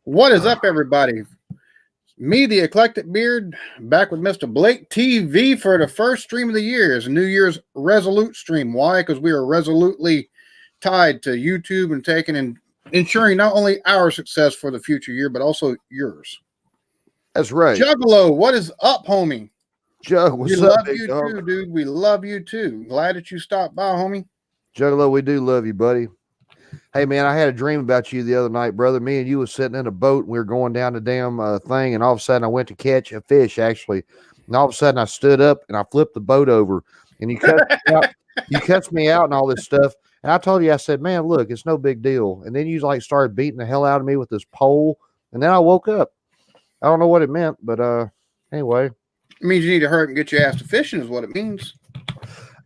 What is up, everybody? Me, the Eclectic Beard, back with Mr. Blake TV for the first stream of the year. It's a New Year's Resolute stream. Why? Because we are resolutely tied to YouTube and taking and ensuring not only our success for the future year, but also yours. That's right. Juggalo, what is up, homie? Jug, what's We up, love big you dog? too, dude. We love you too. Glad that you stopped by, homie. Juggalo, we do love you, buddy. Hey, man, I had a dream about you the other night, brother. Me and you was sitting in a boat, and we were going down the damn thing, and all of a sudden I went to catch a fish, actually. And all of a sudden I stood up, and I flipped the boat over, and you cussed me out. You cussed me out and all this stuff. And I told you, I said, man, look, it's no big deal. And then you like started beating the hell out of me with this pole, and then I woke up. I don't know what it meant, but anyway. It means you need to hurry up and get your ass to fishing is what it means.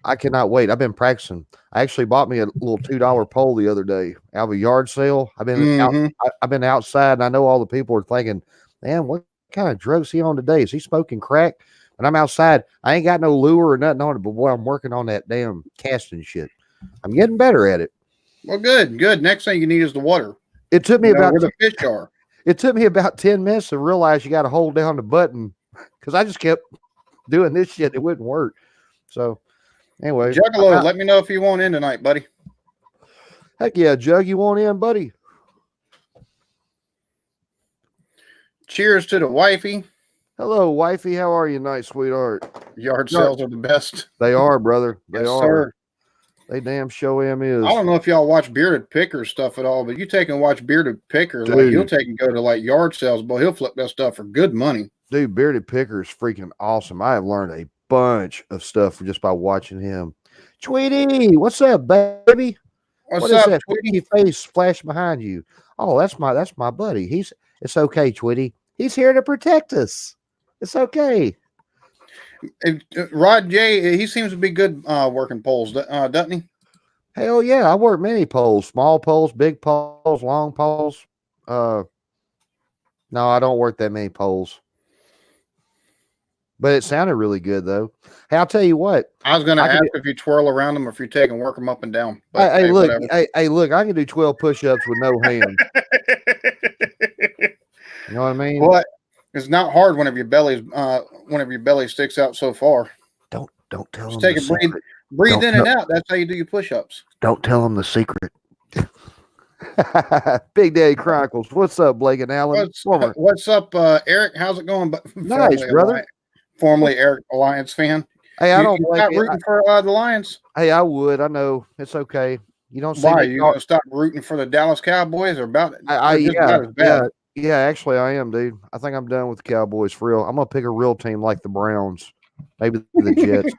I cannot wait. I've been practicing. I actually bought me a little $2 pole the other day out of a yard sale. I've been outside, and I know all the people are thinking, man, what kind of drugs is he on today? Is he smoking crack? And I'm outside. I ain't got no lure or nothing on it, but boy, I'm working on that damn casting shit. I'm getting better at it. Well, good. Next thing you need is the water. It took me where the fish are. It took me about 10 minutes to realize you got to hold down the button because I just kept doing this shit. It wouldn't work. So anyway, Juggalo, let me know if you want in tonight, buddy. Heck yeah, Jug, you want in, buddy? Cheers to the wifey. Hello, wifey. How are you tonight, sweetheart? Yard sales are the best. They are, brother. They are. Sir. They damn show him is. I don't know if y'all watch Bearded Pickers stuff at all, but you take and watch Bearded Pickers. Dude. Like he'll take and go to like yard sales, boy. He'll flip that stuff for good money. Dude, Bearded Picker is freaking awesome. I have learned a bunch of stuff just by watching him. Tweety, what's up, baby? What's up, that Tweety? Face flash behind you. Oh, that's my buddy. It's okay, Tweety. He's here to protect us. It's okay. Rod J, he seems to be good working poles, doesn't he? Hell yeah, I work many poles, small poles, big poles, long poles. No, I don't work that many poles. But it sounded really good, though. Hey, I'll tell you what. I was going to ask if you twirl around them or if you take and work them up and down. But hey, look, I can do 12 push-ups with no hand. You know what I mean? What? It's not hard whenever your belly sticks out so far. Don't tell them. Just take a breathe in and out. That's how you do your push-ups. Don't tell them the secret. Big Daddy Chronicles. What's up, Blake and Alan? What's up, Eric? How's it going? Nice, brother. Formerly Eric Alliance fan. Hey, I don't like rooting for the Lions. Hey, I would. I know it's okay. You don't. Why you gonna stop rooting for the Dallas Cowboys or about it? Yeah. Actually, I am, dude. I think I'm done with the Cowboys for real. I'm gonna pick a real team like the Browns, maybe the Jets.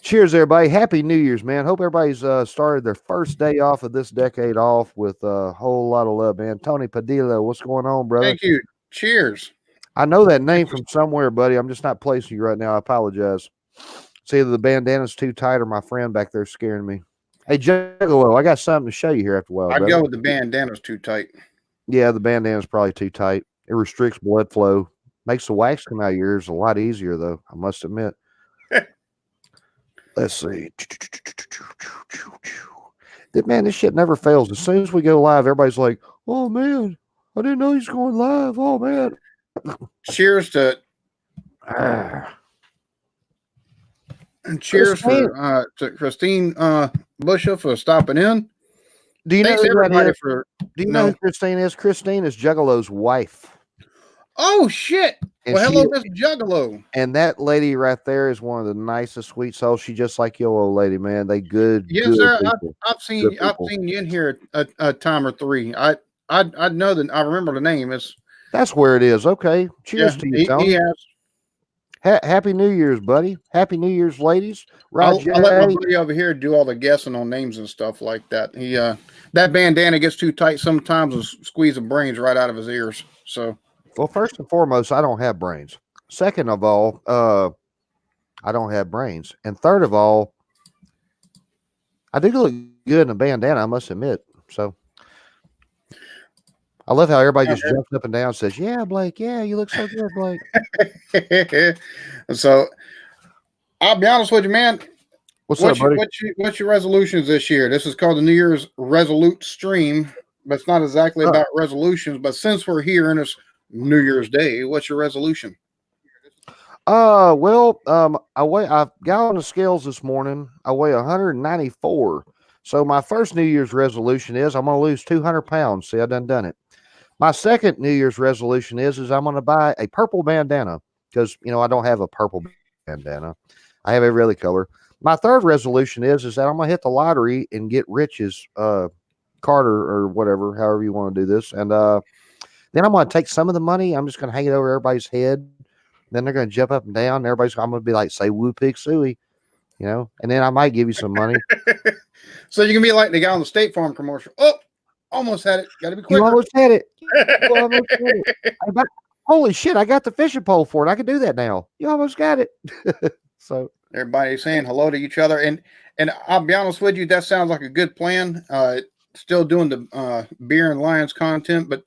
Cheers, everybody. Happy New Year's, man. Hope everybody's started their first day off of this decade off with a whole lot of love, man. Tony Padilla, what's going on, brother? Thank you. Cheers. I know that name from somewhere, buddy. I'm just not placing you right now. I apologize. It's either the bandana's too tight or my friend back there scaring me. Hey, Juggalo, I got something to show you here after a while. I'd go with the bandana's too tight. Yeah, the bandana's probably too tight. It restricts blood flow. Makes the wax come out of your ears a lot easier, though, I must admit. Let's see. Man, this shit never fails. As soon as we go live, everybody's like, oh, man, I didn't know he's going live. Oh, man. Cheers to and cheers to Christine Busha for stopping in. Do you know who Christine is? Christine is Juggalo's wife. Oh shit. And well, hello, Miss Juggalo. And that lady right there is one of the nicest, sweet souls. She just like your old lady, man. They good. Yes, good sir. people. I've seen you in here a time or three. I know that I remember the name. That's where it is. Okay. Cheers to you, Tony. He has. Happy New Year's, buddy. Happy New Year's, ladies. I'll let my buddy over here do all the guessing on names and stuff like that. He that bandana gets too tight sometimes and squeeze the brains right out of his ears. So, well, first and foremost, I don't have brains. Second of all, I don't have brains. And third of all, I do look good in a bandana, I must admit. So I love how everybody just jumps up and down and says, yeah, Blake, yeah, you look so good, Blake. So I'll be honest with you, man. What's up, buddy? What's your resolutions this year? This is called the New Year's Resolute stream. but it's not exactly Uh, about resolutions. But since we're here and it's New Year's Day, what's your resolution? I got on the scales this morning. I weigh 194. So my first New Year's resolution is I'm gonna lose 200 pounds. See, I done it. My second New Year's resolution is I'm gonna buy a purple bandana because I don't have a purple bandana. I have every other color. My third resolution is that I'm gonna hit the lottery and get rich as Carter or whatever, however you want to do this, and then I'm gonna take some of the money. I'm just gonna hang it over everybody's head. Then they're gonna jump up and down. I'm gonna be like, say woo pig suey, and then I might give you some money. So you can be like the guy on the State Farm commercial. Oh, almost had it. Got to be You quicker. almost had it. You almost had it. Holy shit, I got the fishing pole for it. I can do that now. You almost got it. So everybody saying hello to each other, and I'll be honest with you, that sounds like a good plan. Still doing the beer and lions content, but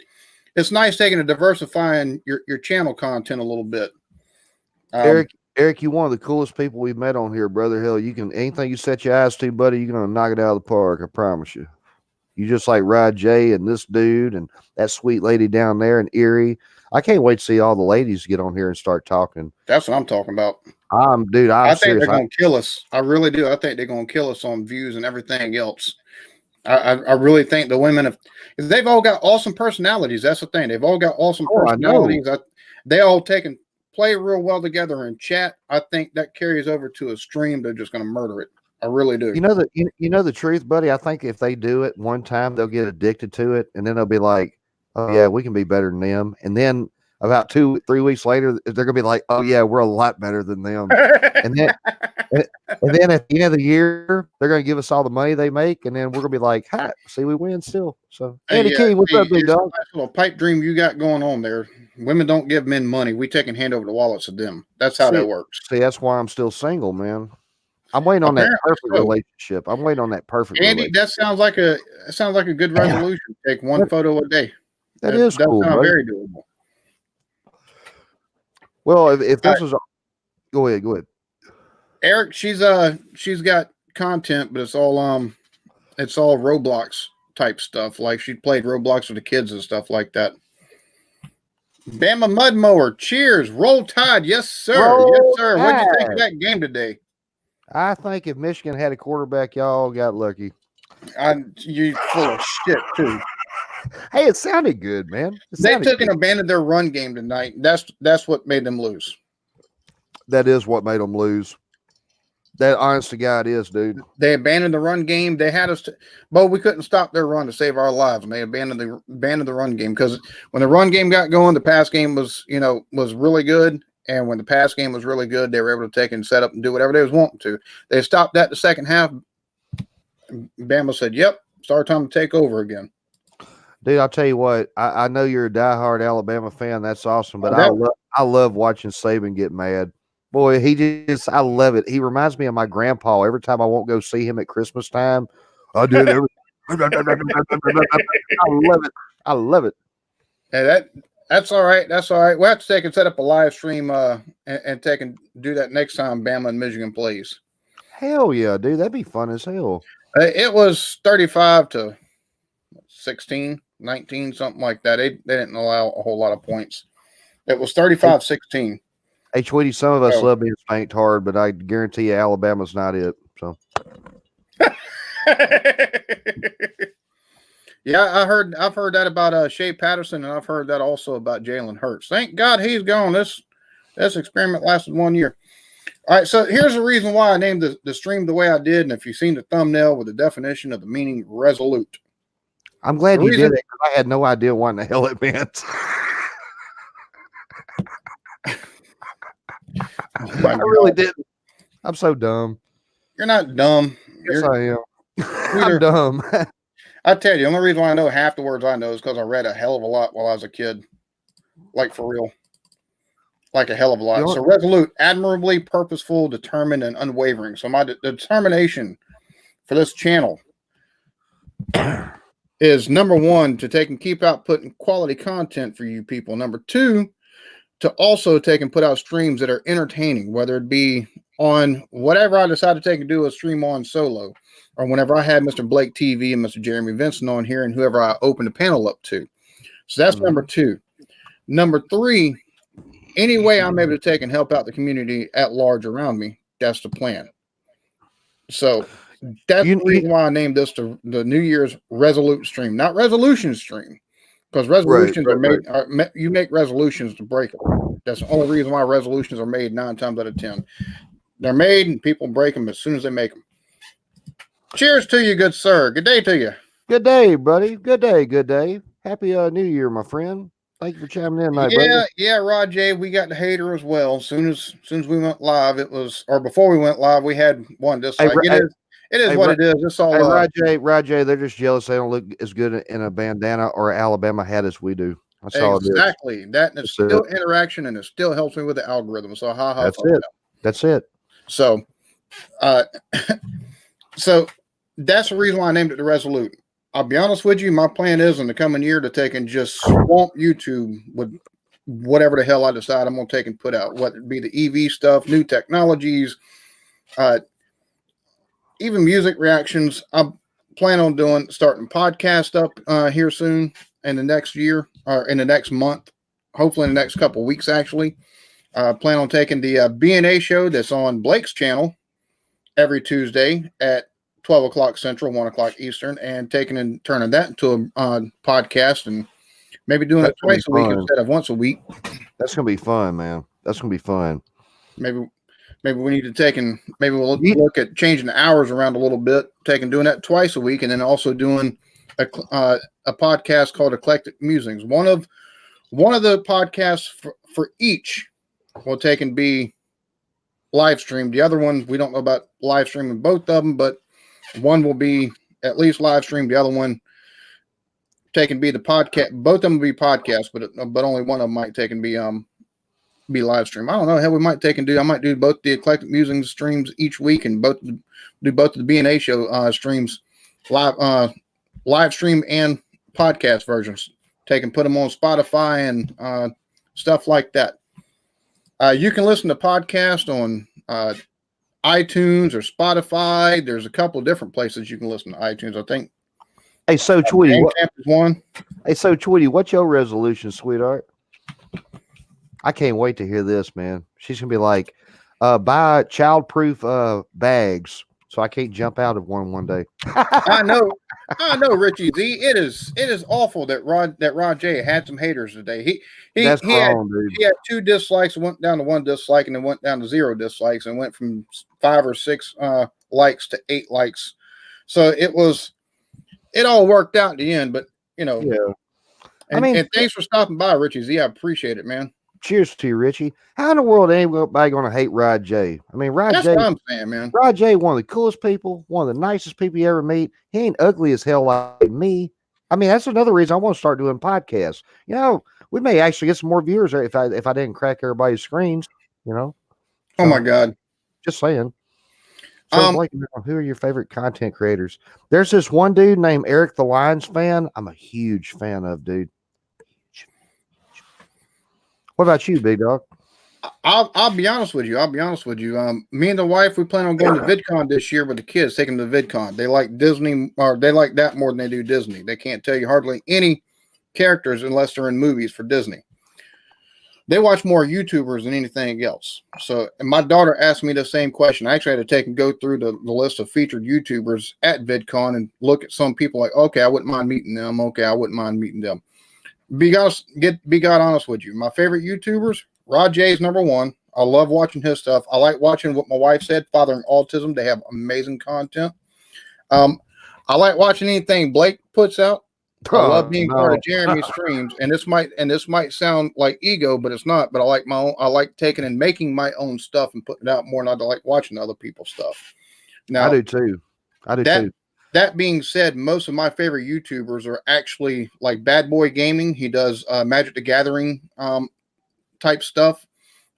it's nice taking and diversifying your channel content a little bit. Eric, you're one of the coolest people we've met on here, brother. Hell, you can anything you set your eyes to, buddy, you're gonna knock it out of the park. I promise you. You just like Rod J and this dude and that sweet lady down there in Erie. I can't wait to see all the ladies get on here and start talking. That's what I'm talking about. I'm I think serious. they're gonna kill us. I really do. I think they're gonna kill us on views and everything else. I really think the women if they've all got awesome personalities. That's the thing. They've all got awesome personalities. They all take and play real well together and chat. I think that carries over to a stream. They're just gonna murder it. I really do. You know the truth, buddy. I think if they do it one time, they'll get addicted to it, and then they'll be like, "Oh yeah, we can be better than them." And then about 2-3 weeks later, they're gonna be like, "Oh yeah, we're a lot better than them." And then, and then at the end of the year, they're gonna give us all the money they make, and then we're gonna be like, "Ha, see, we win still." So, Andy Key, what's up, big dog? Nice little pipe dream you got going on there. Women don't give men money. We take and hand over the wallets of them. That's how that works. See, that's why I'm still single, man. I'm waiting on that perfect relationship. I'm waiting on that perfect. Andy, that sounds like a good resolution. Take one photo a day. That is cool. That very doable. Well, if this is, go ahead. Eric, she's got content, but it's all Roblox type stuff. Like she played Roblox with the kids and stuff like that. Bama Mud Mower, cheers, roll tide, yes sir, yes sir. What did you think of that game today? I think if Michigan had a quarterback, y'all got lucky. You full of shit too. Hey, it sounded good, man. They took and abandoned their run game tonight. That's what made them lose. That is what made them lose. That honest to God is, dude. They abandoned the run game. They had us, but we couldn't stop their run to save our lives. And they abandoned the run game because when the run game got going, the pass game was really good. And when the pass game was really good, they were able to take and set up and do whatever they was wanting to. They stopped that the second half. Bama said, "Yep, it's our time to take over again." Dude, I'll tell you what. I know you're a diehard Alabama fan. That's awesome. But I love watching Saban get mad. Boy, I love it. He reminds me of my grandpa. Every time I won't go see him at Christmas time, I do it. I love it. Hey, that's all right. That's all right. We'll have to take and set up a live stream and take and do that next time Bama and Michigan plays. Hell yeah, dude. That'd be fun as hell. It was 35-16, 19, something like that. They didn't allow a whole lot of points. It was 35-16. Hey, Tweety, some of us love being spanked hard, but I guarantee you Alabama's not it. So, yeah, I've heard that about Shea Patterson, and I've heard that also about Jalen Hurts. Thank God he's gone. This experiment lasted 1 year. All right, so here's the reason why I named the stream the way I did, and if you've seen the thumbnail with the definition of the meaning resolute. I'm glad you did it because I had no idea what in the hell it meant. I really didn't. I'm so dumb. You're not dumb. Yes, I am. I'm dumb. I tell you, the only reason why I know half the words I know is because I read a hell of a lot while I was a kid. Like for real. Like a hell of a lot. So resolute, admirably purposeful, determined, and unwavering. So my determination for this channel is number one, to take and keep out putting quality content for you people. Number two, to also take and put out streams that are entertaining, whether it be on whatever I decide to take and do a stream on solo. or whenever I had Mr. Blake TV and Mr. Jeremy Vinson on here, and whoever I open the panel up to. So that's number 2. Number 3, any way I'm able to take and help out the community at large around me, that's the plan. So that's the reason why I named this the New Year's Resolute stream, not resolution stream, because resolutions are made. You make resolutions to break them. That's the only reason why resolutions are made 9 times out of 10. They're made and people break them as soon as they make them. Cheers to you, good sir. Good day to you. Good day, buddy. Good day. Good day. Happy New Year, my friend. Thank you for chiming in, brother. Yeah, Rod J. We got the hater as well. As soon as we went live, it was, or before we went live, we had one dislike. It is what it is. It's all. Hey, Rod J, they're just jealous they don't look as good in a bandana or Alabama hat as we do. That's all it is. Exactly. That is still interaction, and it still helps me with the algorithm. So That's it. That's it. So, so that's the reason why I named it the Resolute. I'll be honest with you. My plan is in the coming year to take and just swamp YouTube with whatever the hell I decide I'm going to take and put out, whether it be the EV stuff, new technologies, even music reactions. I plan on starting podcast up here soon in the next year or in the next month, hopefully in the next couple of weeks, actually. Plan on taking the B&A show that's on Blake's channel every Tuesday at 12 o'clock Central, 1 o'clock Eastern, and taking and turning that into a podcast and maybe doing it twice a week instead of once a week. That's going to be fun, man. That's going to be fun. Maybe we need to take and maybe we'll look at changing the hours around a little bit, doing that twice a week, and then also doing a podcast called Eclectic Musings. One of the podcasts for each will take and be live streamed. The other one, we don't know about live streaming both of them, but one will be at least live streamed. The other one take and be the podcast. Both of them will be podcasts, but only one of them might take and be live stream. I don't know. Hell, we might take and do. I might do both the Eclectic Musings streams each week, and do both of the B&A show streams live stream and podcast versions. Take and put them on Spotify and stuff like that. You can listen to podcasts on iTunes or Spotify. There's a couple of different places you can listen to iTunes, I think. Hey, so Tweety, one. Hey, so Tweety, what's your resolution, sweetheart? I can't wait to hear this, man. She's gonna be like, buy child-proof bags, so I can't jump out of one day. I know, Richie Z. It is awful that Rod J had some haters today. He had 2 dislikes, went down to 1 dislike, and then went down to 0 dislikes, and went from 5 or 6 likes to 8 likes. So it all worked out in the end. But yeah. And thanks for stopping by, Richie Z. I appreciate it, man. Cheers to you, Richie. How in the world ain't anybody going to hate Rod J? I mean, That's what I'm saying, man. Rod J, one of the coolest people, one of the nicest people you ever meet. He ain't ugly as hell like me. I mean, that's another reason I want to start doing podcasts. We may actually get some more viewers if I didn't crack everybody's screens. Oh my God! Just saying. So, Blake, who are your favorite content creators? There's this one dude named Eric the Lions fan. I'm a huge fan of, dude. What about you, big dog? I'll be honest with you. Me and the wife, we plan on going to VidCon this year with the kids, taking them to VidCon. They like Disney, or they like that more than they do Disney. They can't tell you hardly any characters unless they're in movies for Disney. They watch more YouTubers than anything else. So, and my daughter asked me the same question. I actually had to take and go through the list of featured YouTubers at VidCon and look at some people like, okay, I wouldn't mind meeting them. Okay, I wouldn't mind meeting them. Be God honest with you. My favorite YouTubers, Rod J is number 1. I love watching his stuff. I like watching what my wife said, Fathering Autism. They have amazing content. I like watching anything Blake puts out. I love being part of Jeremy's streams, and this might sound like ego, but it's not. But I like taking and making my own stuff and putting it out more than I like watching other people's stuff. Now, I do too. That being said, most of my favorite YouTubers are actually like Bad Boy Gaming. He does Magic the Gathering type stuff.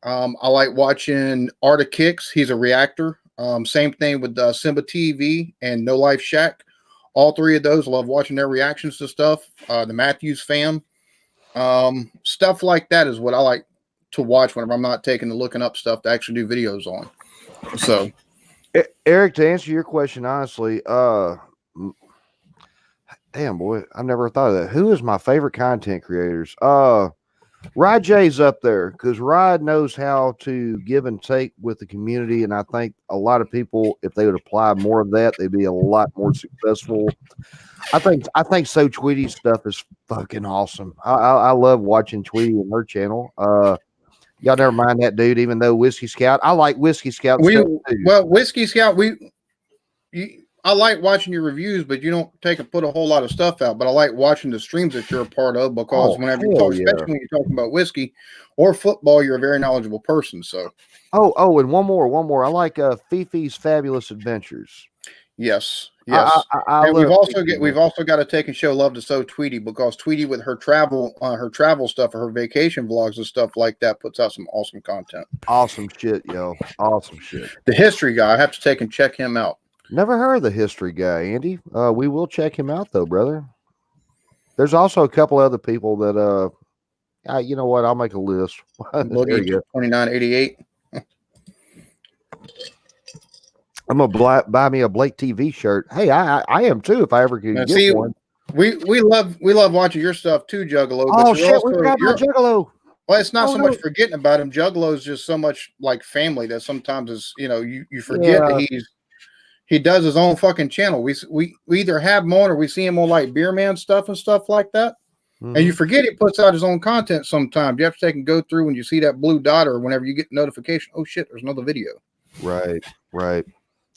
I like watching Art of Kicks. He's a reactor. Same thing with Simba TV and No Life Shack. All 3 of those, I love watching their reactions to stuff. The Matthews fam. Stuff like that is what I like to watch whenever I'm not taking and looking up stuff to actually do videos on. So Eric, to answer your question honestly, damn boy, I've never thought of that. Who is my favorite content creators? Rod J's up there because Rod knows how to give and take with the community, and I think a lot of people, if they would apply more of that, they'd be a lot more successful. I think So Tweety's stuff is fucking awesome. I love watching Tweety and her channel. Y'all never mind that dude, even though Whiskey Scout, I like Whiskey Scout stuff too. Well, Whiskey Scout, I like watching your reviews, but you don't put a whole lot of stuff out. But I like watching the streams that you're a part of because whenever you talk, especially when you're talking about whiskey or football, you're a very knowledgeable person. So, and one more. I like Fifi's Fabulous Adventures. Yes. And we've also got to take and show love to So Tweety because Tweety with her travel stuff or her vacation vlogs and stuff like that puts out some awesome content. Awesome shit, yo. Awesome shit. The history guy, I have to take and check him out. Never heard of the history guy, Andy. We will check him out though, brother. There's also a couple other people that you know what? I'll make a list. Look at 2988. I'm gonna buy me a Blake TV shirt. Hey, I am too. If I ever could get one. We love watching your stuff too, Juggalo. Oh shit, we got my Juggalo. Well, it's not so much forgetting about him. Juggalo is just so much like family that sometimes is you forget that he does his own fucking channel. We either have him on or we see him on like Beer Man stuff and stuff like that. Mm-hmm. And you forget he puts out his own content sometimes. You have to take and go through when you see that blue dot or whenever you get notification. Oh shit, there's another video. Right.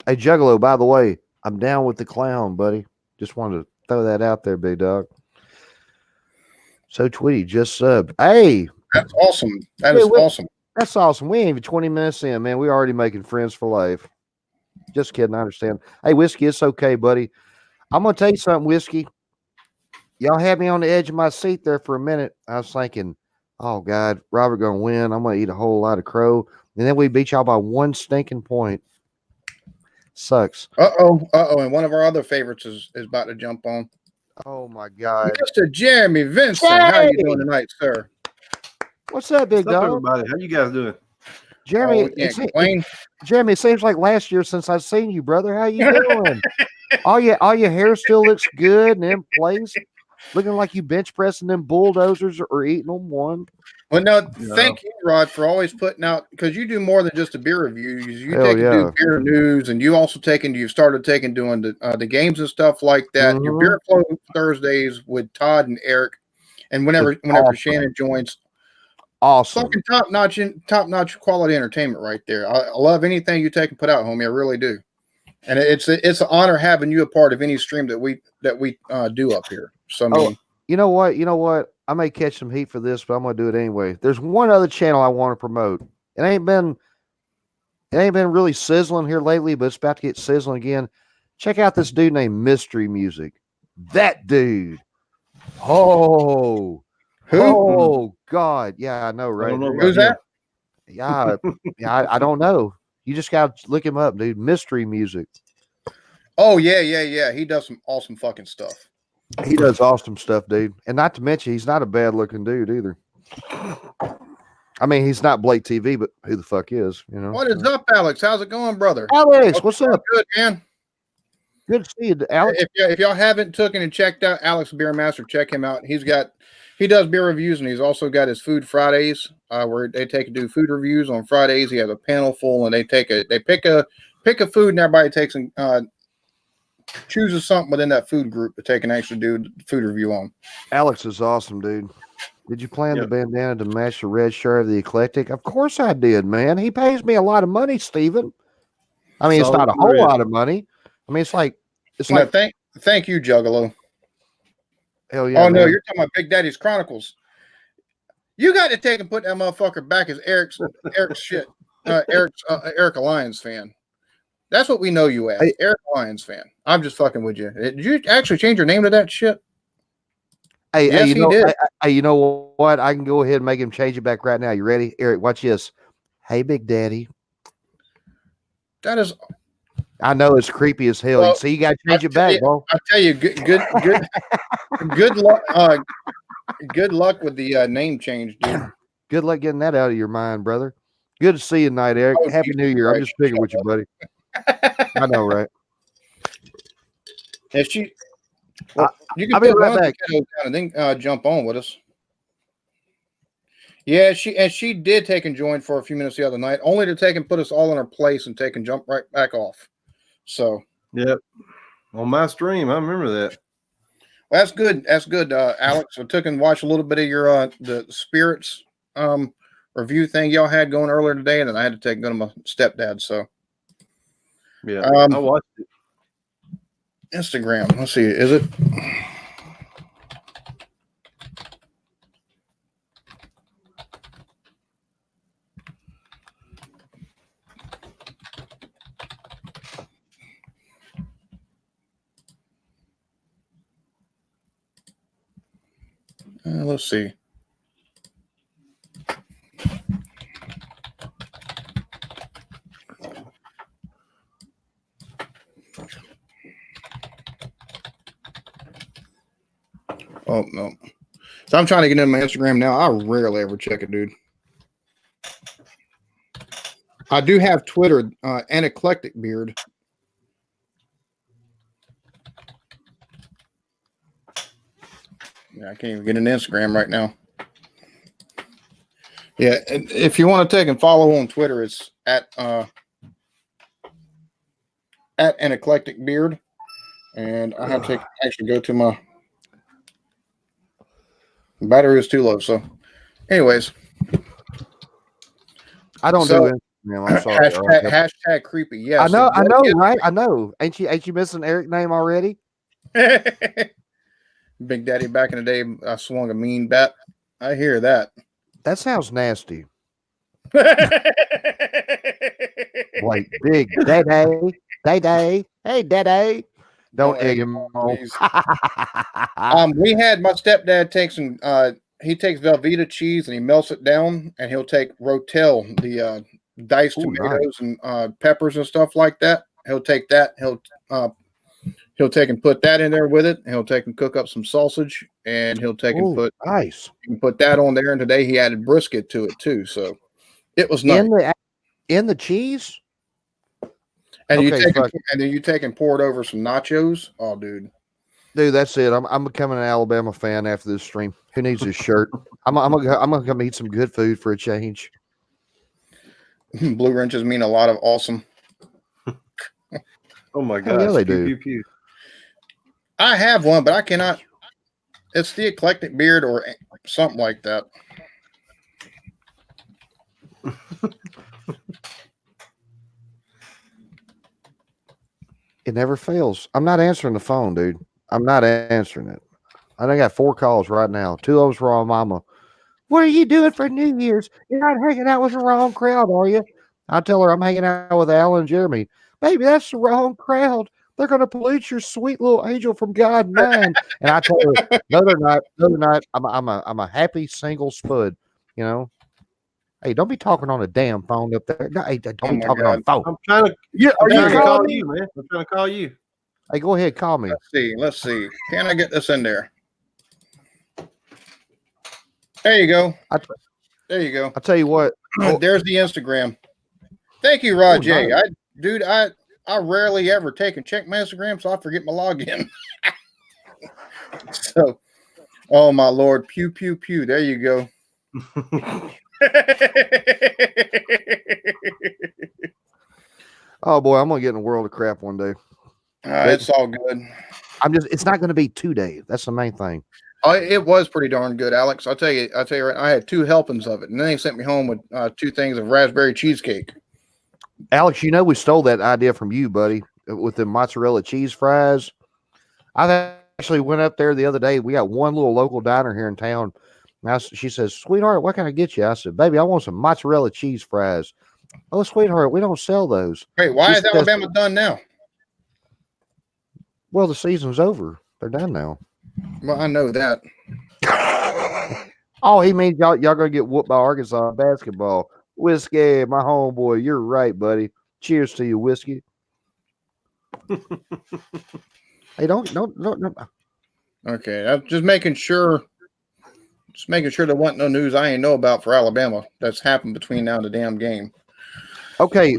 Hey, Juggalo, by the way, I'm down with the clown, buddy. Just wanted to throw that out there, big dog. So Tweety just subbed. Hey. That's awesome. That is awesome. That's awesome. We ain't even 20 minutes in, man. We're already making friends for life. Just kidding. I understand. Hey, Whiskey, it's okay, buddy. I'm going to tell you something, Whiskey. Y'all had me on the edge of my seat there for a minute. I was thinking, oh, God, Robert going to win. I'm going to eat a whole lot of crow. And then we beat y'all by one stinking point. Sucks. Uh-oh. And one of our other favorites is about to jump on. Oh, my God. Mr. Jeremy Vinson. Hey! How you doing tonight, sir? What's up, big dog? Everybody? How you guys doing? Jeremy, Jeremy, it seems like last year since I've seen you, brother. How you doing? all your hair still looks good and in place. Looking like you bench pressing them bulldozers or eating them one. Well, no, thank you, Rod, for always putting out, because you do more than just the beer reviews. You do beer news, and you also you've started doing the games and stuff like that. Mm-hmm. Your Beer Flow Thursdays with Todd and Eric, and whenever Shannon joins. Awesome. Fucking top notch quality entertainment right there. I love anything you take and put out, homie. I really do. And it's an honor having you a part of any stream that we do up here. So you know what? I may catch some heat for this, but I'm gonna do it anyway. There's one other channel I want to promote. It ain't been really sizzling here lately, but it's about to get sizzling again. Check out this dude named Mystery Music. That dude. Oh. Who? Oh God, yeah, I know, right? Who's that? Yeah, I don't know. You just gotta look him up, dude. Mystery Music. Oh yeah. He does some awesome fucking stuff. He does awesome stuff, dude. And not to mention, he's not a bad looking dude either. I mean, he's not Blake TV, but who the fuck is? You know. What is up, Alex? How's it going, brother? Alex, what's up? Good, man. Good to see you, Alex. If y'all haven't taken and checked out Alex Beer Master, check him out. He does beer reviews, and he's also got his Food Fridays, where they take and do food reviews on Fridays. He has a panel full, and they pick a food, and everybody takes and chooses something within that food group to take and actually do the food review on. Alex is awesome, dude. Did you plan the bandana to match the red shirt of the Eclectic? Of course I did, man. He pays me a lot of money, Steven. I mean, it's not a whole lot of money. I mean, it's like thank you, Juggalo. Hell yeah. Oh, no, you're talking about Big Daddy's Chronicles. You got to take and put that motherfucker back as Eric's shit. Eric Alliance fan. That's what we know you as. Eric Alliance fan. I'm just fucking with you. Did you actually change your name to that shit? Yes, he did. You know what? I can go ahead and make him change it back right now. You ready? Eric, watch this. Hey, Big Daddy. That is... I know it's creepy as hell. So you got to change it back, bro. I tell you, good luck. Good luck with the name change, dude. Good luck getting that out of your mind, brother. Good to see you tonight, Eric. Happy New Year. I'm just picking with you, buddy. I know, right? If she, well, you can I'll be put right one back. potato down and then jump on with us. Yeah, she did take and join for a few minutes the other night, only to take and put us all in our place and take and jump right back off. So, Yep. On my stream, I remember that. well, that's good. That's good, Alex. I took and watched a little bit of your the spirits review thing y'all had going earlier today, and then I had to take and go to my stepdad. So, Yeah, I watched it. Instagram. Let's see. Is it? Let's see. Oh no. So I'm trying to get in my Instagram now. I rarely ever check it, dude. I do have Twitter, and Eclectic Beard. Yeah, I can't even get an Instagram right now. Yeah, and if you want to take and follow on Twitter, it's at an Eclectic Beard, and I have to actually go to my battery is too low. So, anyways, I don't so, do Instagram. I'm sorry. hashtag creepy. Yes, I know, right? I know. Ain't you missing Eric name already? Big Daddy back in the day, I swung a mean bat. I hear that. That sounds nasty. Like, Like Big Daddy, hey Daddy. Don't egg him on. We had my stepdad take some. He takes Velveeta cheese and he melts it down, and he'll take Rotel, the diced tomatoes and peppers and stuff like that. He'll take that. He'll take and put that in there with it. He'll take and cook up some sausage, and he'll take and put that on there. And today he added brisket to it too, so it was nice. In the cheese. And you take and pour it over some nachos. Oh, dude, that's it. I'm becoming an Alabama fan after this stream. Who needs this shirt? I'm gonna come eat some good food for a change. Blue wrenches mean a lot of awesome. Oh my gosh! Yeah, they do. Pew, pew. I have one, but I cannot. It's the Eclectic Beard or something like that. It never fails. I'm not answering the phone, dude. I'm not answering it. I got 4 calls right now. 2 of them's from my mama. What are you doing for New Year's? You're not hanging out with the wrong crowd, are you? I tell her I'm hanging out with Alan and Jeremy. Baby, that's the wrong crowd. They're going to pollute your sweet little angel from God and mine. And I tell her, no, they're not. No, they're not. I'm a happy single spud. You know. Hey, don't be talking on a damn phone up there. No, hey, don't be talking on the phone. I'm trying to. Are you calling me, man? I'm trying to call you. Hey, go ahead, call me. Let's see. Can I get this in there? There you go. There you go. I'll tell you what. There's the Instagram. Thank you, Rod J. Nice. I rarely ever take and check my Instagram, so I forget my login. So, oh my Lord, pew pew pew. There you go. Oh boy, I'm gonna get in a world of crap one day. It's all good. It's not gonna be 2 days. That's the main thing. It was pretty darn good, Alex. I'll tell you, I had 2 helpings of it, and then they sent me home with 2 things of raspberry cheesecake. Alex, we stole that idea from you, buddy, with the mozzarella cheese fries. I actually went up there the other day. We got one little local diner here in town. She says, "Sweetheart, what can I get you?" I said, "Baby, I want some mozzarella cheese fries." "Oh, sweetheart, we don't sell those." Wait, why is Alabama done now? Well, the season's over. They're done now. Well, I know that. Oh, he means y'all gonna get whooped by Arkansas basketball. Whiskey, my homeboy, you're right, buddy. Cheers to you, Whiskey. Hey, don't. Okay, I'm just making sure. Just making sure there wasn't no news I ain't know about for Alabama that's happened between now and the damn game. Okay,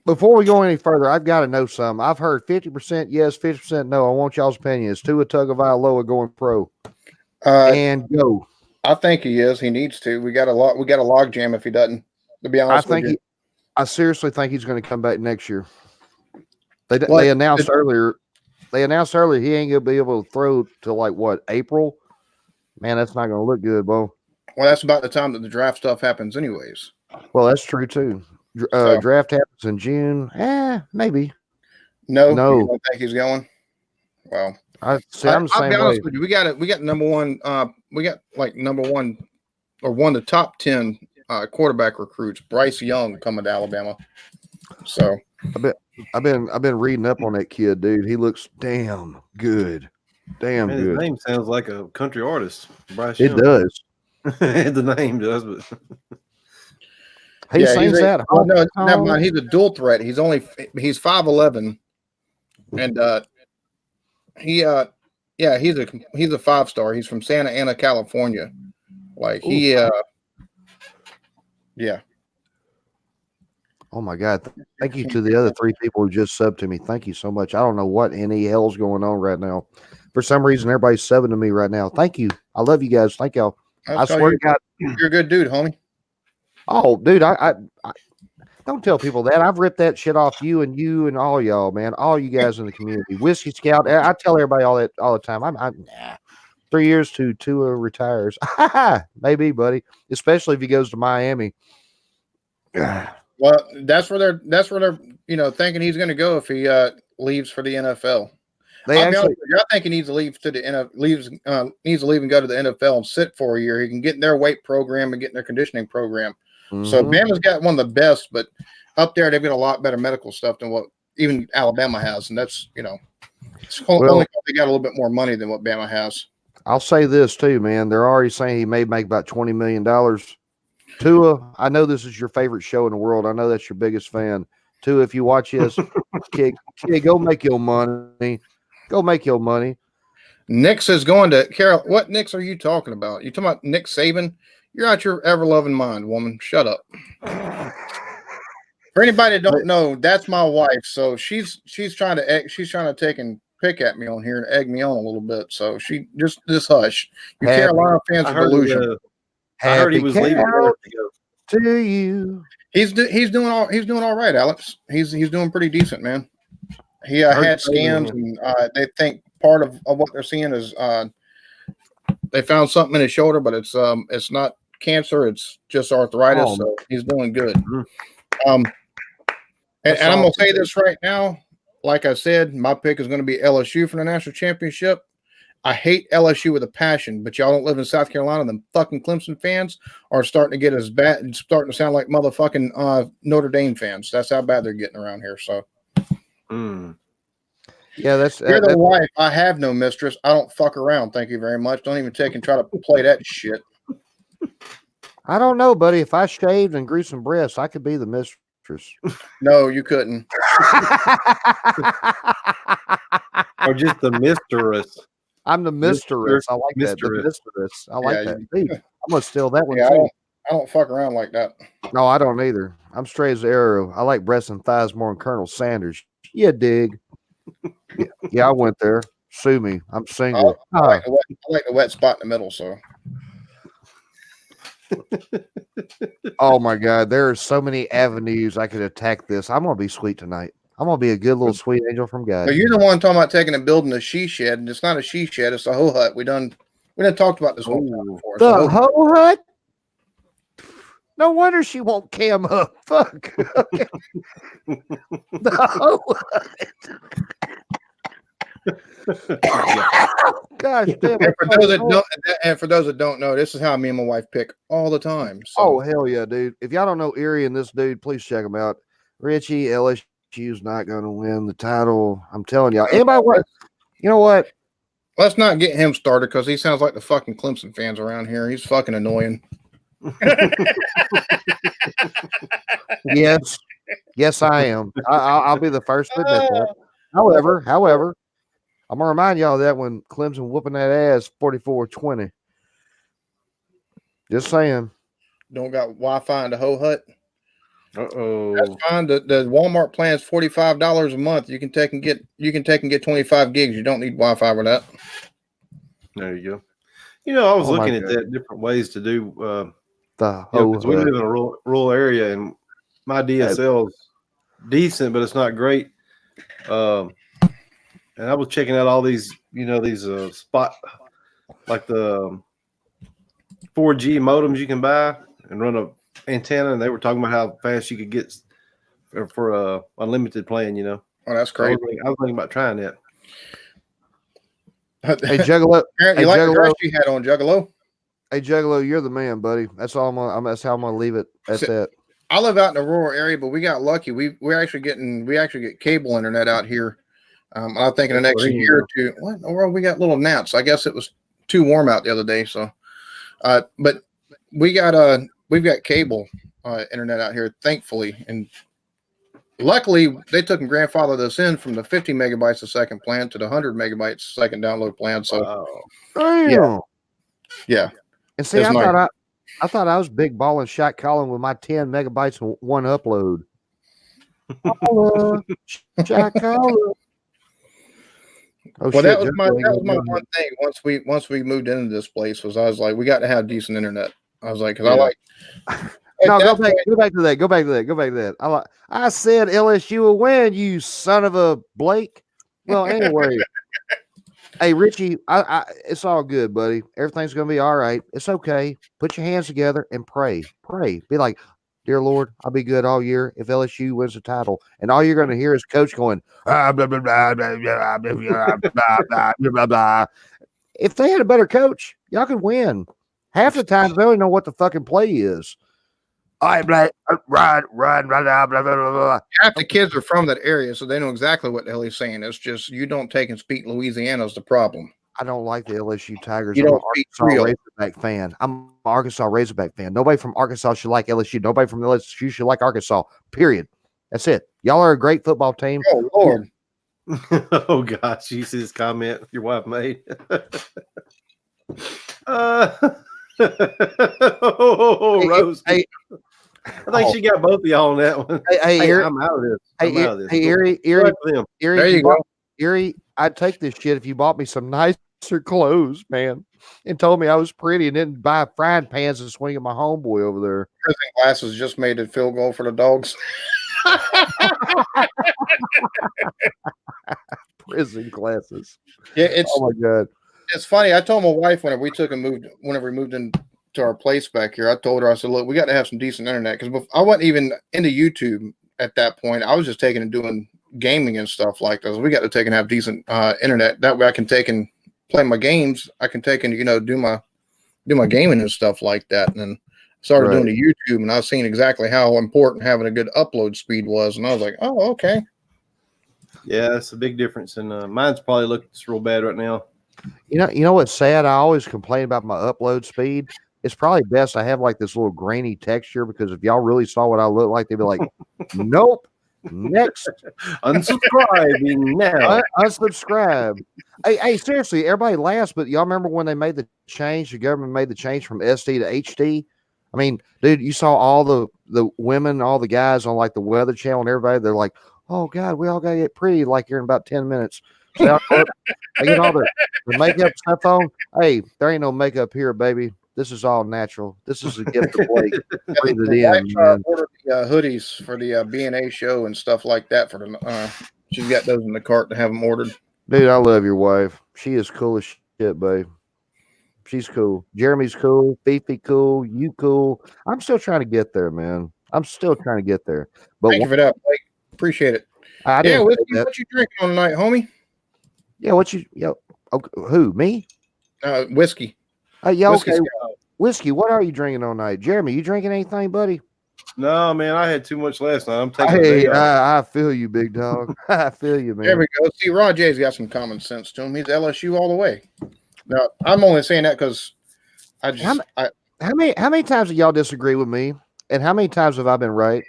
Before we go any further, I've got to know something. I've heard 50% yes, 50% no. I want y'all's opinion. Is Tua Tagovailoa going pro? And go. I think he is. He needs to. We got a log jam if he doesn't. To be honest with you, I seriously think he's going to come back next year. They announced earlier. They announced earlier he ain't going to be able to throw till like what, April? Man, that's not going to look good, Bo. Well, that's about the time that the draft stuff happens, anyways. Well, that's true too. Draft happens in June. Maybe. No. You don't think he's going? Well, I'm the same be honest way. with you. We got number one. We got like number one or one of the top 10 quarterback recruits, Bryce Young, coming to Alabama. So I've been reading up on that kid, dude. He looks damn good. Damn good. His name sounds like a country artist. Bryce It Young. does. The name does, but he sings that. Well, no, never mind. He's a dual threat. He's 5'11", and he's a 5-star. He's from Santa Ana, California. Like yeah. Oh my God! Thank you to the other 3 people who just subbed to me. Thank you so much. I don't know what in the hell's going on right now. For some reason, everybody's subbing to me right now. Thank you. I love you guys. Thank y'all. I swear to God, you're a good dude, homie. Oh, dude, I don't tell people that. I've ripped that shit off you and all y'all, man. All you guys in the community. Whiskey Scout. I tell everybody all that all the time. I'm 3 years to Tua retires. Maybe, buddy. Especially if he goes to Miami. Well, that's where they're thinking he's going to go if he leaves for the NFL. I think he needs to leave to the NFL. Needs to leave and go to the NFL and sit for a year. He can get in their weight program and get in their conditioning program. Mm-hmm. So Bama's got one of the best, but up there they've got a lot better medical stuff than what even Alabama has, and that's it's only they got a little bit more money than what Bama has. I'll say this too, man. They're already saying he may make about $20 million. Tua, I know this is your favorite show in the world. I know that's your biggest fan. Tua, if you watch this, kid, go make your money. Go make your money. Nix is going to Carol. What Nix are you talking about? You talking about Nick Saban? You're out your ever loving mind, woman. Shut up. For anybody that don't know, that's my wife. So she's trying to take and pick at me on here and egg me on a little bit. So she just hush. You Carolina fans are delusional. I heard he was leaving to you. He's doing all right, Alex. He's doing pretty decent, man. He had scans, and they think part of what they're seeing is they found something in his shoulder, but it's not cancer, it's just arthritis. So he's doing good. And I'm gonna say this right now. Like I said, my pick is going to be LSU for the national championship. I hate LSU with a passion, but y'all don't live in South Carolina. Them fucking Clemson fans are starting to get as bad and starting to sound like motherfucking Notre Dame fans. That's how bad they're getting around here. So, yeah, that's you're the wife. I have no mistress. I don't fuck around. Thank you very much. Don't even take and try to play that shit. I don't know, buddy. If I shaved and grew some breasts, I could be the mistress. No, you couldn't. Or just the mistress. I'm the mistress. I like that. The mistress. I like that. Dude, I'm gonna steal that one too. I don't fuck around like that. No, I don't either. I'm straight as an arrow. I like breasts and thighs more than Colonel Sanders. Yeah, dig. Yeah, I went there. Sue me. I'm single. I like the wet spot in the middle. So. Oh my God, there are so many avenues I could attack this. I'm gonna be sweet tonight. I'm gonna be a good little sweet angel from God. But you're the one talking about taking and building a she shed, and it's not a she shed; it's a hoe hut. We done talked about this one time before. The hoe hut. No wonder she won't cam up. Fuck. Okay. The hoe hut. Gosh damn! And for those that don't know, this is how me and my wife pick all the time. So. Oh hell yeah, dude! If y'all don't know Erie and this dude, please check him out. Richie, LSU's not going to win the title. I'm telling y'all. Anybody want? You know what? Let's not get him started because he sounds like the fucking Clemson fans around here. He's fucking annoying. Yes, I am. I'll be the first to admit that. However, I'm gonna remind y'all of that when Clemson whooping that ass 44-20. Just saying. Don't got Wi-Fi in the hoe hut. Uh-oh. That's fine. The Walmart plan is $45 a month. You can take and get 25 gigs. You don't need Wi-Fi with that. There you go. I was Oh, my looking at God. that different ways to do because we live in a rural area, and my DSL is decent, but it's not great. And I was checking out all these, these spot like the 4G modems you can buy and run a antenna, and they were talking about how fast you could get for a unlimited plan. Oh, that's So I crazy. was thinking about trying that. Hey, Juggalo. You like the dress you had on, Juggalo? Hey, Juggalo, you're the man, buddy. That's all that's how I'm gonna leave it at that. I live out in a rural area, but we got lucky. We actually get cable internet out here. I think in the next year or two. What in the world? We got little gnats. I guess it was too warm out the other day. So, but we've got cable internet out here, thankfully, and luckily they took and grandfathered us in from the 50 megabytes a second plan to the 100 megabytes a second download plan. So, yeah. And see, I thought I was big balling shot calling with my 10 megabytes and one upload. Shot calling. Oh, well, that was my one thing. Once we moved into this place, was I was like, we got to have decent internet. I was like, because I like. No, go back to that. I said LSU will win, you son of a Blake. Well, anyway. Hey, Richie, it's all good, buddy. Everything's going to be all right. It's okay. Put your hands together and pray. Pray. Be like, dear Lord, I'll be good all year if LSU wins the title. And all you're going to hear is coach going, blah, blah, blah, blah, blah, blah, blah, blah, blah, blah. If they had a better coach, y'all could win. Half the time, they don't know what the fucking play is. Half the kids are from that area, so they know exactly what the hell he's saying. It's just you don't take and speak Louisiana is the problem. I don't like the LSU Tigers. I'm an Arkansas Razorback fan. I'm an Arkansas Razorback fan. Nobody from Arkansas should like LSU. Nobody from LSU should like Arkansas. Period. That's it. Y'all are a great football team. Oh, Lord. Oh, gosh. You see this comment your wife made? Rose. Hey, I think she got both of y'all on that one. Hey, I'm out of this. Hey, Erie, there you go. Erie, I'd take this shit if you bought me some nicer clothes, man, and told me I was pretty and didn't buy frying pans and swing at my homeboy over there. Prison glasses just made a field goal for the dogs. Prison glasses. Yeah, oh my God. It's funny. I told my wife whenever we moved into our place back here, I told her, I said, look, we got to have some decent internet, because I wasn't even into YouTube at that point. I was just taking and doing gaming and stuff like this. We got to take and have decent internet. That way I can take and play my games. I can take and, do my gaming and stuff like that. And then started doing the YouTube, and I was seeing exactly how important having a good upload speed was. And I was like, oh, okay. Yeah, it's a big difference. And mine's probably looks real bad right now. You know what's sad? I always complain about my upload speed. It's probably best I have like this little grainy texture, because if y'all really saw what I look like, they'd be like, nope, next. Unsubscribing now. Unsubscribe. Hey, seriously, everybody laughs, but y'all remember when they made the change? The government made the change from SD to HD. I mean, dude, you saw all the women, all the guys on like the Weather Channel and everybody. They're like, oh God, we all gotta get pretty like here in about 10 minutes. So they get all the makeup stuff on. Hey, there ain't no makeup here, baby. This is all natural. This is a gift of Blake. Breathe it in, man. Ordered the hoodies for the B&A show and stuff like that. For the she's got those in the cart to have them ordered. Dude, I love your wife. She is cool as shit, babe. She's cool. Jeremy's cool. Fifi cool. You cool. I'm still trying to get there, man. I'm still trying to get there. But thank you for that, Blake. Appreciate it. What you drinking on tonight, homie? Yeah, okay, who? Me? Whiskey. Yeah, okay. Whiskey, what are you drinking all night? Jeremy, you drinking anything, buddy? No, man, I had too much last night. I'm taking I feel you, big dog. I feel you, man. There we go. See, Rod J's got some common sense to him. He's LSU all the way. Now, I'm only saying that because how many times have y'all disagree with me? And how many times have I been right?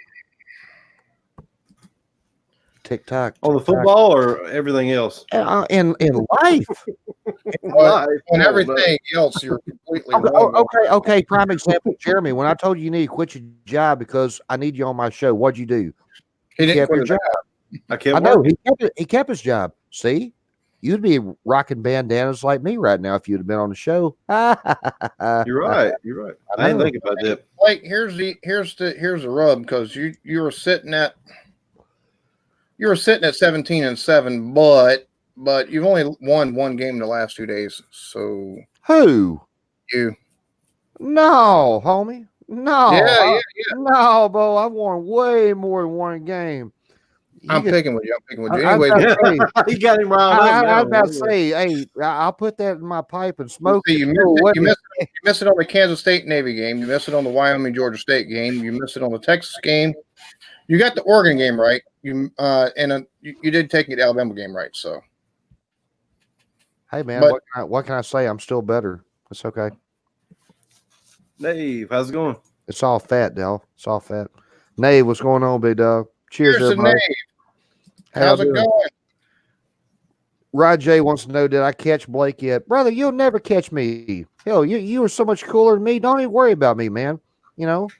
TikTok. On the football or everything else? In life. And everything else, you're completely completely Okay, wrong. okay. Prime example, Jeremy. When I told you need to quit your job because I need you on my show, what'd you do? He You didn't kept quit your his job. I kept I know working. he kept his job. See, you'd be rocking bandanas like me right now if you'd have been on the show. You're right. You're right. I didn't know. think about that. Like here's the rub, because you were sitting at 17-7, but you've only won one game in the last 2 days. So Who? you No, homie. No, yeah. no, Bo. I've won way more than one game. I'm picking with you. I, I, Anyways, He got him riled up. I Now. was about to say, hey, I'll put that in my pipe and smoke see, it. you missed it on the Kansas State Navy game. You missed it on the Wyoming Georgia State game. You missed it on the Texas game. You got the Oregon game right. You did take the Alabama game right. So, Hey, man, but what can I say? I'm still better. It's okay. Dave, how's it going? It's all fat, Del. It's all fat. Nave, what's going on, big dog? Cheers, here's the everybody. name. How y'all How's it doing? going? Rod J wants to know, did I catch Blake yet? Brother, you'll never catch me. Hell, you were so much cooler than me. Don't even worry about me, man. You know?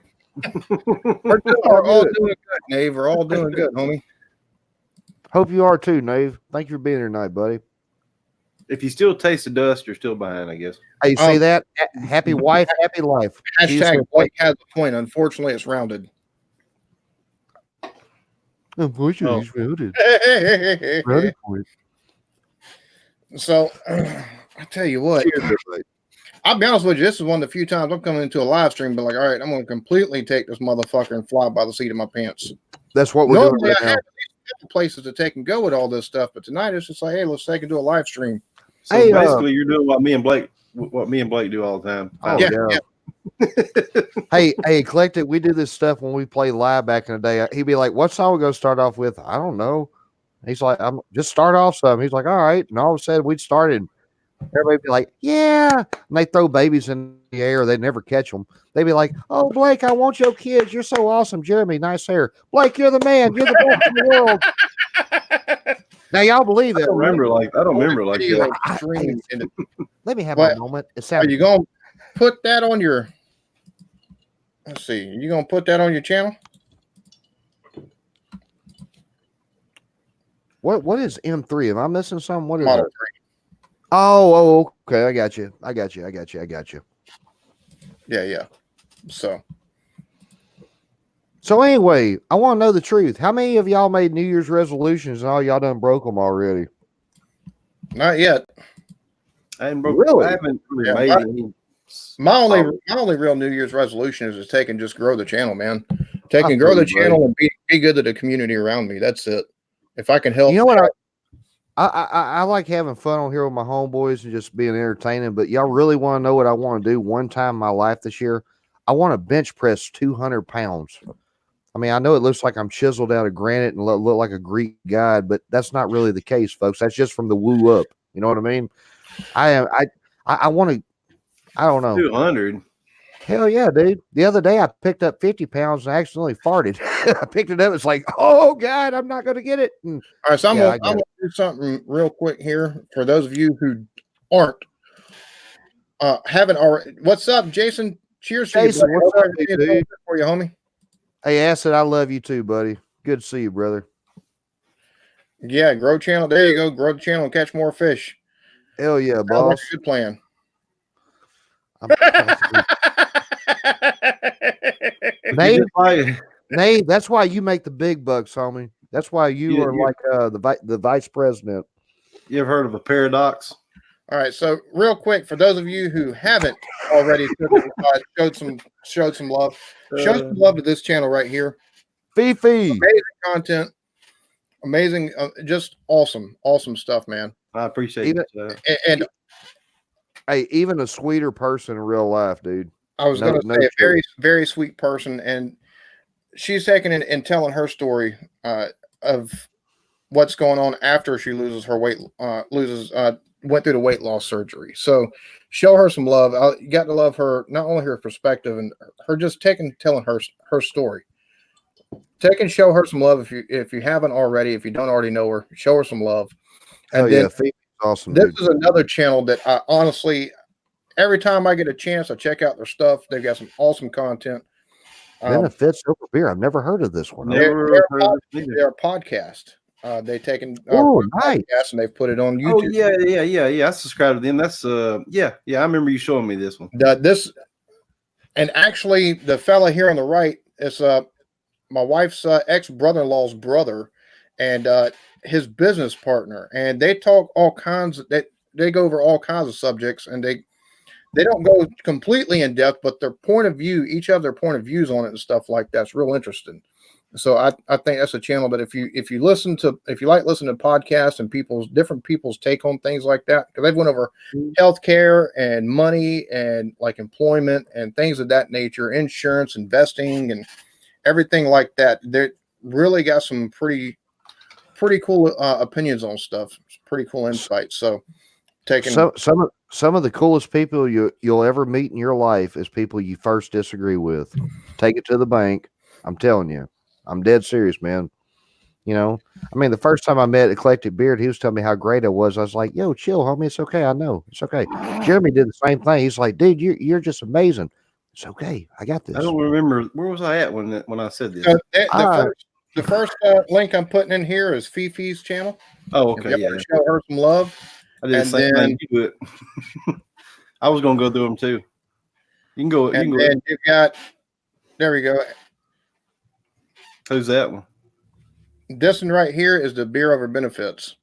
We're all doing good, Nave. We're all doing good, homie. Hope you are too, Nave. Thank you for being here tonight, buddy. If you still taste the dust, you're still behind, I guess. Hey, you see that? Happy wife, happy life. Hashtag Blake has a point. Unfortunately, it's rounded. Unfortunately, it's rounded. So, I tell you what. I'll be honest with you. This is one of the few times I'm coming into a live stream, but like, all right, I'm going to completely take this motherfucker and fly by the seat of my pants. That's what we're doing right I now. have places to take and go with all this stuff, but tonight it's just like, hey, let's take and do a live stream. So Hey, basically, you're doing what me and Blake do all the time. Oh, yeah. Hey, Eclectic, we do this stuff when we play live back in the day. He'd be like, what song we going to start off with? I don't know. He's like, I'm just start off something. He's like, all right. And all of a sudden we'd started. Everybody'd be like, yeah. And they throw babies in the air. They never catch them. They'd be like, oh, Blake, I want your kids. You're so awesome. Jeremy, nice hair. Blake, you're the man. You're the best in the world. Now, y'all believe that. I don't remember like that. Let me have a moment. Are you going to put that on your, let's see, you going to put that on your channel? What is M3? Am I missing something? What is Model it? Oh, okay. I got you. Yeah. So anyway, I want to know the truth. How many of y'all made New Year's resolutions and all y'all done broke them already? Not yet. I haven't broke. Really? I haven't made any. My only real New Year's resolution is to take and just grow the channel, man. Take and grow the channel and be good to the community around me. That's it. If I can help, you know what? I like having fun on here with my homeboys and just being entertaining. But y'all really want to know what I want to do one time in my life this year? I want to bench press 200 pounds. I mean, I know it looks like I'm chiseled out of granite and look like a Greek god, but that's not really the case, folks. That's just from the woo up. You know what I mean? I want to. I don't know. 200. Hell yeah, dude. The other day I picked up 50 pounds and I accidentally farted. I picked it up. It's like, oh God, I'm not going to get it. And, all right, so I'm going to do something real quick here for those of you who aren't haven't already. What's up, Jason? Cheers, Jason. What's up, dude? For you, homie. Hey, Acid, I love you too, buddy. Good to see you, brother. Yeah, grow channel. There you go. Grow the channel and catch more fish. Hell yeah, boss. Good plan. Nate, that's why you make the big bucks, homie. That's why you are like the vice president. You ever heard of a paradox? All right, so real quick, for those of you who haven't already showed some love, show some love to this channel right here. Fifi, amazing content, amazing, just awesome stuff, man. I appreciate it. And hey, even a sweeter person in real life, dude. I was going to say a very, very sweet person, and she's taking it and telling her story of what's going on after she loses her weight, went through the weight loss surgery. So show her some love. You got to love her, not only her perspective and her just telling her story. Take and show her some love if you haven't already. If you don't already know her, show her some love. And then awesome. This is another channel that I honestly, every time I get a chance, I check out their stuff. They've got some awesome content. Benefits over beer. I've never heard of this one. Never heard of this either. They're a podcast. They've taken Oh, nice. podcast and they've put it on YouTube. Oh yeah. I subscribe to them. That's yeah. I remember you showing me this one. And actually, the fella here on the right is my wife's ex-brother-in-law's brother, and his business partner. And they talk all kinds. They go over all kinds of subjects, and they don't go completely in depth, but their point of view, each have their point of views on it and stuff like that's real interesting. So I think that's a channel that if you like listening to podcasts and different people's take on things like that, because they've went over healthcare and money and like employment and things of that nature, insurance, investing, and everything like that. They really got some pretty cool opinions on stuff. It's pretty cool insights. So taking some of the coolest people you'll ever meet in your life is people you first disagree with. Take it to the bank. I'm telling you. I'm dead serious, man. You know, I mean, the first time I met Eclectic Beard, he was telling me how great I was. I was like, yo, chill, homie. It's okay. I know. It's okay. Jeremy did the same thing. He's like, dude, you're just amazing. It's okay. I got this. I don't remember. Where was I at when I said this? The first link I'm putting in here is Fifi's channel. Oh, okay. Yeah. Show her some love. I did the same thing you do it. I was going to go through them too. You can go. And then you've got, there we go. Who's that one? This one right here is the beer over benefits.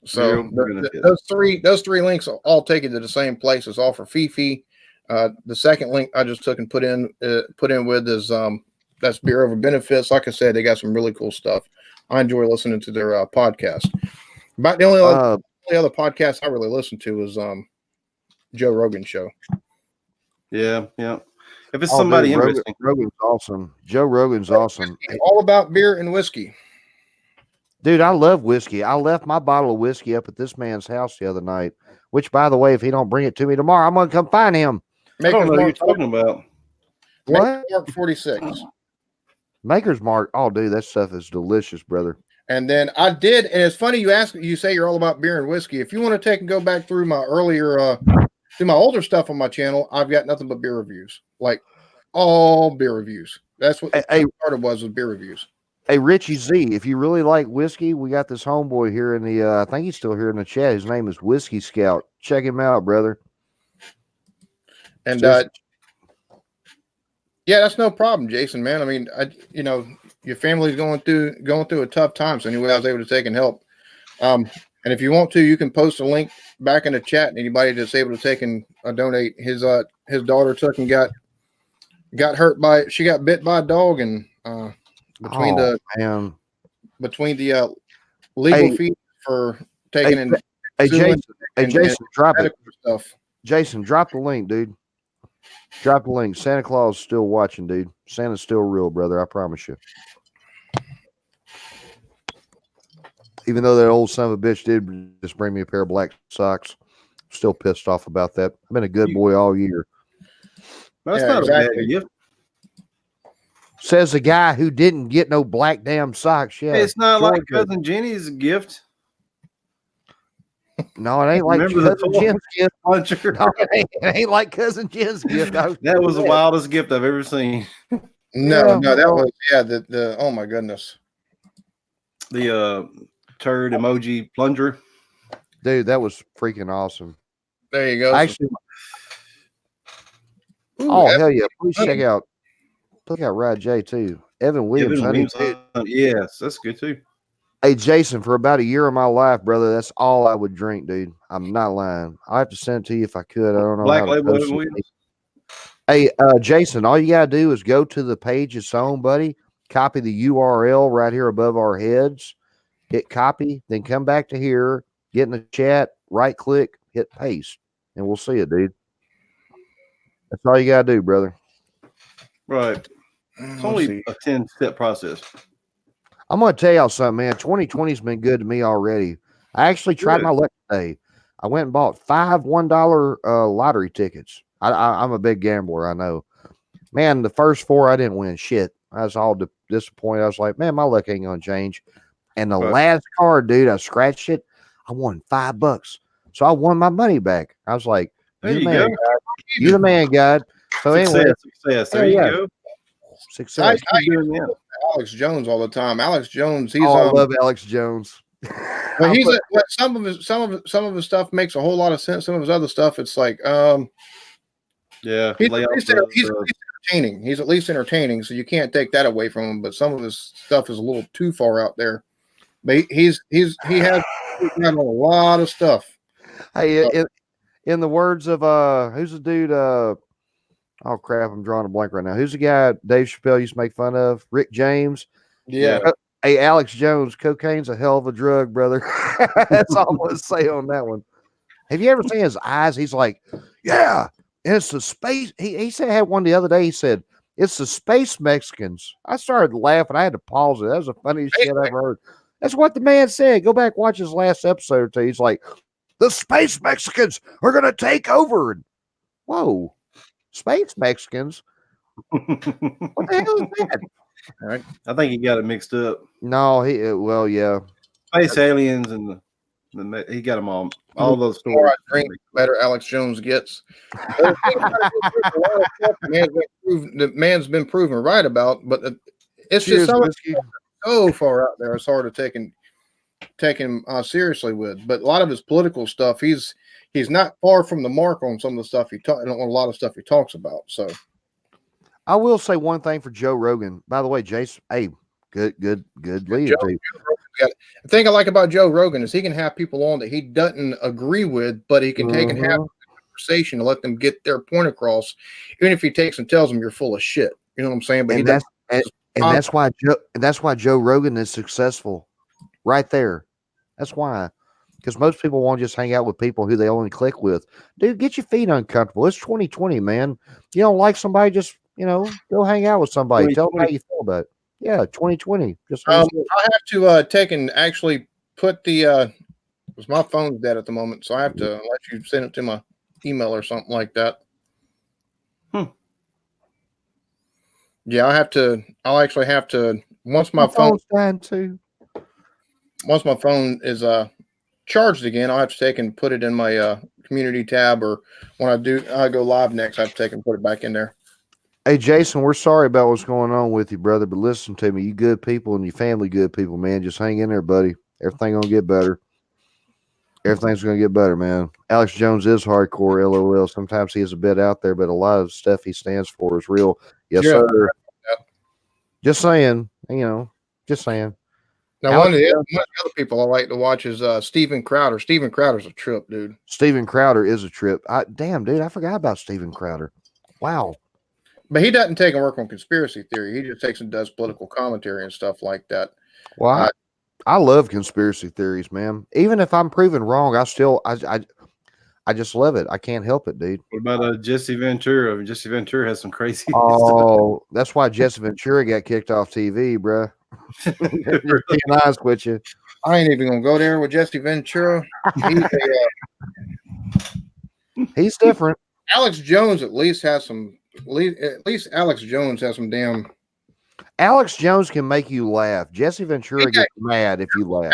So those three links all take you to the same place. It's all for Fifi. The second link I just took and put in with is that's beer over benefits. Like I said, they got some really cool stuff. I enjoy listening to their podcast. About the only other podcast I really listen to is Joe Rogan's show. Yeah. If it's somebody interesting, Rogan's awesome. Joe Rogan's awesome. All about beer and whiskey. Dude, I love whiskey. I left my bottle of whiskey up at this man's house the other night, which, by the way, if he don't bring it to me tomorrow, I'm going to come find him. I don't know what you're talking about. What? Mark 46. Maker's Mark. Oh, dude, that stuff is delicious, brother. And then I did, and it's funny you say you're all about beer and whiskey. If you want to take and go back through my through my older stuff on my channel, I've got nothing but beer reviews, like all beer reviews. That's what started was beer reviews. Hey, Richie Z, if you really like whiskey, we got this homeboy here in the, I think he's still here in the chat. His name is Whiskey Scout. Check him out, brother. And yeah, that's no problem, Jason, man. I mean, your family's going through a tough time. So anyway, I was able to take and help. And if you want to, you can post a link back in the chat. And anybody that's able to take and donate. His daughter took and got she got bit by a dog, and between the legal fees for taking Jason, drop it. Stuff. Jason, drop the link, dude. Drop the link. Santa Claus is still watching, dude. Santa's still real, brother. I promise you. Even though that old son of a bitch did just bring me a pair of black socks, I'm still pissed off about that. I've been a good boy all year. That's not exactly. A bad gift. Says the guy who didn't get no black damn socks. Yeah, it's not like Cousin Jenny's gift. No, it ain't like Cousin Jen's gift. No, it ain't like Cousin Jen's gift. That was the wildest gift I've ever seen. No, that was the oh my goodness. The turd emoji plunger. Dude, that was freaking awesome. There you go. Actually, hell yeah. Please check out Rod J too. Evan Williams. Yes, that's good too. Hey, Jason, for about a year of my life, brother, that's all I would drink, dude. I'm not lying. I have to send it to you if I could. I don't know. Black Label Evan Williams. Hey, Jason, all you got to do is go to the page it's on, buddy. Copy the URL right here above our heads. Hit copy, then come back to here, get in the chat, right click, hit paste, and we'll see it, dude. That's all you got to do, brother. Right. It's only a 10-step process. I'm going to tell y'all something, man. 2020 has been good to me already. I actually tried my luck today. I went and bought 5 $1 lottery tickets. I'm a big gambler, I know. Man, the first 4, I didn't win shit. I was all disappointed. I was like, man, my luck ain't going to change. And the last card, dude, I scratched it. I won $5. So I won my money back. I was like, There You're you the go. man, God. You're the man, God. So anyway, Success. There you go. success. I Keep doing that. Alex Jones all the time. Alex Jones, he's I love Alex Jones. but some of his stuff makes a whole lot of sense. Some of his other stuff, it's like Yeah. he's Lay at off least, the, he's at least entertaining. He's at least entertaining, so you can't take that away from him. But some of his stuff is a little too far out there. But he has done a lot of stuff. Hey, in the words of who's the dude? Oh crap, I'm drawing a blank right now. Who's the guy Dave Chappelle used to make fun of? Rick James. Yeah. Hey, Alex Jones, cocaine's a hell of a drug, brother. That's all I'm gonna say on that one. Have you ever seen his eyes? He's like, yeah, and it's the space. He said, I had one the other day. He said, it's the space Mexicans. I started laughing. I had to pause it. That was the funniest shit I've heard. That's what the man said. Go back, watch his last episode or two. He's like, the space Mexicans are going to take over. And, whoa, space Mexicans? What the hell is that? All right. I think he got it mixed up. No, well, yeah. Space aliens and he got them all those The more stories. I drink, the better Alex Jones gets. But the thing about it is, there's a lot of stuff the man's been proven right about, but it's Cheers, just so, whiskey. so far out there. It's hard to take him seriously with. But a lot of his political stuff, he's not far from the mark on some of the stuff on a lot of stuff he talks about. So I will say one thing for Joe Rogan. By the way, Jason, hey, good lead. The thing I like about Joe Rogan is he can have people on that he doesn't agree with, but he can take and have a conversation and let them get their point across, even if he takes and tells them you're full of shit. You know what I'm saying? But that's why Joe Rogan is successful, right there. That's why, because most people want to just hang out with people who they only click with. Dude, get your feet uncomfortable. It's 2020, man. You don't like somebody, just go hang out with somebody. Tell them how you feel about it. Yeah, 2020. Just I have to take and actually put the because my phone's dead at the moment, so I have to let you send it to my email or something like that. Yeah, I'll actually have to once my phone's dying too. Once my phone is charged again, I'll have to take and put it in my community tab, or when I go live next, I have to take and put it back in there. Hey, Jason, we're sorry about what's going on with you, brother, but listen to me. You good people and your family good people, man. Just hang in there, buddy. Everything going to get better. Everything's going to get better, man. Alex Jones is hardcore, LOL. Sometimes he is a bit out there, but a lot of stuff he stands for is real. Yes, sir. Just saying, just saying. Now, one of the other people I like to watch is Steven Crowder. Steven Crowder's a trip, dude. Steven Crowder is a trip. Damn, dude, I forgot about Steven Crowder. Wow. But he doesn't take and work on conspiracy theory. He just takes and does political commentary and stuff like that. Well, I love conspiracy theories, man. Even if I'm proven wrong, I just love it. I can't help it, dude. What about Jesse Ventura? I mean, Jesse Ventura has some crazy stuff. That's why Jesse Ventura got kicked off TV, bro. Being honest with you. I ain't even gonna go there with Jesse Ventura. He's different. Alex Jones at least has some. At least Alex Jones has some damn. Alex Jones can make you laugh. Jesse Ventura gets mad if you laugh.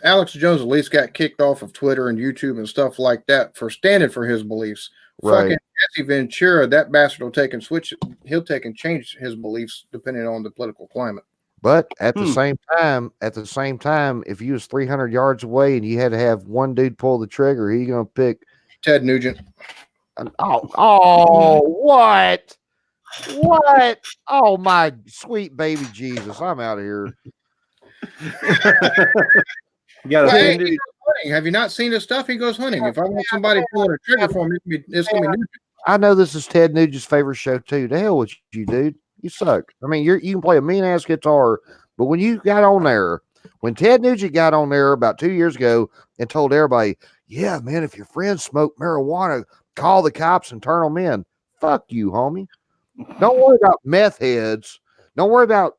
Alex Jones at least got kicked off of Twitter and YouTube and stuff like that for standing for his beliefs. Right. Fucking Jesse Ventura, that bastard will take and switch. He'll take and change his beliefs depending on the political climate. But at the same time, if you was 300 yards away and you had to have one dude pull the trigger, who you gonna pick? Ted Nugent. Oh, what? What? Oh, my sweet baby Jesus. I'm out of here. Have you not seen his stuff? He goes hunting. If I want somebody pulling a trigger for me, it's going to be Nugent. I know this is Ted Nugent's favorite show, too. The hell with you, dude. You suck. I mean, you can play a mean-ass guitar, but when you got on there, when Ted Nugent got on there about 2 years ago and told everybody, yeah, man, if your friends smoke marijuana, call the cops and turn them in. Fuck you, homie. Don't worry about meth heads. Don't worry about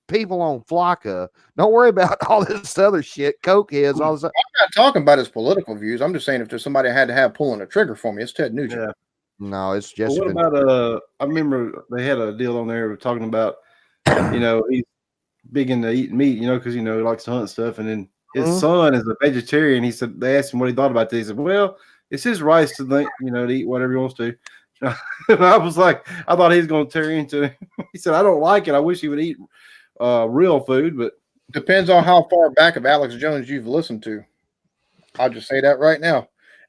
people on Flocka. Don't worry about all this other shit, coke heads, all this. I'm not talking about his political views. I'm just saying if there's somebody I had to have pulling a trigger for me, it's Ted Nugent. Yeah. No, it's just. Well, what about I remember they had a deal on there talking about, he's big into eating meat, because he likes to hunt stuff, and then his son is a vegetarian. He said they asked him what he thought about this. He said, "Well, it's his rights to think, to eat whatever he wants to. And I was like, I thought he was going to tear into it. He said, I don't like it. I wish he would eat real food, but depends on how far back of Alex Jones you've listened to. I'll just say that right now.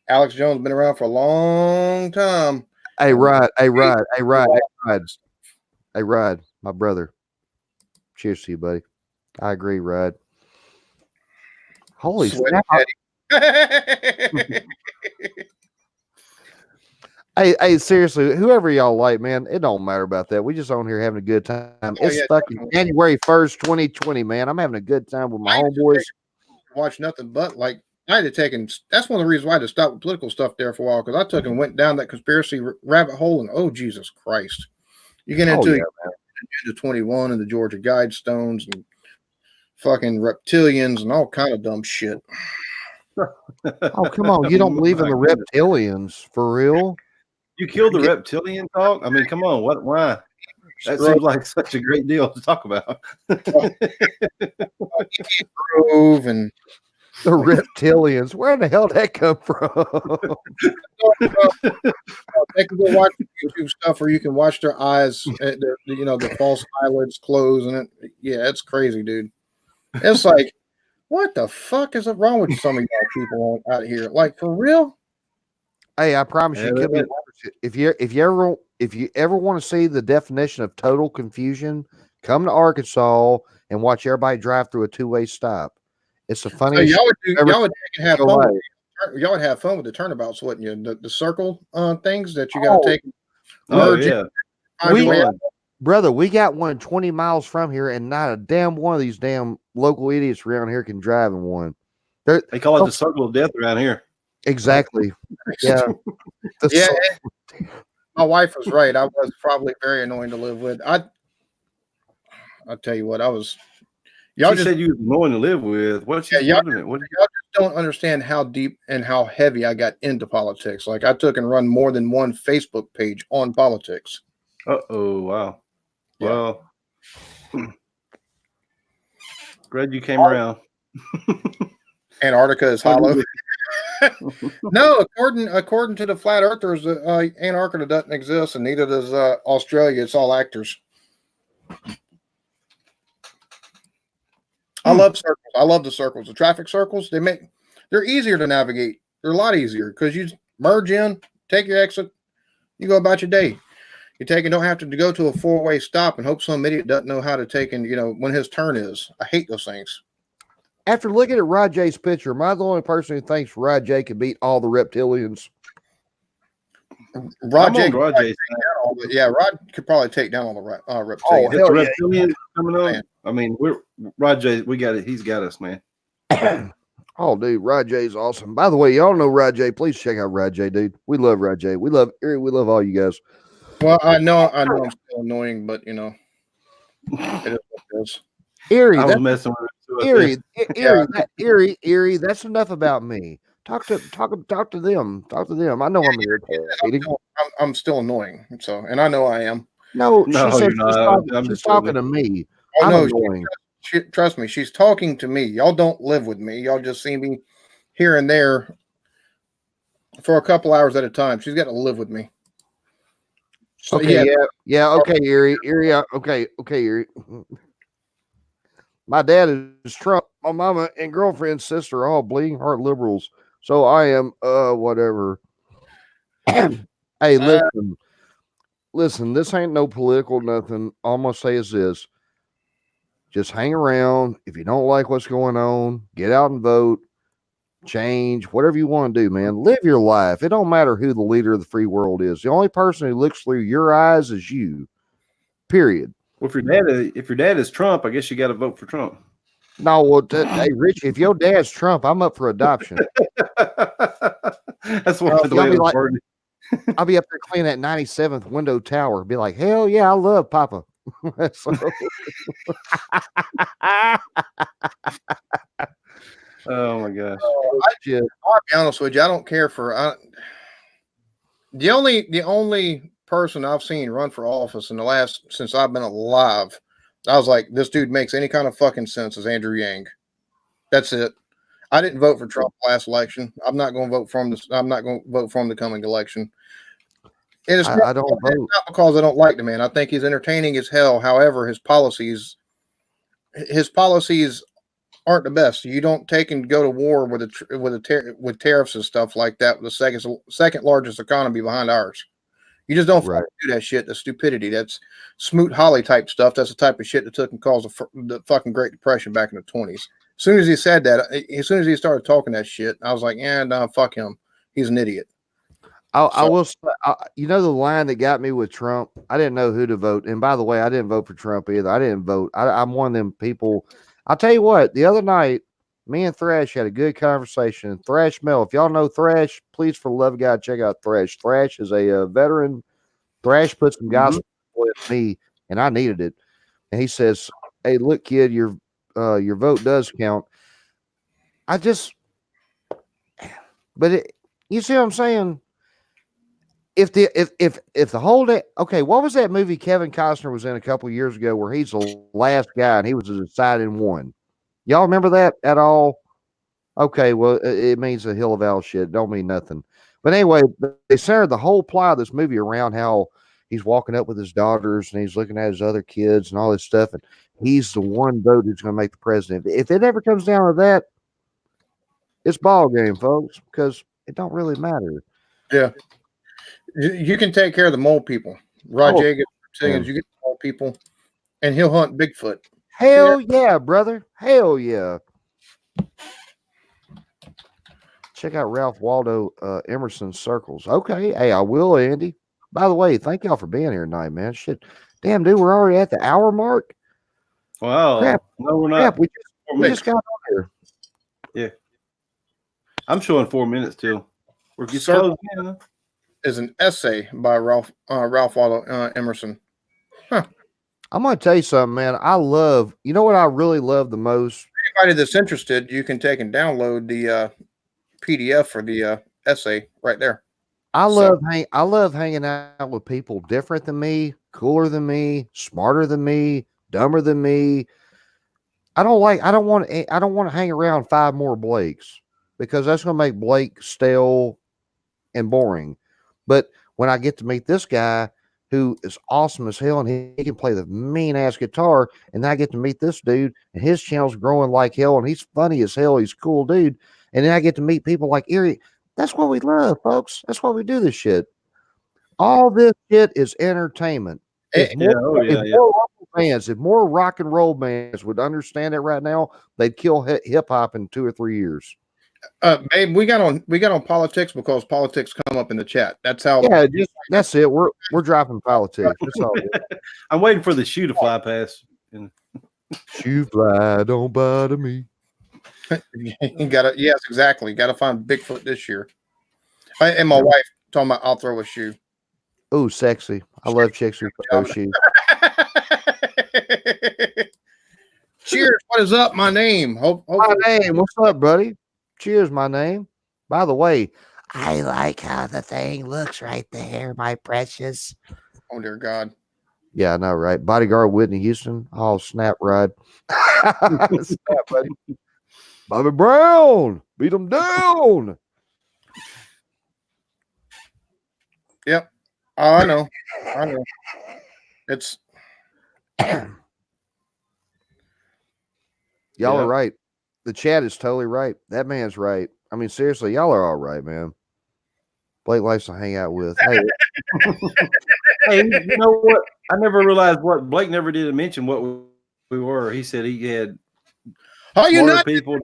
Alex Jones has been around for a long time. Hey, Rod, my brother. Cheers to you, buddy. I agree, Rod. Holy snap. Hey, seriously, whoever y'all like, man, it don't matter about that. We just on here having a good time. It's fucking January 1st, 2020, man. I'm having a good time with my homeboys. Watch nothing but like I had to take and that's one of the reasons why I had to stop with political stuff there for a while, because I took and went down that conspiracy rabbit hole, and oh Jesus Christ, you get into the 21 and the Georgia Guidestones and fucking reptilians and all kind of dumb shit. Oh, come on, you don't believe in the reptilians for real? You killed the reptilian talk? I mean, come on, why? That seems like such a great deal to talk about. Grove and the reptilians. Where the hell did that come from? They can go watch YouTube stuff, or you can watch their eyes, the false eyelids close, and yeah, it's crazy, dude. It's like, what the fuck is wrong with some of y'all people out here? Like, for real? Hey, I promise you, if you ever want to see the definition of total confusion, come to Arkansas and watch everybody drive through a two-way stop. It's the funniest. So y'all would have fun with the turnabouts, wouldn't you? The circle things that you got to take. Oh yeah, brother, we got one 20 miles from here, and not a damn one of these damn local idiots around here can drive in one. They call it the circle of death around here. Exactly. Yeah. My wife was right. I was probably very annoying to live with. I'll tell you what, I was. Y'all just said you was annoying to live with. Y'all just don't understand how deep and how heavy I got into politics. Like, I took and run more than one Facebook page on politics. Oh wow. Yeah. Well, glad you came around. Antarctica is hollow. No, according to the flat earthers, Antarctica doesn't exist, and neither does Australia. It's all actors. I love circles. I love the circles. The traffic circles, they're easier to navigate. They're a lot easier because you merge in, take your exit, you go about your day. You don't have to go to a four-way stop and hope some idiot doesn't know how to take and when his turn is. I hate those things. After looking at Rod J's picture, am I the only person who thinks Rod J could beat all the reptilians? Rod could probably take down all the reptilians. Oh, hell yeah. Reptilians coming on. I mean, Rod J. We got it. He's got us, man. Oh, dude, Rod J's awesome. By the way, y'all know Rod J. Please check out Rod J, dude. We love Rod J. We love Erie. We love all you guys. Well, I know I'm still annoying, but it is what it is. Erie, I was messing with it. Erie. That's enough about me. Talk to them. Talk to them. I know I'm irritating. I'm still annoying. So, and I know I am. No, she's talking to me. Oh, no, trust me. She's talking to me. Y'all don't live with me. Y'all just see me here and there for a couple hours at a time. She's got to live with me. So, okay, yeah. Okay, Erie. Okay, Erie. My dad is Trump. My mama and girlfriend's sister are all bleeding heart liberals. So I am whatever. Hey, listen, this ain't no political nothing. All I'm gonna say is this. Just hang around. If you don't like what's going on, get out and vote. Change, whatever you want to do, man. Live your life. It don't matter who the leader of the free world is. The only person who looks through your eyes is you. Period. Well, if your dad is Trump, I guess you got to vote for Trump. No, well, hey, Rich, if your dad's Trump, I'm up for adoption. That's what the way it's worded. I'll be up there cleaning that 97th window tower. Be like, hell yeah, I love Papa. Oh my gosh! I'll be honest with you. I don't care for the only person I've seen run for office since I've been alive. I was like, this dude makes any kind of fucking sense. Is Andrew Yang? That's it. I didn't vote for Trump last election. I'm not going to vote for him. I'm not going to vote for him the coming election. And I don't vote. It's not because I don't like the man. I think he's entertaining as hell. However, his policies aren't the best. You don't take and go to war with tariffs and stuff like that. With the second largest economy behind ours. You just don't Right. do that shit. The stupidity. That's Smoot Hawley type stuff. That's the type of shit that took and caused the fucking Great Depression back in the 20s. As soon as he said that, as soon as he started talking that shit, I was like, yeah, no, fuck him. He's an idiot. I will say, you know, the line that got me with Trump, I didn't know who to vote. And by the way, I didn't vote for Trump either. I didn't vote. I'm one of them people. I'll tell you what, the other night, me and Thrash had a good conversation. Thrash Mel, if y'all know Thrash, please, for the love of God, check out Thrash. Thrash is a veteran. Thrash put some gospel with me, and I needed it. And he says, "Hey, look, kid, your vote does count." You see what I'm saying? If the whole day, okay, what was that movie Kevin Costner was in a couple years ago where he's the last guy and he was the deciding one? Y'all remember that at all? Okay, well, it means a hill of owl shit. Don't mean nothing. But anyway, they centered the whole plot of this movie around how he's walking up with his daughters and he's looking at his other kids and all this stuff, and he's the one vote who's going to make the president. If it ever comes down to that, it's ball game, folks, because it don't really matter. Yeah. You can take care of the mole people. Roger gets singing, you get the mole people, and he'll hunt Bigfoot. Hell yeah, brother. Hell yeah. Check out Ralph Waldo Emerson's Circles. Okay. Hey, I will, Andy. By the way, thank y'all for being here tonight, man. Shit. Damn, dude, we're already at the hour mark. Wow. Crap. No, we're not. Crap, we just got on here. Yeah. I'm showing 4 minutes too. We're just Circle is an essay by Ralph Waldo Emerson. Huh. I'm going to tell you something, man. You know what I really love the most? Anybody that's interested, you can take and download the PDF for the essay right there. I love hanging out with people different than me, cooler than me, smarter than me, dumber than me. I don't want to hang around 5 more Blakes because that's going to make Blake stale and boring. But when I get to meet this guy who is awesome as hell and he can play the mean ass guitar, and then I get to meet this dude and his channel's growing like hell and he's funny as hell, he's a cool dude, and then I get to meet people like Erie. That's what we love, folks. That's why we do this shit. All this shit is entertainment. If more rock and roll bands would understand it right now, they'd kill hip hop in 2 or 3 years. Babe, we got on politics because politics come up in the chat. That's how. Yeah, that's it. We're dropping politics. That's all. I'm waiting for the shoe to fly past. Shoe fly, don't bother me. Yes, exactly. Got to find Bigfoot this year. And my wife talking about I'll throw a shoe. Oh, sexy! I love chicks who throw shoes. Cheers! What is up? My name. My name. What's up, buddy? Cheers, my name. By the way, I like how the thing looks right there, my precious. Oh dear God. Yeah, I know, right? Bodyguard Whitney Houston. Oh, snap, ride. Snap, buddy. Bobby Brown. Beat him down. Yep. I know. It's y'all are right. The chat is totally right. That man's right. I mean, seriously, y'all are all right, man. Blake likes to hang out with. Hey, hey, you know what? I never realized what Blake never did mention what we were. He said he had people.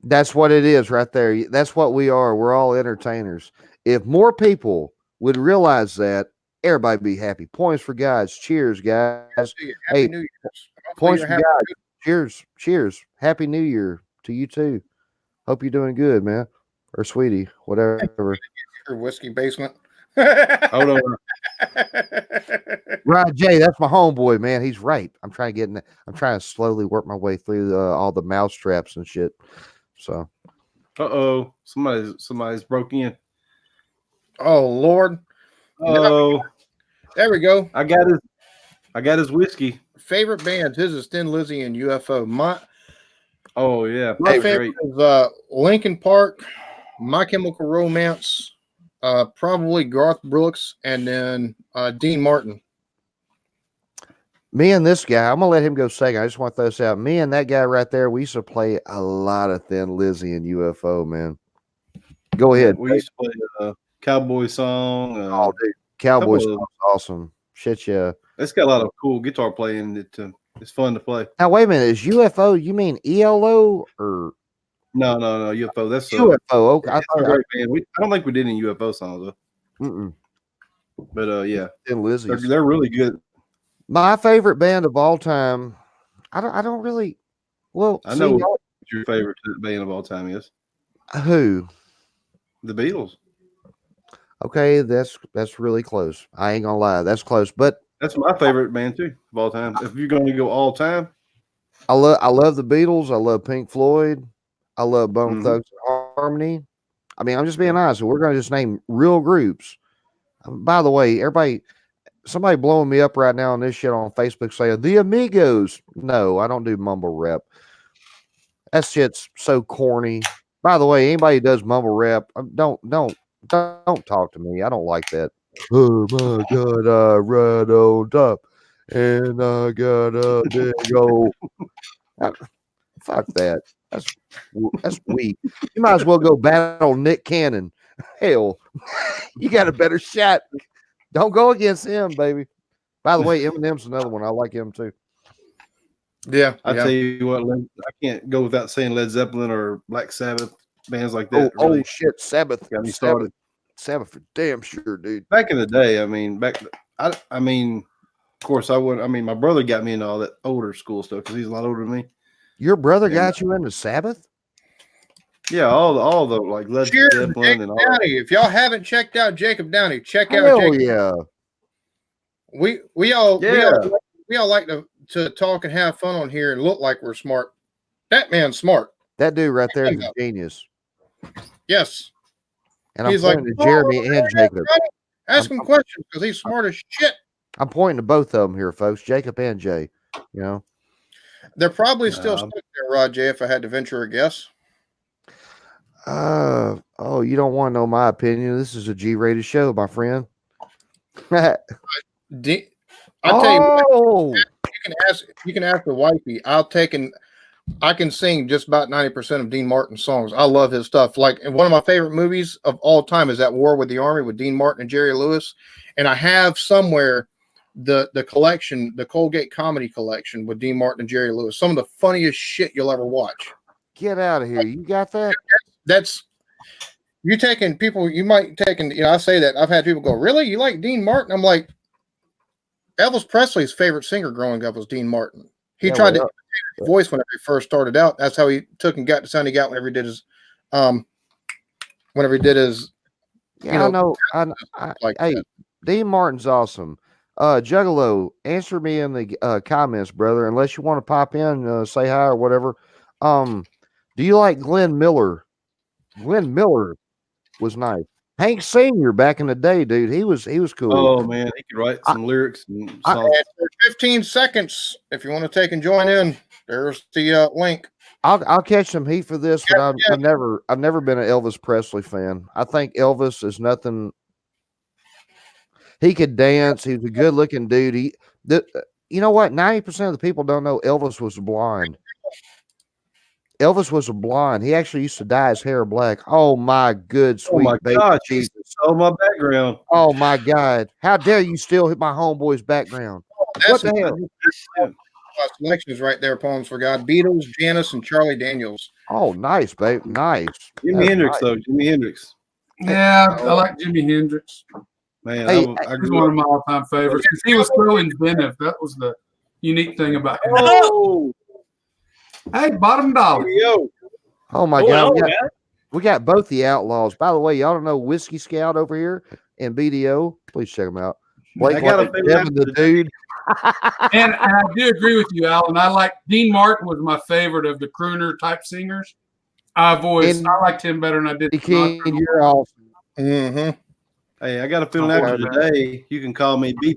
That's what it is right there. That's what we are. We're all entertainers. If more people would realize that, everybody be happy. Points for guys. Cheers, guys. Happy New Year. Points for guys. Cheers. Happy New Year to you too. Hope you're doing good, man. Or sweetie, whatever. Your whiskey basement. Hold on. Right, Jay, that's my homeboy, man. He's right. I'm trying to slowly work my way through all the mouse traps and shit. So, somebody's broke in. Oh Lord. Oh, there we go. I got his whiskey. Favorite bands. His is Thin Lizzy and UFO. Oh yeah, My hey, favorite great. is Linkin Park, My Chemical Romance, probably Garth Brooks, and then Dean Martin. Me and this guy, I'm gonna let him go second. I just want to throw this out. Me and that guy right there, we used to play a lot of Thin Lizzy and UFO, man. Go ahead. We used to play a cowboy song. Oh, dude. Cowboys couple of- awesome. Shit, yeah. It's got a lot of cool guitar playing. It's fun to play. Now wait a minute. Is UFO? You mean ELO or No, UFO. That's UFO? Okay, it's a great band. I don't think we did any UFO songs though. But yeah, Thin Lizzy's. they're really good. My favorite band of all time. I don't really. Well, I know what your favorite band of all time is. Who? The Beatles. Okay, that's really close. I ain't gonna lie, that's close. But that's my favorite band too of all time. If you're going to go all time, I love the Beatles. I love Pink Floyd. I love Bone Thugs and Harmony. I mean, I'm just being honest. We're gonna just name real groups. By the way, somebody blowing me up right now on this shit on Facebook saying the Amigos. No, I don't do mumble rap. That shit's so corny. By the way, anybody who does mumble rap, don't talk to me. I don't like that. Oh my God, I ride on top, and I got a big old. Fuck that. That's weak. You might as well go battle Nick Cannon. Hell, you got a better shot. Don't go against him, baby. By the way, Eminem's another one. I like him too. Yeah, I tell you what, I can't go without saying Led Zeppelin or Black Sabbath, bands like that. Oh shit, Sabbath got me started. Sabbath for damn sure, dude. Back in the day, I mean, of course, I would. I mean, my brother got me into all that older school stuff because he's a lot older than me. Your brother got you into Sabbath? Yeah, all the like Led Zeppelin and all. Downey. If y'all haven't checked out Jacob Downey, check out Hell Jacob. yeah. We all like to talk and have fun on here and look like we're smart. That man's smart. That dude right there is a genius. Yes. And he's like to Jeremy and Jacob. Ask him questions because he's smart as shit. I'm pointing to both of them here, folks. Jacob and Jay. You know, they're probably still stuck there, Rod J. If I had to venture a guess. Oh, you don't want to know my opinion. This is a G-rated show, my friend. I tell you what, you can ask the wifey. I can sing just about 90% of Dean Martin's songs. I love his stuff. Like, and one of my favorite movies of all time is that War with the Army with Dean Martin and Jerry Lewis. And I have somewhere the collection, the Colgate Comedy Collection with Dean Martin and Jerry Lewis. Some of the funniest shit you'll ever watch. Get out of here. You got that? That's you taking people, you might taking, I say that I've had people go, really? You like Dean Martin? I'm like, Elvis Presley's favorite singer growing up was Dean Martin. He tried to his voice whenever he first started out. That's how he took and got the sound he got whenever he did his I know. Hey, Dean Martin's awesome. Juggalo, answer me in the comments, brother, unless you want to pop in, say hi or whatever. Do you like Glenn Miller? Glenn Miller was nice. Hank Sr. back in the day, dude. He was cool. Oh man, he could write some lyrics and songs. 15 seconds. If you want to take and join in, there's the link. I'll catch some heat for this, but I've never been an Elvis Presley fan. I think Elvis is nothing. He could dance. He was a good looking dude. You know what? 90% of the people don't know Elvis was blind. Elvis was a blonde. He actually used to dye his hair black. Oh my good sweet baby God, Jesus! Oh my background. Oh my God! How dare you steal my homeboy's background? What the hell? Selections right there. Poems for God. Beatles, Janis, and Charlie Daniels. Oh, nice, babe. Nice. Jimi Hendrix, though. Jimi Hendrix. Yeah, I like Jimi Hendrix. Man, Hey, he's one of my all-time favorites. He was so inventive. That was the unique thing about him. Oh. Hey, bottom dollar. Oh my God. We got both the Outlaws. By the way, y'all don't know Whiskey Scout over here and BDO. Please check them out. Blake, I got the dude. And I do agree with you, Alan. I like Dean Martin was my favorite of the crooner type singers. I liked him better than I did. King, you're awesome. Mm-hmm. Hey, I got a feeling after today you can call me B.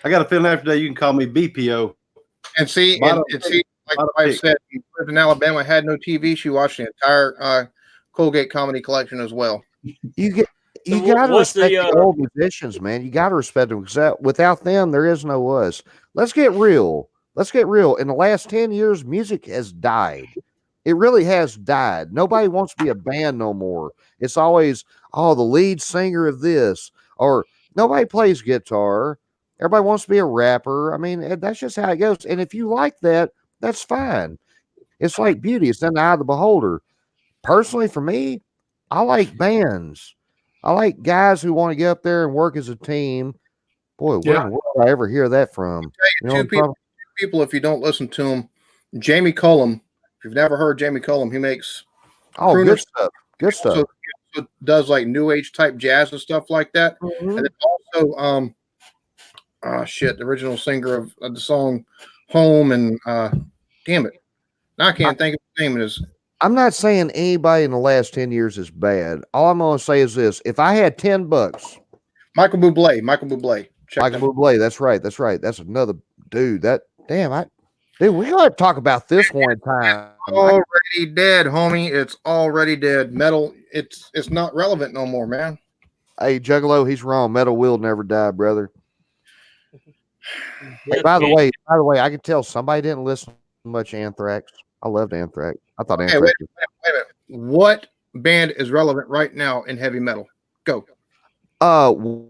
I got a feeling after today you can call me BPO. And see, like my wife said, she lived in Alabama, had no TV. She watched the entire Colgate Comedy Collection as well. You got to respect the old musicians, man. You got to respect them because without them, there is no us. Let's get real. In the last 10 years, music has died. It really has died. Nobody wants to be a band no more. It's always, the lead singer of this, or nobody plays guitar. Everybody wants to be a rapper. I mean, that's just how it goes. And if you like that, that's fine. It's like beauty. It's in the eye of the beholder. Personally, for me, I like bands. I like guys who want to get up there and work as a team. Boy, where in the world did I ever hear that from? Two people, if you don't listen to them, Jamie Cullum. If you've never heard Jamie Cullum, he makes good stuff. Good stuff. So does like new age type jazz and stuff like that. Mm-hmm. And then also, the original singer of the song "Home" and damn it, now I can't think of his name. It is. I'm not saying anybody in the last 10 years is bad. All I'm going to say is this: if I had $10, Michael Bublé. Michael Bublé. That's right. That's another dude. Dude, we got to talk about this one time. Already dead, homie. It's already dead. Metal. It's not relevant no more, man. Hey, Juggalo, he's wrong. Metal will never die, brother. Hey, by the way, I can tell somebody didn't listen to much Anthrax. I loved Anthrax. I thought Anthrax. Wait a minute. What band is relevant right now in heavy metal? Go.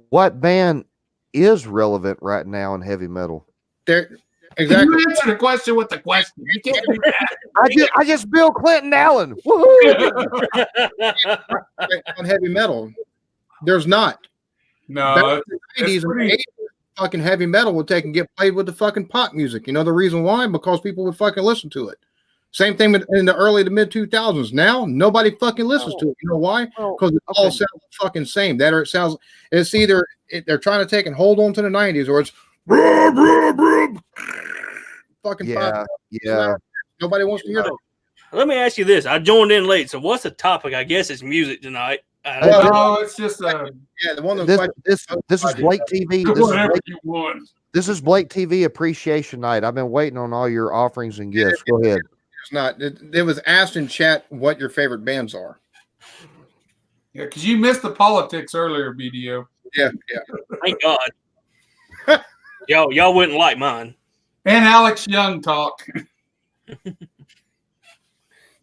What band is relevant right now in heavy metal? Exactly. You answer the question with the question. You can't do that. I just Bill Clinton Allen. Woohoo! On heavy metal, there's not. No. The 80s and 80s, fucking heavy metal would take and get played with the fucking pop music. You know the reason why? Because people would fucking listen to it. Same thing in the early to mid 2000s. Now nobody fucking listens to it. You know why? Because it all sounds fucking same. That or it sounds. It's either they're trying to take and hold on to the 90s, or it's fucking yeah. Nobody wants to hear that. Let me ask you this. I joined in late, so what's the topic? I guess it's music tonight. No, it's just the one this is Blake TV. This is Blake TV Appreciation Night. I've been waiting on all your offerings and gifts. Go ahead. It's not. It was asked in chat what your favorite bands are. Yeah, because you missed the politics earlier, BDO. Yeah. Thank God. Y'all wouldn't like mine. And Alex Young talk.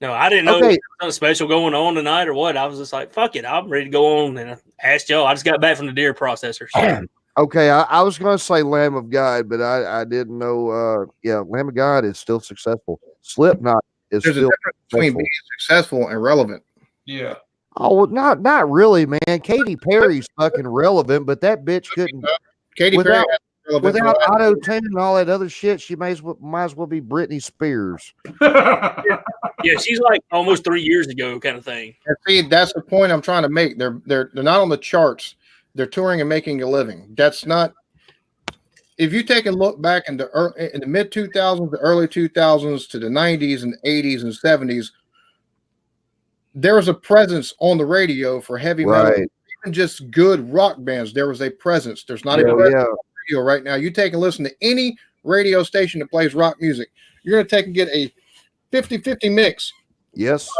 No, I didn't know there was something special going on tonight or what. I was just like, fuck it. I'm ready to go on. And I asked y'all. I just got back from the deer processor. So. Okay, I was going to say Lamb of God, but I didn't know. Lamb of God is still successful. Slipknot is There's still a difference between being successful and relevant. Yeah. Oh, not really, man. Katy Perry's fucking relevant, but that bitch couldn't. Katy Perry without auto tune and all that other shit, she might as well be Britney Spears. Yeah, she's like almost 3 years ago, kind of thing. And see, that's the point I'm trying to make. They're not on the charts. They're touring and making a living. That's not. If you take a look back in the mid 2000s, the early 2000s to the 90s and 80s and 70s, there was a presence on the radio for heavy metal, even just good rock bands. There was a presence. There's not a presence on the radio right now. You take and listen to any radio station that plays rock music, you're going to take and get a 50-50 mix. Yes.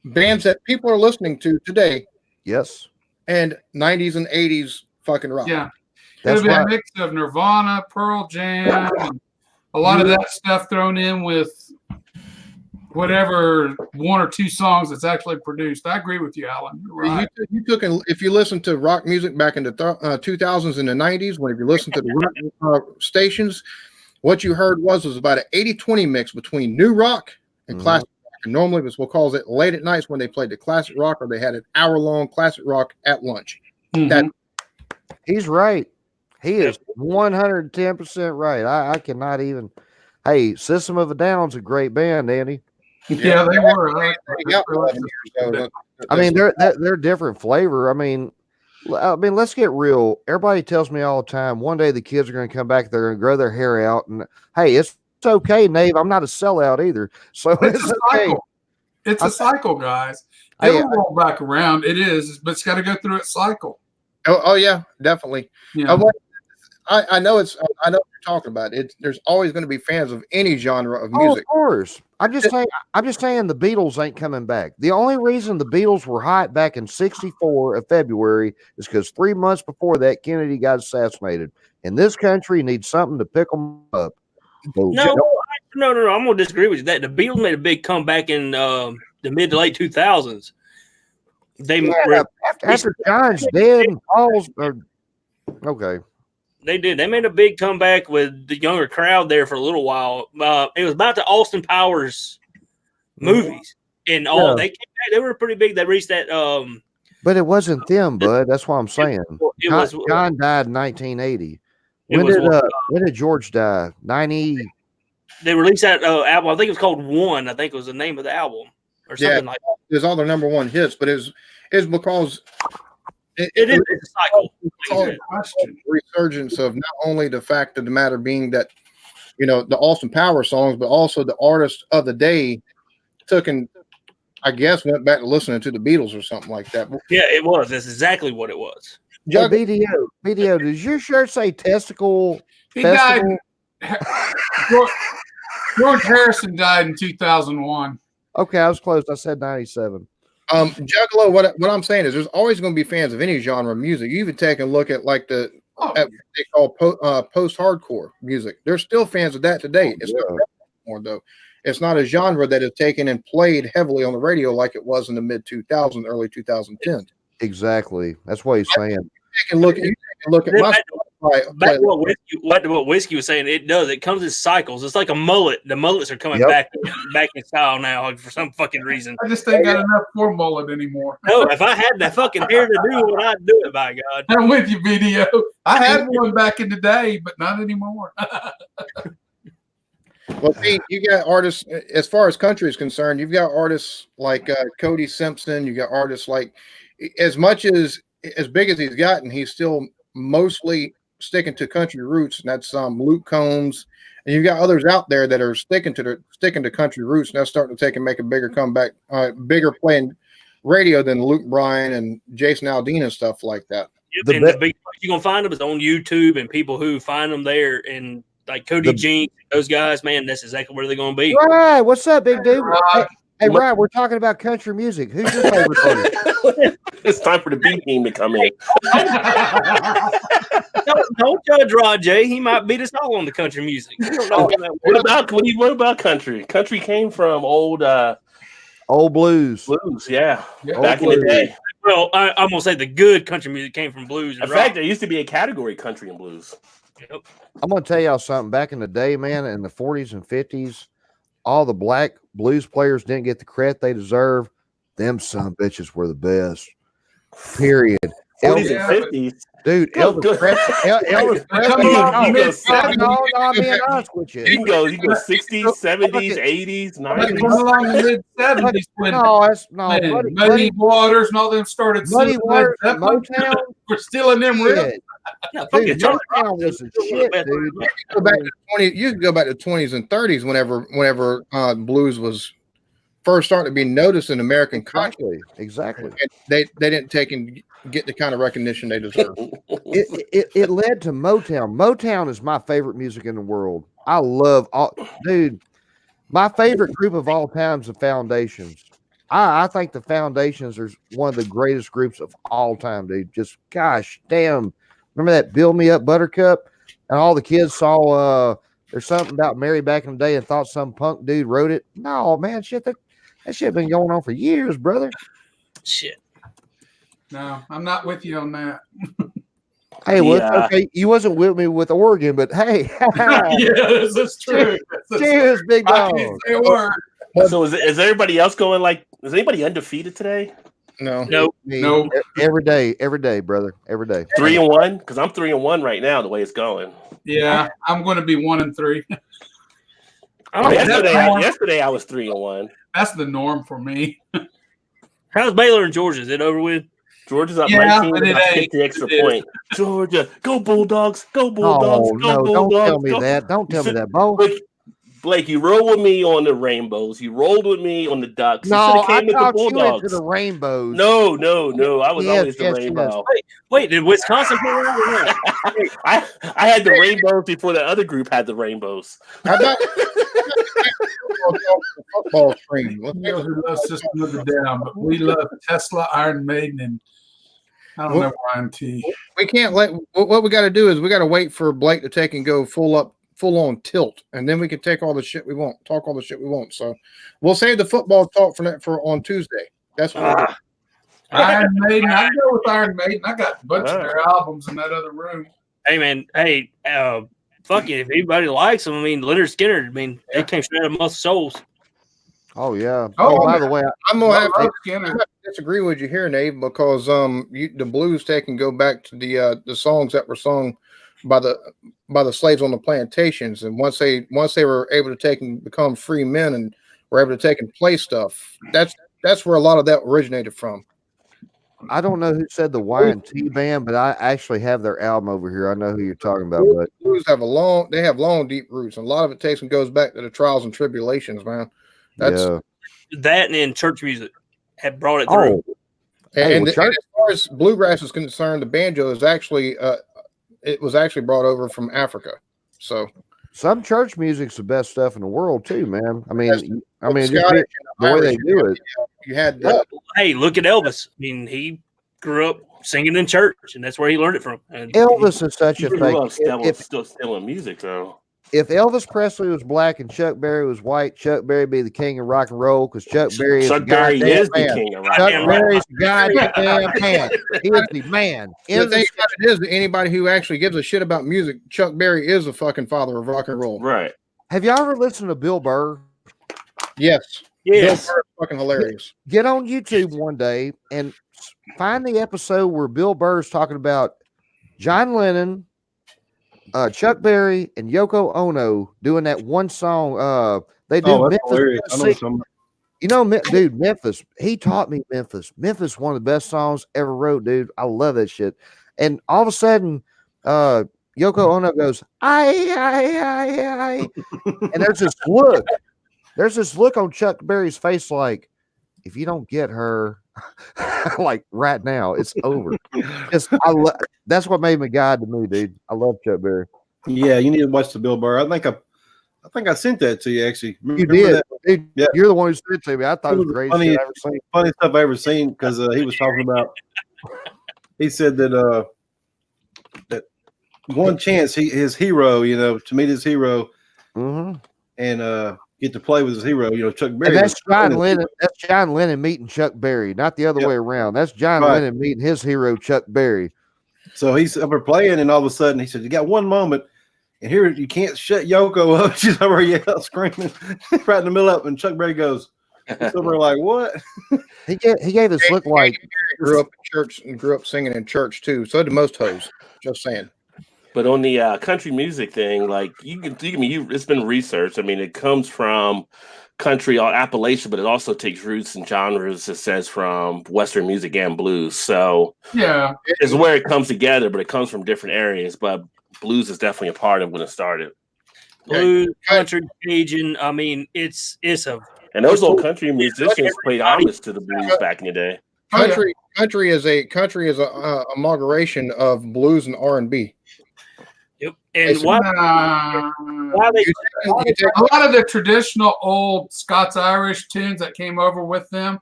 Bands that people are listening to today. Yes. And 90s and 80s fucking rock. Yeah. It'll be a mix of Nirvana, Pearl Jam, and a lot of that stuff thrown in with whatever one or two songs that's actually produced. I agree with you, Alan. You're right. If you listen to rock music back in the 2000s and the 90s, if you listen to the rock stations, what you heard was about an 80-20 mix between new rock and classic rock. And normally we'll call it late at nights when they played the classic rock, or they had an hour-long classic rock at lunch. He's right. He is 110% right. I cannot even. Hey, System of a Down's a great band, Andy. Yeah, they were. I mean, they're different flavor. I mean, let's get real. Everybody tells me all the time, one day the kids are going to come back, they're going to grow their hair out, and hey, it's okay, Nave. I'm not a sellout either. So it's a cycle. It's a cycle, guys. It'll roll back around. It is, but it's got to go through its cycle. Oh yeah, definitely. Yeah. I know it's. I know what you're talking about. There's always going to be fans of any genre of Oh, music. of course. I'm just saying the Beatles ain't coming back. The only reason the Beatles were hot back in '64 of February is because 3 months before that, Kennedy got assassinated. And this country needs something to pick them up. No, no. I'm gonna disagree with you. That the Beatles made a big comeback in the mid to late 2000s. After John's dead and Paul's okay. They did. They made a big comeback with the younger crowd there for a little while. It was about the Austin Powers movies, and they came back. They were pretty big. They reached that. But it wasn't them, bud. That's what I'm saying. John died in 1980. When did George die? 90. They released that album. I think it was called One. I think it was the name of the album or something like that. It was all their number one hits, but it's because it is a cycle. Resurgence of not only the fact of the matter being that the Austin Powers songs, but also the artists of the day took and I guess went back to listening to the Beatles or something like that. Yeah, it was. That's exactly what it was. BDO, does your shirt say testicle? He died. George Harrison died in 2001. Okay, I was close. I said 97. Juggalo, what I'm saying is there's always going to be fans of any genre of music. You even take a look at like at what they call post-hardcore music. There's still fans of that today. It's not more though. It's not a genre that is taken and played heavily on the radio like it was in the mid 2000s, early 2010s. Exactly. That's what he's saying. You can look at my back to what Whiskey was saying. It does. It comes in cycles. It's like a mullet. The mullets are coming back in style now for some fucking reason. I just ain't got enough for mullet anymore. No, if I had that fucking hair to do it, I'd do it. By God, I'm with you, BDO. I had one back in the day, but not anymore. Well, see, you got artists as far as country is concerned. You've got artists like Cody Simpson. You got artists like as big as he's gotten, he's still mostly sticking to country roots, and that's Luke Combs, and you've got others out there that are sticking to country roots, and that's starting to take and make a bigger comeback, bigger playing radio than Luke Bryan and Jason Aldean and stuff like that. The big place you're gonna find them is on YouTube, and people who find them there, and like Cody Jinks, those guys, man, that's exactly where they're gonna be. Right, what's up, big dude? Hey, Ryan, we're talking about country music. Who's your favorite artist? It's time for the B team to come in. Don't judge Rod J. He might beat us all on the country music. What about country? Country came from old blues. Blues, yeah. Back in the day. Well, I'm gonna say the good country music came from blues. In fact, there used to be a category country and blues. Yep. I'm gonna tell y'all something. Back in the day, man, in the 40s and 50s, all the black blues players didn't get the credit they deserve. Them son bitches were the best. Period. 40s and 50s. Dude, Elvis Presley. I'm being honest with you. You can go 60s, 70s, 80s, 90s. Come along in the mid 70s when Muddy Waters and all them started. Muddy Waters, Motown. We're stealing them real. Dude, Motown was a shit, dude. You can go back to 20s and 30s whenever blues was first starting to be noticed in American country. Exactly. They didn't take and get the kind of recognition they deserve. It led to Motown. Motown is my favorite music in the world. I love dude. My favorite group of all time is the Foundations. I think the Foundations are one of the greatest groups of all time, dude. Just gosh damn. Remember that Build Me Up Buttercup? And all the kids saw there's something about Mary back in the day and thought some punk dude wrote it. No, man, shit, that shit been going on for years, brother. Shit. No, I'm not with you on that. Hey, well, okay. You wasn't with me with Oregon, but hey. Yes, that's true. Cheers, big dog. So is everybody else going is anybody undefeated today? No. Every day, brother. Every day. 3-1? Because I'm 3-1 right now, the way it's going. Yeah, I'm going to be 1-3. Yesterday I was 3-1. That's the norm for me. How's Baylor and Georgia? Is it over with? Georgia's up 19 with about 50 extra point. Georgia, go Bulldogs, go Bulldogs, go Bulldogs. Don't tell me that. Don't tell me that, Bo. Blake, you rolled with me on the Rainbows. You rolled with me on the Ducks. No, you I came with the thought you Bulldogs. went to the Rainbows. No. I was Yes, always the yes, Rainbow. Wait, did Wisconsin pull out or not? I had the Rainbows before the other group had the Rainbows. How about football stream? Let's You know who loves System of a Down, but we love Tesla, Iron Maiden, and I don't know Ryan T. We can't let what we got to do is we got to wait for Blake to take and go full on tilt, and then we can take all the shit we want, talk all the shit we want. So we'll save the football talk for on Tuesday. That's what we'll do. Iron Maiden, I'd go with Iron Maiden. I got a bunch of their albums in that other room. Hey man, fuck it. If anybody likes them, I mean, Leonard Skinner, I mean, they came straight out of Muscle Souls. Oh yeah. Oh, By the way, I'm gonna have to Skinner. disagree with you here, Nave, because the blues take and go back to the songs that were sung by the slaves on the plantations, and once they were able to take and become free men and were able to take and play stuff, that's where a lot of that originated from. I don't know who said the Y&T band, but I actually have their album over here. I know who you're talking about, but Blues have long, deep roots, and a lot of it takes and goes back to the trials and tribulations, man. That's That and then church music had brought it through. and as far as bluegrass is concerned, the banjo is actually it was actually brought over from Africa. So some church music's the best stuff in the world too, man. I mean, just Scottish the way they do it. You had Hey, look at Elvis. I mean, he grew up singing in church, and that's where he learned it from. And Elvis is such a fake. Still stealing music though. If Elvis Presley was black and Chuck Berry was white, Chuck Berry would be the king of rock and roll because Chuck Berry is the king of rock Chuck and roll. Berry's the goddamn man. He is the man. The thing about it is that anybody who actually gives a shit about music, Chuck Berry is the fucking father of rock and roll. Right. Have y'all ever listened to Bill Burr? Yes. yes. Bill Burr is fucking hilarious. Get on YouTube one day and find the episode where Bill Burr is talking about John Lennon, Chuck Berry, and Yoko Ono doing that one song. They do Memphis. Dude, Memphis. He taught me Memphis. Memphis, one of the best songs ever wrote, dude. I love that shit. And all of a sudden, Yoko Ono goes, I. And there's this look. There's this look on Chuck Berry's face like, if you don't get her, like right now, it's over. That's what made me God to me, dude. I love Chuck Berry. Yeah, you need to watch the Bill Burr. I think I sent that to you actually. Remember you did. Dude, yeah. You're the one who sent it to me. I thought it was the greatest shit I ever seen. Funny stuff I ever seen because he was talking about. He said that that one chance his hero, to meet his hero, and get to play with his hero, Chuck Berry. And that's John Lennon. That's John Lennon meeting Chuck Berry, not the other way around. That's John Lennon meeting his hero, Chuck Berry. So he's up there playing, and all of a sudden he said, "You got one moment, and here you can't shut Yoko up." She's over yelling, screaming, right in the middle of it. And Chuck Berry goes, "Over like what?" He gave this look like grew up in church and grew up singing in church too. So did most hoes. Just saying. But on the country music thing, like it's been researched. I mean, it comes from country or Appalachia, but it also takes roots and genres. It says from Western music and blues. So yeah, it's where it comes together, but it comes from different areas. But blues is definitely a part of when it started. Blues, country, Cajun. I mean, it's a. And those old country musicians played homage to the blues back in the day. Country is a amalgamation of blues and R&B. Yep. And why they a lot of the traditional old Scots Irish tunes that came over with them,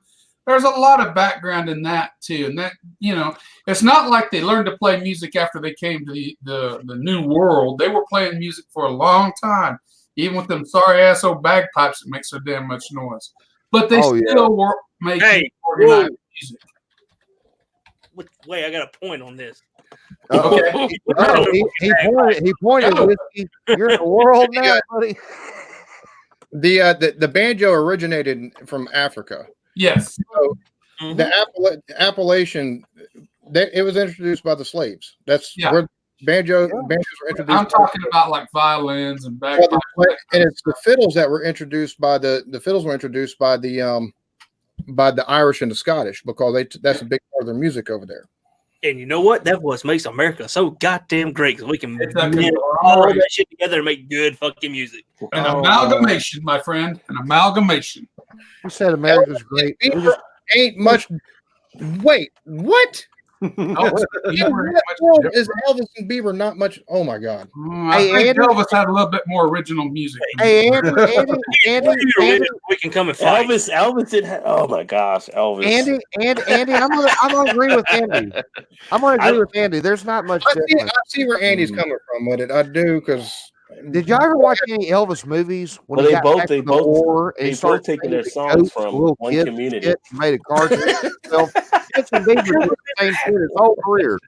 there's a lot of background in that too. And that, it's not like they learned to play music after they came to the new world. They were playing music for a long time, even with them sorry ass old bagpipes that make so damn much noise. But they still were making organized music. Wait, I got a point on this. Okay. He pointed. Whiskey. You're in the world now, buddy. The banjo originated from Africa. Yes. So the Appalachian, it was introduced by the slaves. That's where banjos were introduced. I'm talking about like violins and bagpipes. And it's the fiddles that were introduced by the fiddles were introduced by the Irish and the Scottish because that's a big part of their music over there. And you know what? That what makes America so goddamn great, because we can It's a knit all that shit together and make good fucking music. An amalgamation, my friend. An amalgamation. You said America's great. We just, Ain't much. Wait, what? Elvis In what world is Elvis and Bieber not much? Oh my God! I Hey, think Andy. Elvis had a little bit more original music. hey, Andy, We can come and fight. Elvis did. Oh my gosh, Elvis. Andy, I'm gonna agree with Andy. I'm gonna agree with Andy. There's not much I difference. see where Andy's coming from with it. I do, because Did y'all ever watch any Elvis movies? When Well, he they got both- back they from the both- war and they he started both taking their singing songs goats from to little one kids community. and shit, made a cartoon of himself. Vinson Bieber did the same shit his whole career.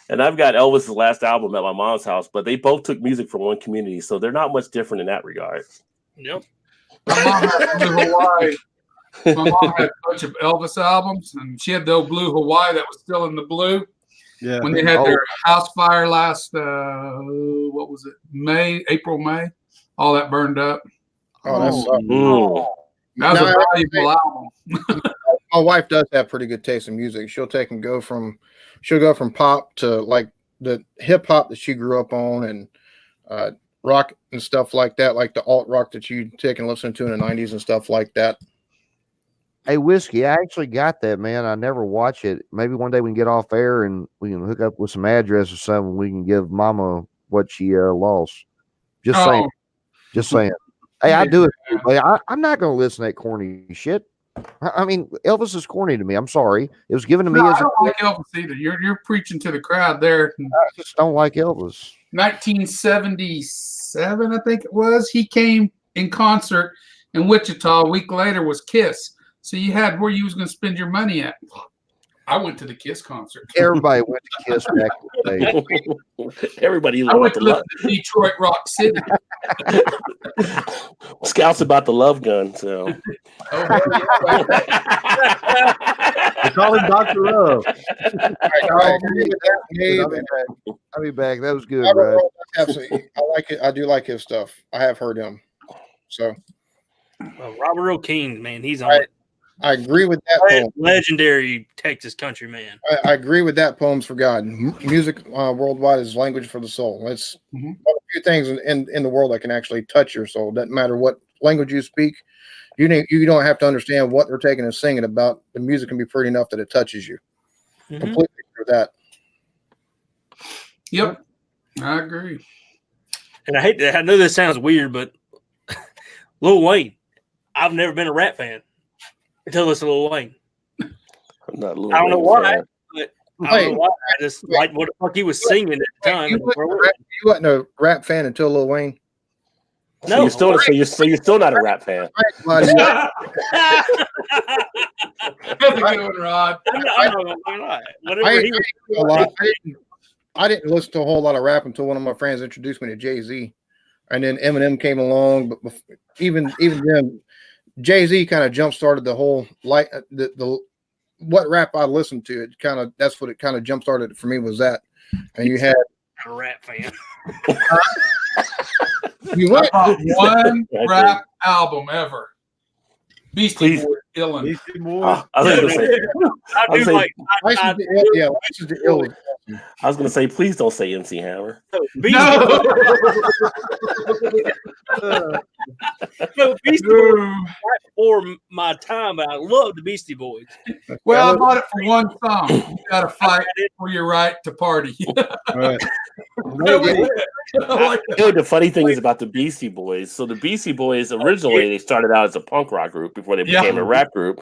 And I've got Elvis's last album at my mom's house, but they both took music from one community, so they're not much different in that regard. Yep. My mom had Blue Hawaii. My mom had a bunch of Elvis albums, and she had the old Blue Hawaii that was still in the blue. Yeah. When they had their house fire last, what was it? April, May. All that burned up. oh, that's That was No, a valuable album. my wife does have pretty good taste in music. She'll go from pop to like the hip hop that she grew up on, and rock and stuff like that, like the alt rock that you take and listen to in the 90s and stuff like that. Hey, Whiskey, I actually got that, man. I never watch it. Maybe one day we can get off air and we can hook up with some address or something. We can give Mama what she lost. Just saying. Just saying. Hey, I do it. I'm not going to listen to that corny shit. I mean, Elvis is corny to me. I'm sorry. It was given to me No, as I don't like Elvis either. You're preaching to the crowd there. I just don't like Elvis. 1977, I think it was. He came in concert in Wichita. A week later was Kiss. So you had where you was going to spend your money at. I went to the Kiss concert. Everybody went to Kiss back in the day. Everybody I went loved to the listen to Detroit Rock City. Scout's about the love gun, so. Oh, hell yeah, right. They call him Dr. Love. I'll be back. That was good, Robert Brad. Earl, absolutely. I like it. I do like his stuff. I have heard him. So Well, Robert O'Keen, man, he's on Right. it. I agree with that poem. Legendary Texas country man. I agree with that. Poems for God. Music worldwide is language for the soul. It's one of the few things in the world that can actually touch your soul. Doesn't matter what language you speak. You don't have to understand what they're taking and singing about. The music can be pretty enough that it touches you. Completely for that. Yep, I agree. And I know this sounds weird, but Lil Wayne, I've never been a rap fan until this Lil Wayne. I'm not a little I don't know why, fan. but I don't know why. I just like what the fuck he was singing at the time. You wasn't a rap fan until Lil Wayne. So No, you're still not a rap fan. Buddy. That's a good one, Rod. I'm not gonna lie. Whatever he was, I didn't listen to a whole lot of rap until one of my friends introduced me to Jay-Z, and then Eminem came along. But even then, Jay-Z kind of jump started the whole the what rap I listened to. It kind of that's what it kind of jump started for me was that. And you had a rap fan. you went I bought one rap album ever. Beastie Boys, Illin. Beastie Boys. I was gonna say, I do like. License to Ill. I was gonna say, please don't say MC Hammer. No. No, Beastie Boys right before my time, but I love the Beastie Boys. Well, I bought it for one song. You got to fight for your right to party. Right. That was it. I like You know, the funny thing is about the Beastie Boys. So the Beastie Boys originally they started out as a punk rock group before they became a rap group.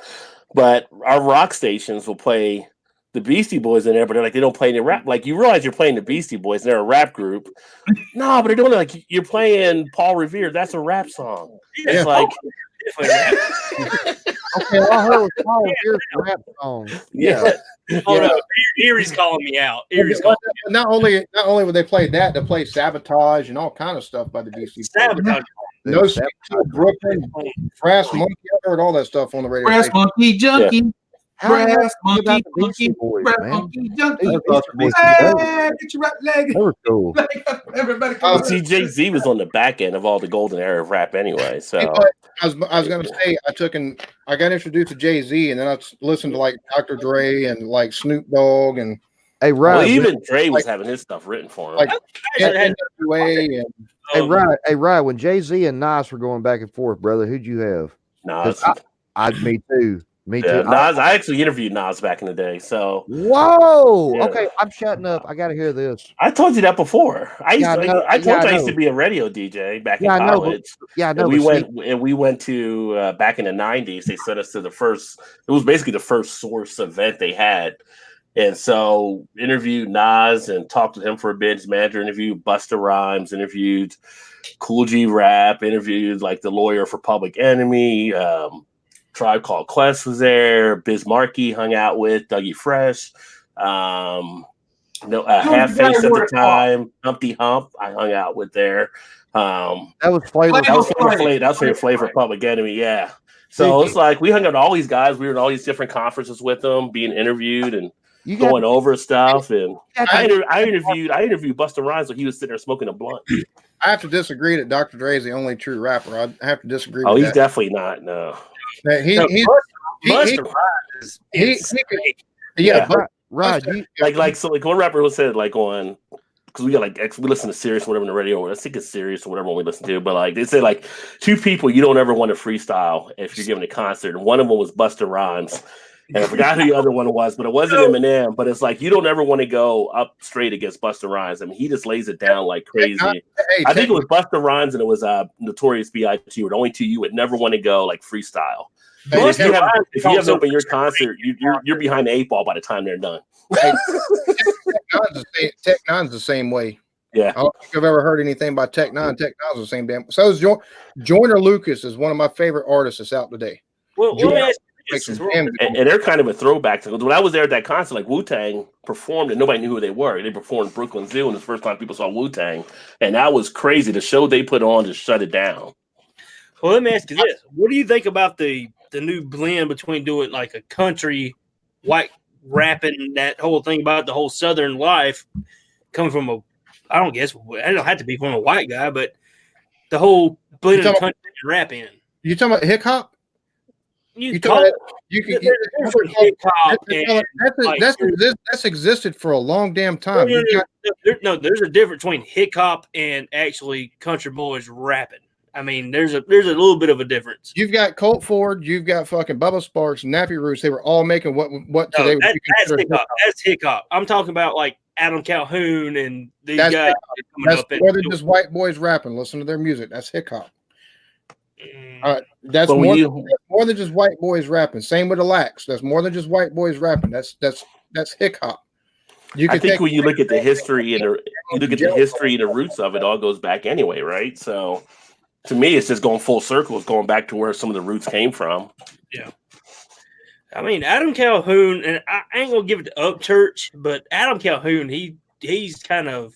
But our rock stations will play the Beastie Boys in there, but they're like they don't play any rap. Like you realize you're playing the Beastie Boys, and they're a rap group. No, but they're doing it like you're playing Paul Revere. That's a rap song. It's like Okay, all I heard was Paul Revere's rap song. yeah. Oh no, Erie's calling me out. Erie's calling me Not only would they play that, they play Sabotage and all kind of stuff by the Beastie Boys. Sabotage. No Sleep Till Brooklyn, Brass Monkey. I heard all that stuff on the radio. Brass station. Monkey Junkie. How do you Brass know about monkey, the Beastie Boys, brass man? monkey, junkie. These thought Beastie Boys Hey, were dope. get your right leg. They were cool. Everybody Oh, come Well, on. see, Jay-Z was on the back end of all the golden era of rap anyway. So But I was gonna say I got introduced to Jay-Z, and then I listened to like Dr. Dre and like Snoop Dogg and Hey, well, Rod. even Dre was like- having his stuff written for him. like Actually, I had, NWA and Hey, Rod. When Jay-Z and Nas were going back and forth, brother, who'd you have? Nas. Me too. Me Yeah, too. Nas. I actually interviewed Nas back in the day. So Whoa. Yeah. Okay, I'm shutting up. I got to hear this. I told you that before. I used Yeah, to, I know. I told Yeah, you I I used know. to be a radio DJ back in Yeah, I know, college. Yeah, I know. And we went to back in the 90s. They sent us to the first. It was basically the first Source event they had, and so interviewed Nas and talked with him for a bit. His manager interviewed Busta Rhymes, interviewed Cool G Rap, interviewed like the lawyer for Public Enemy. Tribe Called Quest was there. Biz Markie hung out with Dougie Fresh. Half Face at the time. Humpty Hump I hung out with there. that was Flavor. That was Flavor Public Enemy, yeah. So it's like we hung out with all these guys. We were in all these different conferences with them, being interviewed and going over stuff. And I interviewed Busta Rhymes when he was sitting there smoking a blunt. I have to disagree that Dr. Dre is the only true rapper. I have to disagree. Oh, with he's that. definitely not. No. Busta Rhymes is Yeah, but Rod, like one rapper said like on because we listen to Sirius or whatever on the radio. I think it's Sirius or whatever we listen to. But like they say like two people you don't ever want to freestyle if you're giving a concert. And one of them was Busta Rhymes. And I forgot who the other one was, but it wasn't Eminem. But it's like you don't ever want to go up straight against Busta Rhymes. I mean, he just lays it down like crazy. I think it was Busta Rhymes and it was Notorious B.I.G. were the only two you would never want to go like freestyle. If you have open your concert, you're behind the 8 ball by the time they're done. Tech Nine's the same way. Yeah. I don't think I've ever heard anything about Tech Nine. Tech Nine's the same damn. So is Joyner Lucas is one of my favorite artists that's out today. well, let me ask you this. And they're kind of a throwback to when I was there at that concert, like Wu-Tang performed and nobody knew who they were. They performed Brooklyn Zoo, and it's the first time people saw Wu-Tang. And that was crazy. The show they put on just shut it down. Well, let me ask you this. What do you think about the new blend between doing like a country white rapping, that whole thing about the whole Southern life coming from I don't have to be from a white guy, but the whole blending of country and rap in. You talking about hip hop? That's existed for a long damn time. There's a difference between hip hop and actually country boys rapping. I mean, there's a little bit of a difference. You've got Colt Ford, you've got fucking Bubba Sparks, Nappy Roots. They were all making what today would be considered hip hop. That's hip hop. I'm talking about like Adam Calhoun and these guys. That's more than just white boys rapping. Listen to their music. That's hip hop. That's more than just white boys rapping. Same with the Lax. That's more than just white boys rapping. That's hip hop. I think when you look at the history and the roots of it, all goes back anyway, right? So to me, it's just going full circle. It's going back to where some of the roots came from. Yeah. I mean, Adam Calhoun, and I ain't gonna give it to Upchurch, but Adam Calhoun, he's kind of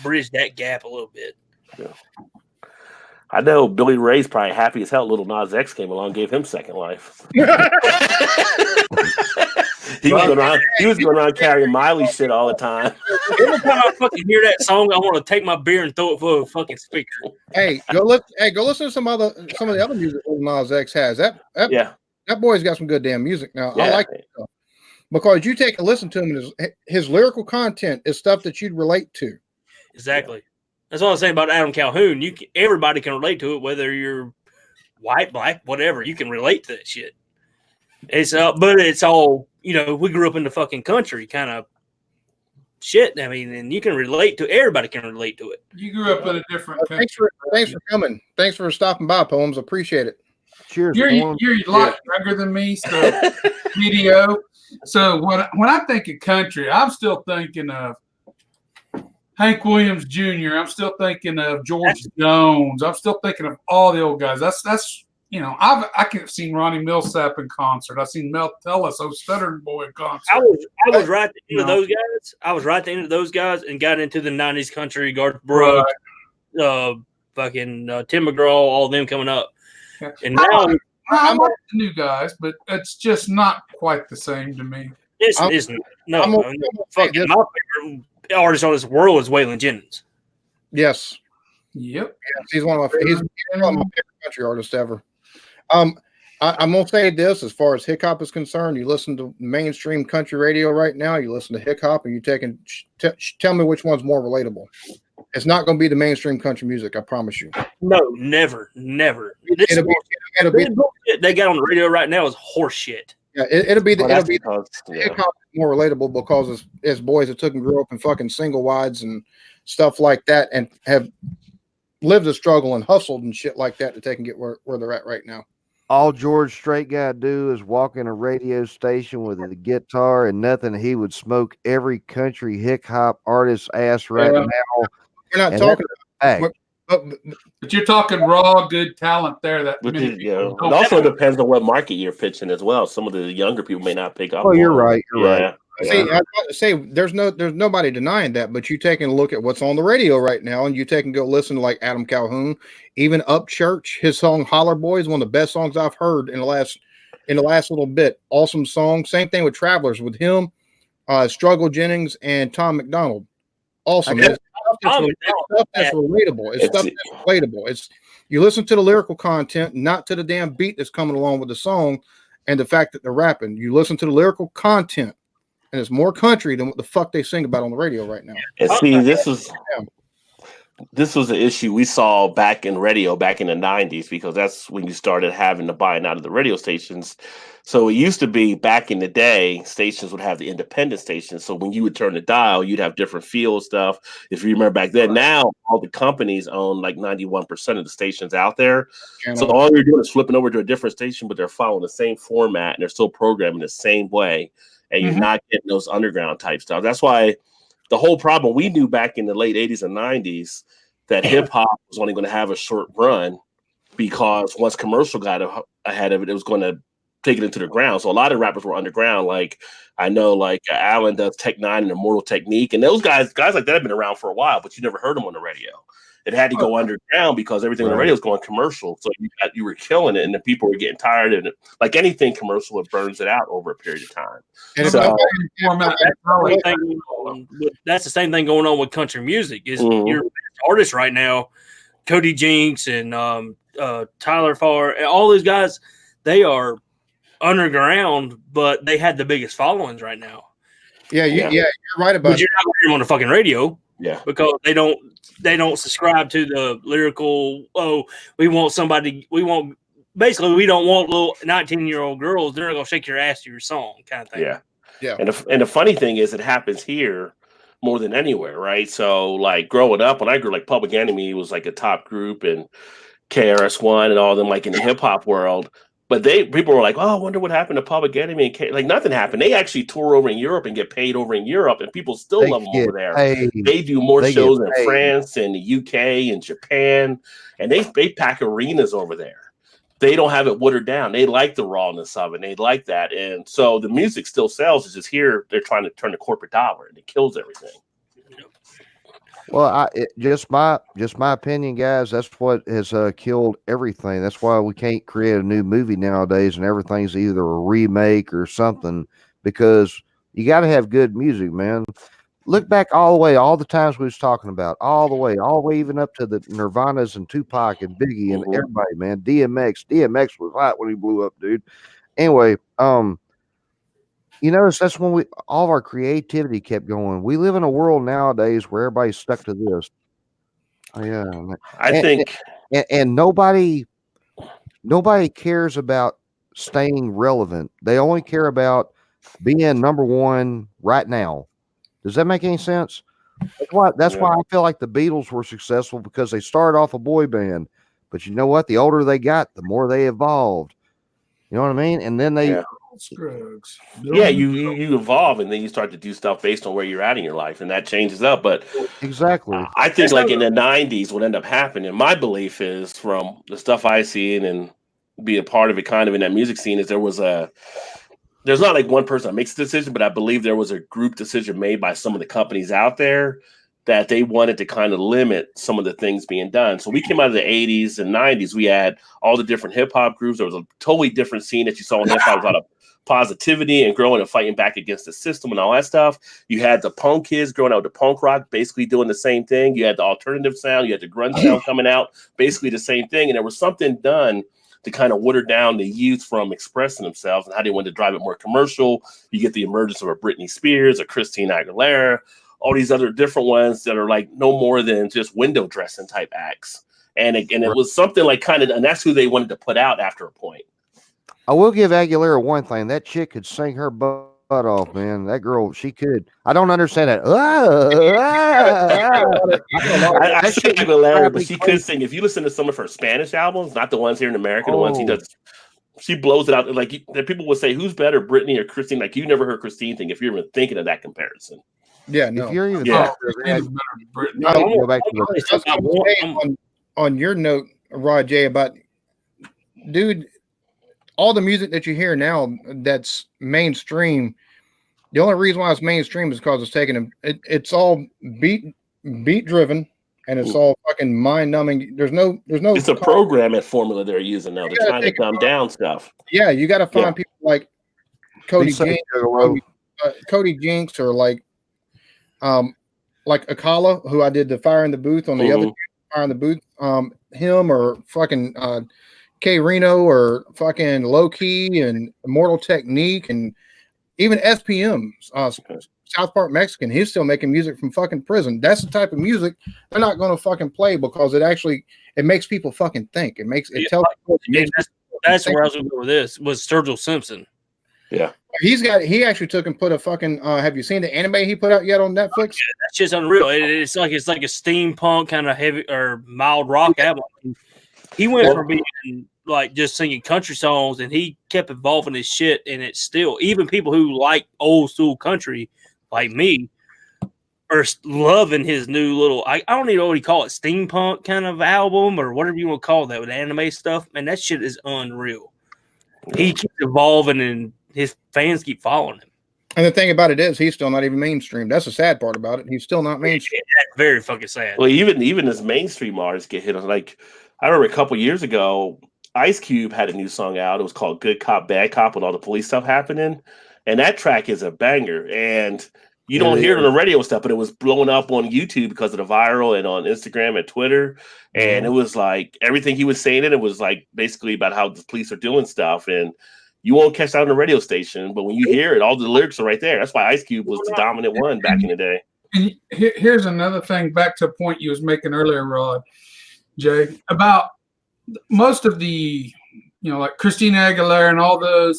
bridged that gap a little bit. Yeah. I know Billy Ray's probably happy as hell. Little Nas X came along, gave him second life. He was going around carrying Miley shit all the time. Every time I fucking hear that song, I want to take my beer and throw it for a fucking speaker. Hey, go listen to some of the other music Lil Nas X has. That boy's got some good damn music now. Yeah. I like it because you take a listen to him, and his lyrical content is stuff that you'd relate to. Exactly. That's what I was saying about Adam Calhoun. Everybody can relate to it, whether you're white, black, whatever. You can relate to that shit. But it's all, we grew up in the fucking country kind of shit. I mean, and you can relate to everybody can relate to it. You grew up in a different country. Thanks for coming. Thanks for stopping by, Poems. Appreciate it. Cheers. You're a lot younger than me, so video. So when I think of country, I'm still thinking of Hank Williams Jr. I'm still thinking of George Jones. I'm still thinking of all the old guys. That's I can have seen Ronnie Millsap in concert. I've seen Mel Tellis, Stuttering Boy in concert. I was right at the end of those guys. I was right at the end of those guys and got into the 90s country, Garth Brooks, fucking Tim McGraw, all of them coming up. And now I like the new guys, but it's just not quite the same to me. It's no. I'm gonna say Fucking this. my favorite artist on this world is Waylon Jennings. Yes, Yep. he's one of my favorite country artists ever. I'm gonna say this as far as hip hop is concerned. You listen to mainstream country radio right now. You listen to hip hop, and you tell me which one's more relatable. It's not going to be the mainstream country music. I promise you. No, never. It'll be bullshit they got on the radio right now is horse shit. Yeah, it'll be Well, hip yeah. hop more relatable because it's boys that took and grew up in fucking single wides and stuff like that, and have lived a struggle and hustled and shit like that to take and get where they're at right now. All George Strait got to do is walk in a radio station with a guitar and nothing. He would smoke every country hip hop artist's ass right now. We're not talking about but you're talking raw, good talent there. That It also depends on what market you're pitching as well. Some of the younger people may not pick up. Oh, you're right. You're right. See, I say there's nobody denying that, but you taking a look at what's on the radio right now, and you take and go listen to like Adam Calhoun, even Upchurch. His song "Holler Boy" is one of the best songs I've heard in the last little bit. Awesome song. Same thing with Travelers with him, Struggle Jennings, and Tom McDonald. Awesome. It's stuff that's relatable. It's stuff that's relatable. It's you listen to the lyrical content, not to the damn beat that's coming along with the song, and the fact that they're rapping. You listen to the lyrical content. And it's more country than what the fuck they sing about on the radio right now. And see, this was the issue we saw back in radio back in the 90s, because that's when you started having to buy out of the radio stations. So it used to be back in the day, stations would have the independent stations. So when you would turn the dial, you'd have different field stuff. If you remember back then, now all the companies own like 91% of the stations out there. So all you're doing is flipping over to a different station, but they're following the same format and they're still programming the same way. And you're not getting those underground type stuff. That's why the whole problem we knew back in the late 80s and 90s that hip hop was only going to have a short run, because once commercial got ahead of it, it was going to take it into the ground. So a lot of rappers were underground. Like I know, like Alan does Tech Nine and Immortal Technique, and those guys like that have been around for a while, but you never heard them on the radio. It had to go underground because everything on the radio is going commercial. So you were killing it, and the people were getting tired of it. Like anything commercial, it burns it out over a period of time. And so, that's the same thing going on with country music. Is your artists right now, Cody Jinks and Tyler Farr, and all those guys, they are underground, but they had the biggest followings right now. Yeah, you're right about. But you're not hearing them on the fucking radio. Yeah, because they don't subscribe to the lyrical. Oh, we don't want little 19-year-old girls. They're not gonna shake your ass to your song, kind of thing. Yeah. And the funny thing is, it happens here more than anywhere, right? So, like growing up, when I grew, like Public Enemy was like a top group, and KRS-One and all of them, like in the hip hop world. But people were like, "Oh, I wonder what happened to Public Enemy." And like nothing happened. They actually tour over in Europe and get paid over in Europe, and people still love them over there. They do more shows in France and the UK and Japan, and they pack arenas over there. They don't have it watered down. They like the rawness of it. They like that, and so the music still sells. It's just here they're trying to turn the corporate dollar, and it kills everything. Well, just my opinion, guys. That's what has killed everything. That's why we can't create a new movie nowadays, and everything's either a remake or something, because you got to have good music, man. Look back all the times we was talking about, all the way, even up to the Nirvanas and Tupac and Biggie and everybody, man. DMX was hot when he blew up, dude. Anyway, you notice that's when all of our creativity kept going. We live in a world nowadays where everybody's stuck to this. I think nobody cares about staying relevant. They only care about being number one right now. Does that make any sense? That's why I feel like the Beatles were successful, because they started off a boy band, but you know what? The older they got, the more they evolved. You know what I mean? And then they. Scruggs. You evolve, and then you start to do stuff based on where you're at in your life, and that changes up. But exactly, I think like in the 90s, what ended up happening, my belief is, from the stuff I see and be a part of it kind of in that music scene, is there's not like one person that makes a decision, but I believe there was a group decision made by some of the companies out there that they wanted to kind of limit some of the things being done. So we came out of the 80s and 90s. We had all the different hip hop groups. There was a totally different scene that you saw in hip hop. A lot of positivity and growing and fighting back against the system and all that stuff. You had the punk kids growing out with the punk rock, basically doing the same thing. You had the alternative sound. You had the grunge sound coming out, basically the same thing. And there was something done to kind of water down the youth from expressing themselves and how they wanted to drive it more commercial. You get the emergence of a Britney Spears, a Christina Aguilera, all these other different ones that are like no more than just window dressing type acts. And it was something like kind of, and that's who they wanted to put out after a point. I will give Aguilera one thing. That chick could sing her butt off, man. That girl, she could. I don't understand that. I say Aguilera, but she could sing. If you listen to some of her Spanish albums, not the ones here in America, the ones he does, she blows it out. Like people would say, who's better, Britney or Christine? Like you never heard Christine thing if you're even thinking of that comparison. Yeah, no. If you're even on your note, Rod J, about dude, all the music that you hear now that's mainstream, the only reason why it's mainstream is because it's taking it's all beat driven and it's all fucking mind numbing. There's no It's a programming formula they're using now. They're trying to dumb down stuff. Yeah, you got to find people like Cody Jinks or like Akala, who I did the Fire in the Booth on the other Fire in the Booth, him or fucking K Reno or fucking Low Key and Immortal Technique and even SPM, South Park Mexican. He's still making music from fucking prison. That's the type of music they're not going to fucking play because it makes people fucking think. Tells people. That's where I was going to go with this. Was Sturgill Simpson? Yeah, he actually took and put a fucking. Have you seen the anime he put out yet on Netflix? Yeah, that's just unreal. It's like a steampunk kind of heavy or mild rock album. He went from being like just singing country songs, and he kept evolving his shit. And it's still, even people who like old school country, like me, are loving his new little. I don't even know what you call it, steampunk kind of album or whatever you want to call that with anime stuff. Man, that shit is unreal. He keeps evolving, and his fans keep following him. And the thing about it is, he's still not even mainstream. That's the sad part about it. He's still not mainstream. That's very fucking sad. Well, even as mainstream artists get hit on, like I remember a couple years ago, Ice Cube had a new song out. It was called "Good Cop, Bad Cop" with all the police stuff happening, and that track is a banger. And you don't hear it on the radio stuff, but it was blowing up on YouTube because of the viral and on Instagram and Twitter. And it was like everything he was saying it was like basically about how the police are doing stuff. And you won't catch that on the radio station, but when you hear it, all the lyrics are right there. That's why Ice Cube was the dominant one back in the day. And here's another thing, back to a point you was making earlier, Rod, Jay, about most of the, like Christina Aguilera and all the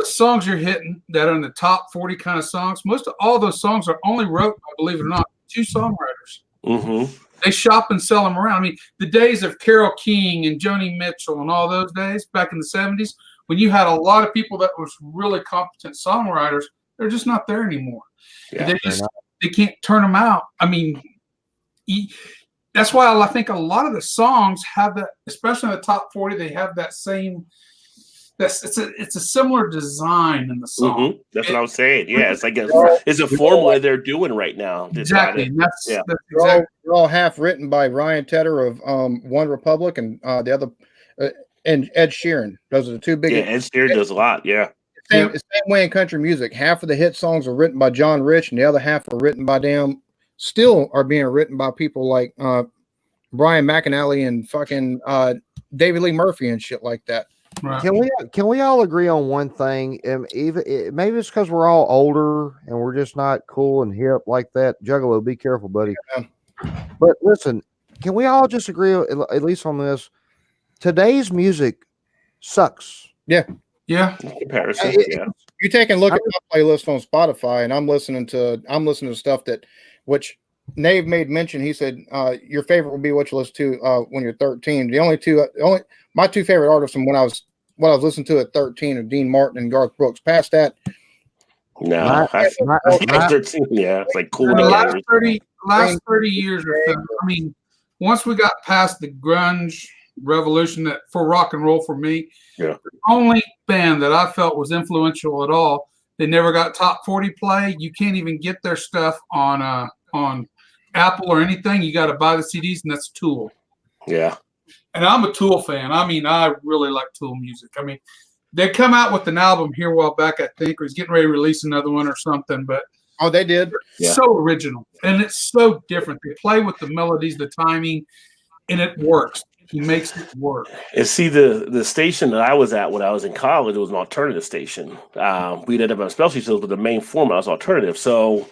songs you're hitting that are in the top 40 kind of songs. Most of all those songs are only wrote by, believe it or not, 2 songwriters. Mm-hmm. They shop and sell them around. I mean, the days of Carole King and Joni Mitchell and all those days back in the 70s, when you had a lot of people that was really competent songwriters, they're just not there anymore. Yeah, they can't turn them out. I mean, that's why I think a lot of the songs have that, especially in the top 40, they have that same. It's a similar design in the song. Mm-hmm. That's what I was saying. Yeah, it's like it's a formula they're doing right now. Exactly. That's exactly. They're all half written by Ryan Tedder of One Republic and the other, and Ed Sheeran. Those are the two big. Yeah, Ed Sheeran does a lot. Yeah. Same way in country music. Half of the hit songs are written by John Rich, and the other half are written by still are being written by people like Brian McAnally and fucking David Lee Murphy and shit like that. Right. Can we all agree on one thing? Maybe it's because we're all older and we're just not cool and hip like that. Juggalo, be careful, buddy. Yeah. But listen, can we all just agree at least on this? Today's music sucks. Yeah. Yeah. Comparison. You take and look at my playlist on Spotify, and I'm listening to stuff which Nave made mention. He said your favorite will be what you listen to when you're 13. My 2 favorite artists from what I was listening to at 13 are Dean Martin and Garth Brooks. Past that, no, I 13. Yeah, it's like cool. The last 30 years or so. I mean, once we got past the grunge revolution that for rock and roll for me, the only band that I felt was influential at all, they never got top 40 play. You can't even get their stuff on Apple or anything, you got to buy the CDs, and that's Tool. Yeah. And I'm a Tool fan. I mean, I really like Tool music. I mean, they come out with an album here a while back, I think, or he's getting ready to release another one or something, but Oh, they did. Yeah. so original, and it's so different. They play with the melodies, the timing, and it works. He makes it work. And see, the station that I was at when I was in college, it was an alternative station. We didn't have specialty shows, but the main format was alternative. So,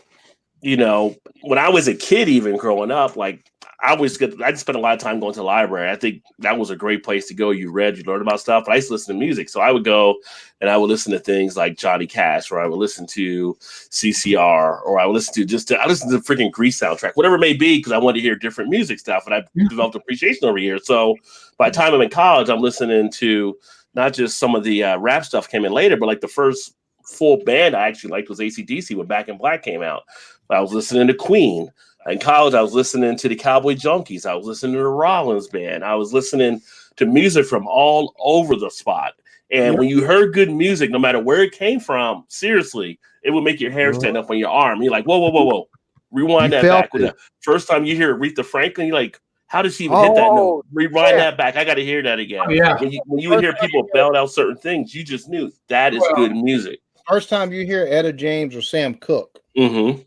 you know, when I was a kid, even growing up, like I just spent a lot of time going to the library. I think that was a great place to go. You read, you learned about stuff. But I used to listen to music. So I would go and I would listen to things like Johnny Cash, or I would listen to CCR, or I would listen to I listened to the freaking Grease soundtrack, whatever it may be, because I wanted to hear different music stuff. And I developed appreciation over here. So by the time I'm in college, I'm listening to not just some of the rap stuff came in later, but like the first full band I actually liked was AC/DC when Back in Black came out. I was listening to Queen. In college, I was listening to the Cowboy Junkies. I was listening to the Rollins Band. I was listening to music from all over the spot. And when you heard good music, no matter where it came from, seriously, it would make your hair stand up on your arm. You're like, whoa, whoa, whoa, whoa. Rewind that back. The first time you hear Aretha Franklin, you're like, how did she even hit that note? Rewind that back. I got to hear that again. Oh, yeah. When you would hear people belt out certain things, you just knew that is good music. First time you hear Etta James or Sam Cooke, Mm-hmm.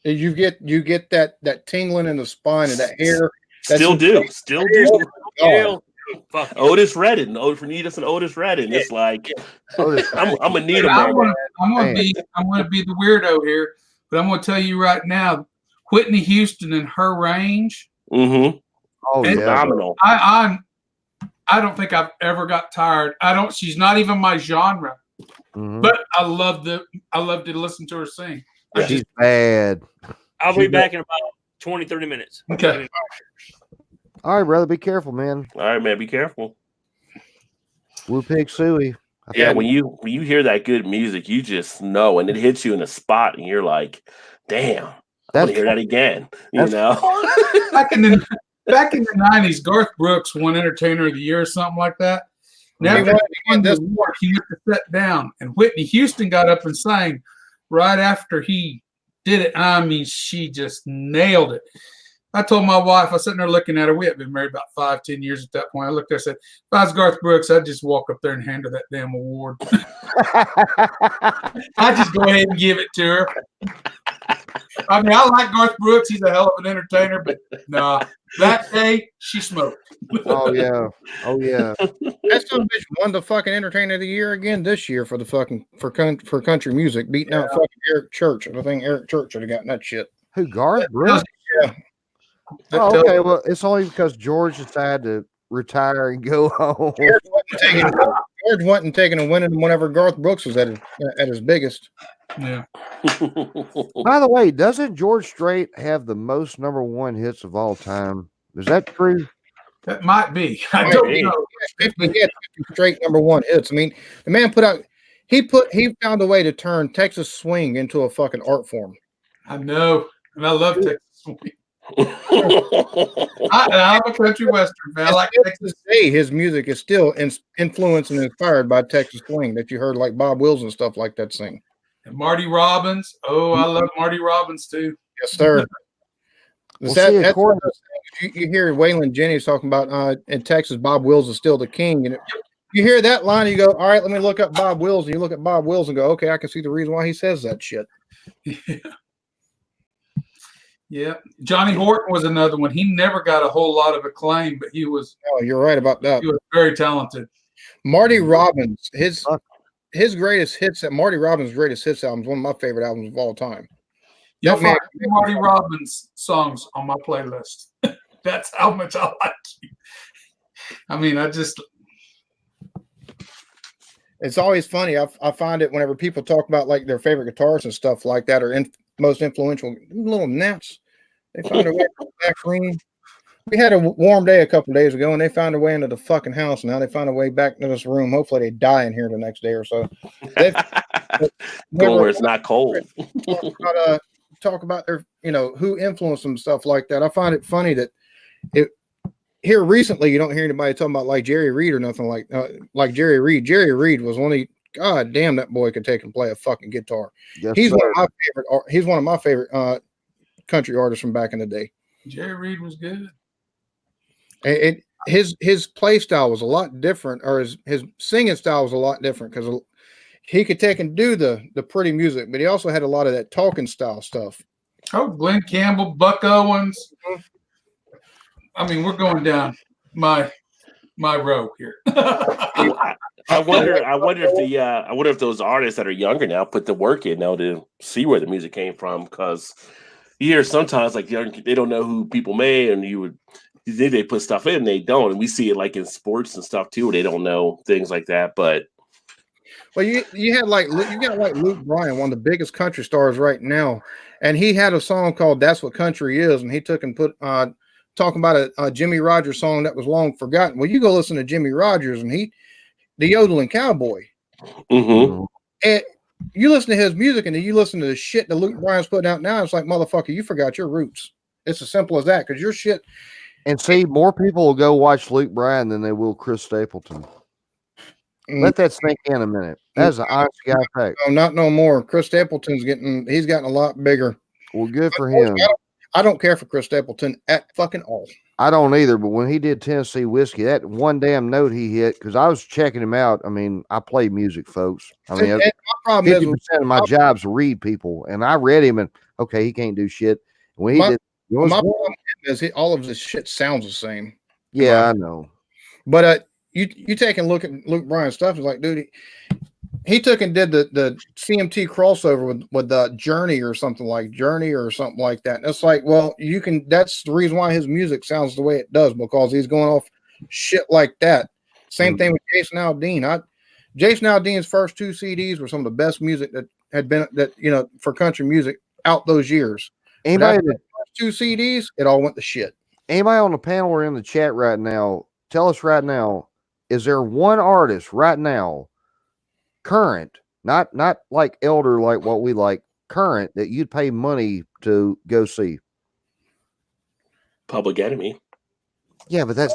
you get that tingling in the spine and that hair. Still do. Oh. Fuck. Otis Redding. For need us an Otis Redding. It's like I'm gonna need him. I'm gonna be the weirdo here, but I'm gonna tell you right now, Whitney Houston and her range. Mm-hmm. Oh, yeah. Phenomenal. I don't think I've ever got tired. She's not even my genre, but I love to listen to her sing. She's bad. I'll be back in about 20, 30 minutes. Okay. All right, brother. Be careful, man. All right, man. Be careful. Blue Pig Suey. Yeah, when you hear that good music, you just know, and it hits you in a spot, and you're like, "Damn, I want to hear that again." You know. Back in the 90s, Garth Brooks won Entertainer of the Year or something like that. Now he won this award. He went to sit down, and Whitney Houston got up and sang right after he did it. I mean, she just nailed it. I told my wife, I was sitting there looking at her. We had been married about 5-10 years at that point. I looked there and said, if I was Garth Brooks, I'd just walk up there and hand her that damn award. I'd just go ahead and give it to her. I mean, I like Garth Brooks. He's a hell of an entertainer, but nah, that day she smoked. Oh, yeah. Oh, yeah. That son of a bitch won the fucking Entertainer of the Year again this year for the fucking for country music, beating out fucking Eric Church. I think Eric Church should have gotten that shit. Who, Garth Brooks? Yeah. Oh, okay. Well, it's only because George decided to retire and go home. George wasn't taking a winning whenever Garth Brooks was at his biggest. Yeah. By the way, doesn't George Strait have the most #1 hits of all time? Is that true? That might be. I don't know. He had 50 straight #1 hits. I mean, the man he found a way to turn Texas swing into a fucking art form. I know. And I love Texas swing. I'm a country western fan. I like Texas. Today, his music is still influenced and inspired by Texas swing that you heard like Bob Wills and stuff like that sing. And Marty Robbins. Oh, I love Marty Robbins too. Yes, sir. Well, you hear Waylon Jennings talking about in Texas, Bob Wills is still the king. And you hear that line, and you go, all right, let me look up Bob Wills. And you look at Bob Wills and go, okay, I can see the reason why he says that shit. Yeah. Johnny Horton was another one. He never got a whole lot of acclaim, but he was. Oh, you're right about that. He was very talented. Marty Robbins, his greatest hits, Marty Robbins' greatest hits album is one of my favorite albums of all time. You'll find Marty Robbins songs on my playlist. That's how much I like you. I mean, it's always funny. I find it whenever people talk about like their favorite guitars and stuff like that, or most influential little gnats. They found a way back green. We had a warm day a couple days ago, and they found a way into the fucking house. Now they found a way back into this room. Hopefully, they die in here the next day or so. Go where it's not cold. Talk about their, who influenced them, stuff like that. I find it funny that here recently you don't hear anybody talking about like Jerry Reed or nothing like Jerry Reed. Jerry Reed was God damn, that boy could take and play a fucking guitar. Yes, he's sir. one of my favorite country artists from back in the day. Jerry Reed was good. His play style was a lot different, or his singing style was a lot different because he could take and do the pretty music, but he also had a lot of that talking style stuff. Oh, Glenn Campbell, Buck Owens. I mean, we're going down my row here. I wonder if those artists that are younger now put the work in now to see where the music came from, because you hear sometimes like they don't know who people made, and you think they put stuff in, they don't, and we see it like in sports and stuff too, where they don't know things like that. But well, you got like Luke Bryan, one of the biggest country stars right now, and he had a song called "That's What Country Is," and he took and put talking about a Jimmy Rogers song that was long forgotten. Well, you go listen to Jimmy Rogers, and the yodeling cowboy. Mm-hmm. And you listen to his music, and then you listen to the shit that Luke Bryan's putting out now. It's like, motherfucker, you forgot your roots. It's as simple as that, because your shit. And see, more people will go watch Luke Bryan than they will Chris Stapleton. Let that sink in a minute. That's an honest guy fact. No, not no more. Chris Stapleton's he's gotten a lot bigger. Well, good for him. I don't care for Chris Stapleton at fucking all. I don't either, but when he did Tennessee Whiskey, that one damn note he hit, because I was checking him out. I mean, I play music, folks. I mean, 50% of my job's to read people, and I read him, and okay, he can't do shit. When he did, my problem is all of this shit sounds the same. Yeah, I know. But you take and look at Luke Bryan's stuff. It's like, dude, he took and did the CMT crossover with the Journey or something like that. And it's like, well, that's the reason why his music sounds the way it does, because he's going off shit like that. Same thing with Jason Aldean. Jason Aldean's first 2 CDs were some of the best music that had been for country music out those years. Anybody the first 2 CDs, it all went to shit. Anybody on the panel or in the chat right now, tell us right now, is there one artist right now, current, not like elder, like what we like, current, that you'd pay money to go see? Public Enemy. Yeah, but that's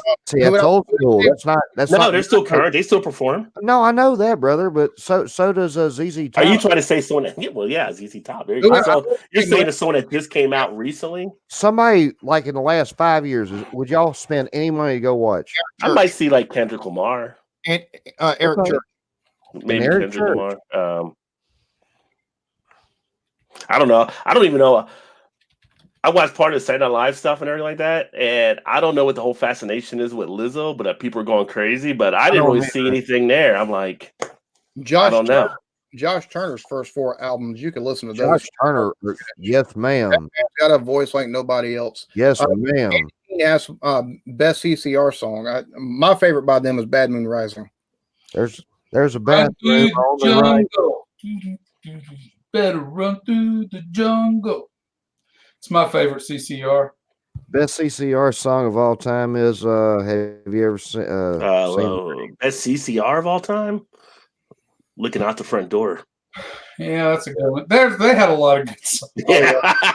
old school. That's not. They're still current. They still perform. No, I know that, brother. But so does ZZ Top. Are you trying to say someone? ZZ Top. There you go. So you're saying it's someone that just came out recently? Somebody like in the last 5 years, would y'all spend any money to go watch? I might see like Kendrick Lamar and Eric Church. Maybe Kendrick Lamar. I don't know. I don't even know. I watched part of the Saturday Night Live stuff and everything like that, and I don't know what the whole fascination is with Lizzo, but people are going crazy. But I didn't really see anything there. I'm like, I don't know. Josh Turner's first 4 albums, you can listen to those. Josh Turner, yes, ma'am. He's got a voice like nobody else. Yes, ma'am. He asked best CCR song. My favorite by them is Bad Moon Rising. There's a bathroom on the right. Better run through the jungle. It's my favorite CCR. Best CCR song of all time is have you ever seen best CCR of all time? Looking Out the Front Door. Yeah, that's a good one. They had a lot of good songs. Yeah.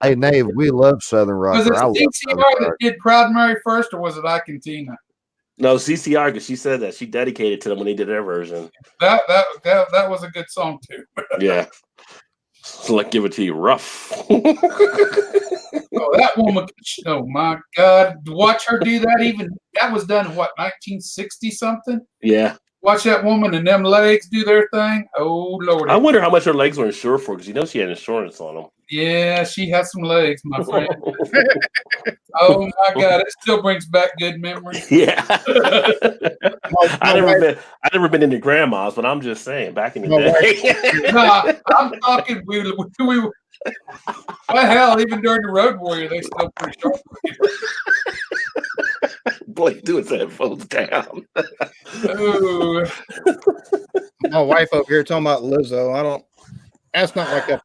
Hey, Nave, we love Southern rock. Was it CCR that did Proud Mary first, or was it Ike and Tina? No, CCR, because she said that she dedicated to them when they did their version. That was a good song too. Yeah. So like, give it to you rough. Oh, that woman! Oh my God! Watch her do that. That was done in what, 1960 something? Yeah. Watch that woman and them legs do their thing. Oh Lord! I wonder how much her legs were insured for, because she had insurance on them. Yeah, she has some legs, my friend. Oh my God! It still brings back good memories. Yeah. I never been into grandma's, but I'm just saying, back in the day. Nah, I'm talking. Well, hell, even during the Road Warrior, they still pretty sharp. Blake, do his headphones down. Ooh. My wife over here talking about Lizzo. That's not like that.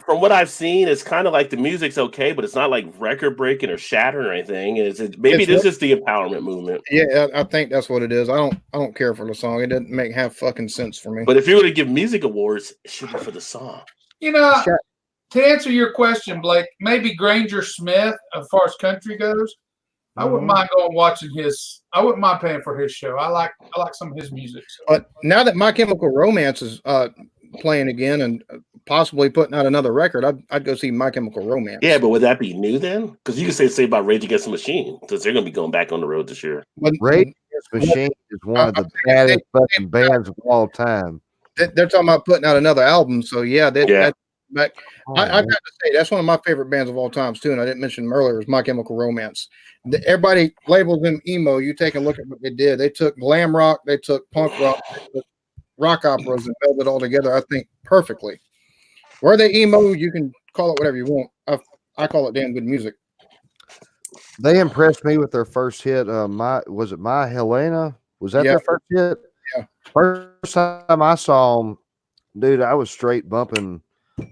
From what I've seen, it's kind of like the music's okay, but it's not like record breaking or shattering or anything. Maybe this is the empowerment movement. Yeah, I think that's what it is. I don't care for the song. It doesn't make half fucking sense for me. But if you were to give music awards, it should be for the song. To answer your question, Blake, maybe Granger Smith, as far as country goes, I wouldn't mind going watching his. I wouldn't mind paying for his show. I like some of his music. So. But now that My Chemical Romance is playing again and possibly putting out another record, I'd go see My Chemical Romance. Yeah, but would that be new then? Because you can say about Rage Against the Machine, because they're going to be going back on the road this year. Rage Against the Machine is one of the baddest fucking bands of all time. They're talking about putting out another album, so yeah, I got to say that's one of my favorite bands of all times too, and I didn't mention them earlier. Is My Chemical Romance. Everybody labels them emo. You take a look at what they did. They took glam rock, they took punk rock, they took rock operas, and melded it all together. I think perfectly. Were they emo? You can call it whatever you want. I call it damn good music. They impressed me with their first hit. My Helena? Was that their first hit? Yeah. First time I saw them, dude, I was straight bumping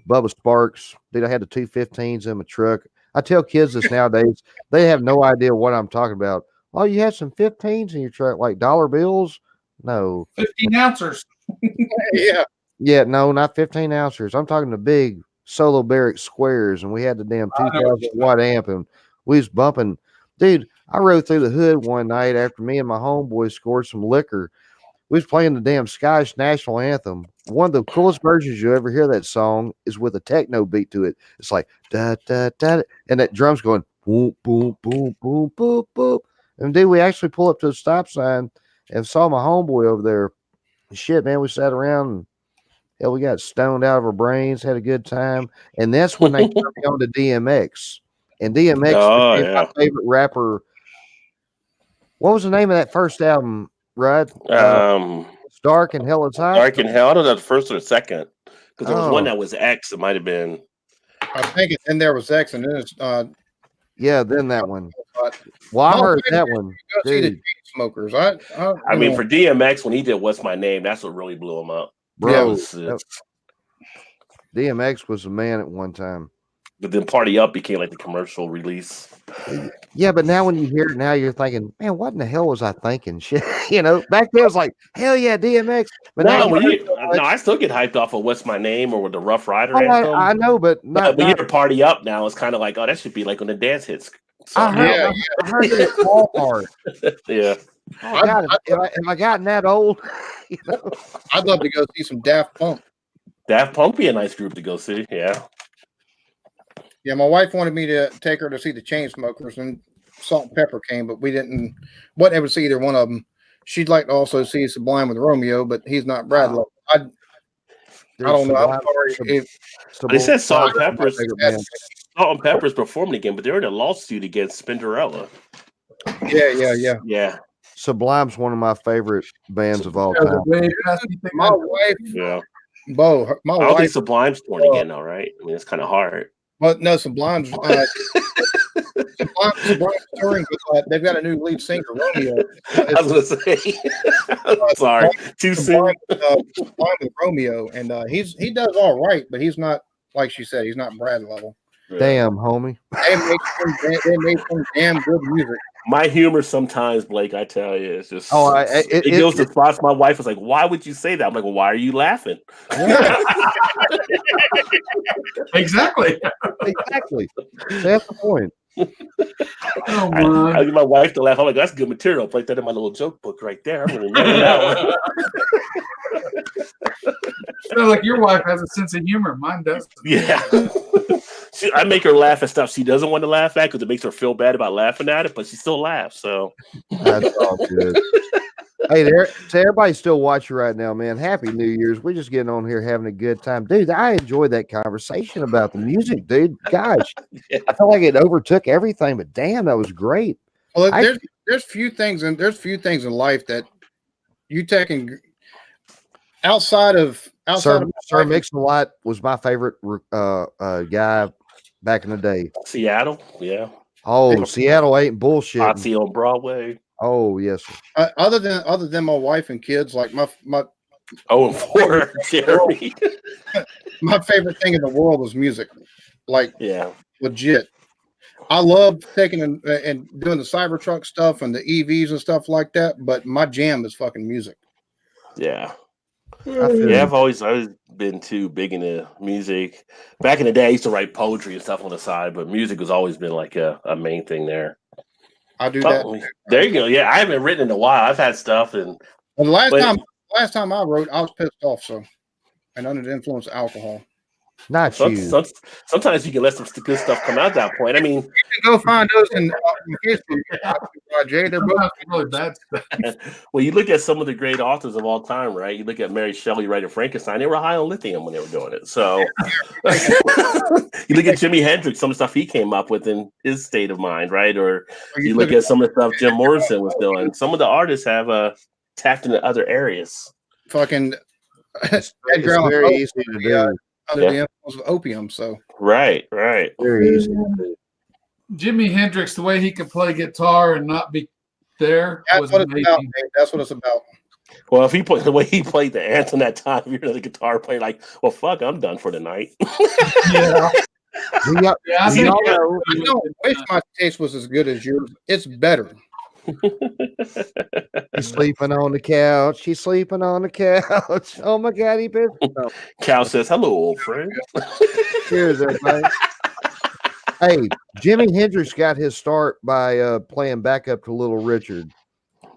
Bubba Sparks. Dude, I had the 215s in my truck. I tell kids this nowadays, they have no idea what I'm talking about. Oh, you had some 15s in your truck, like dollar bills? No. 15 ounces. Yeah. Yeah, no, not 15 ounces. I'm talking the big Solo Barrack squares, and we had the damn 2,000 watt amp, and we was bumping. Dude, I rode through the hood one night after me and my homeboys scored some liquor. We was playing the damn Scottish national anthem. One of the coolest versions you ever hear that song is with a techno beat to it. It's like da da da, and that drum's going boom boom boom boom boom boom. And dude, we actually pull up to the stop sign and saw my homeboy over there. Shit, man, we sat around and hell, we got stoned out of our brains, had a good time, and that's when they turned me on to DMX. And DMX became my favorite rapper. What was the name of that first album, Rod? It's Dark and Hell It's Hot. Dark and Hell. I don't know the first or the second, because there was one that was X. It might have been. I think and there was X, and then it's then that one. Well, I heard that one. See the Smokers. I mean, for DMX, when he did "What's My Name," that's what really blew him up. Bro, DMX was a man at one time. But then Party Up became like the commercial release. Yeah, but now when you hear it now, you're thinking, man, what in the hell was I thinking? Shit, back then it was like, hell yeah, DMX. But I still get hyped off of "What's My Name" or with the Rough Rider anthem. I know, but when you hear "Party Up" now, it's kind of like, oh, that should be like on the dance hits. I heard it at Walmart. Yeah. Oh, God, have I gotten that old? I'd love to go see some Daft Punk. Daft Punk be a nice group to go see. Yeah. Yeah, my wife wanted me to take her to see the Chainsmokers, and Salt and Pepper came, but we didn't. Wasn't able to see either one of them. She'd like to also see Sublime with Romeo, but he's not Bradley. I don't know. I'm sorry. They said Salt and Peppers. Salt and Peppers performing again, but they're in a lawsuit against Spinderella. Yeah. Sublime's one of my favorite bands of all time. My wife, I don't think Sublime's torn again, though, right? I mean, it's kind of hard. Well, no, Sublime's touring, but they've got a new lead singer, Romeo. I was going to say, I'm sorry, too soon. Sublime with Romeo, and he does all right, but he's not, like she said, he's not Brad level. Damn, homie. They make some damn good music. My humor sometimes, Blake, I tell you, it's just it goes to spots. My wife was like, "Why would you say that?" I'm like, "Well, why are you laughing?" Exactly. That's the point. I get my wife to laugh. I'm like, "That's good material." Put that in my little joke book right there. I'm going to remember that one. Sounds like your wife has a sense of humor. Mine doesn't. Yeah. I make her laugh at stuff she doesn't want to laugh at because it makes her feel bad about laughing at it, but she still laughs. So that's all good. Hey, to everybody still watching right now, man. Happy New Year's. We're just getting on here having a good time, dude. I enjoyed that conversation about the music, dude. Gosh, I felt like it overtook everything, but damn, that was great. Well, there's few things in life that you take and outside of Sir Mix-a-Lot was my favorite guy back in the day. Seattle, yeah. Oh, Seattle ain't bullshit. Nazi on Broadway. Oh yes. Other than my wife and kids, like my 4 Jeremy. My favorite thing in the world was music. Like legit. I love taking and doing the Cybertruck stuff and the EVs and stuff like that, but my jam is fucking music. Yeah. I've always been too big into music. Back in the day, I used to write poetry and stuff on the side, but music has always been like a main thing there. I do that. There you go. Yeah, I haven't written in a while. I've had stuff, and the last time I wrote, I was pissed off. So and under the influence of alcohol. Not you. Sometimes you can let some good stuff come out at that point. I mean, You can go find those in Facebook. Jay, they're both Sometimes really bad stuff. well, you look at some of the great authors of all time, right? You look at Mary Shelley writing Frankenstein; they were high on lithium when they were doing it. So, you look at Jimi Hendrix, some of the stuff he came up with in his state of mind, right? Or you look at some of the stuff Jim Morrison was doing. Some of the artists have tapped into other areas. fucking It's very easy to do. under the influence of opium. So Right. Very easy to do. Jimi Hendrix, the way he could play guitar and not be there that's was what it's amazing. about. Dave. That's what it's about. Well, if he played the way he played the anthem that time, you're another guitar player, like, well, fuck, I'm done for the night. Yeah. I think- I don't wish my taste was as good as yours. It's better. He's sleeping on the couch. He's sleeping on the couch. Oh my God, he pissed. No. Cal says, hello, old friend. Cheers, everybody. Hey, Jimi Hendrix got his start by playing backup to Little Richard.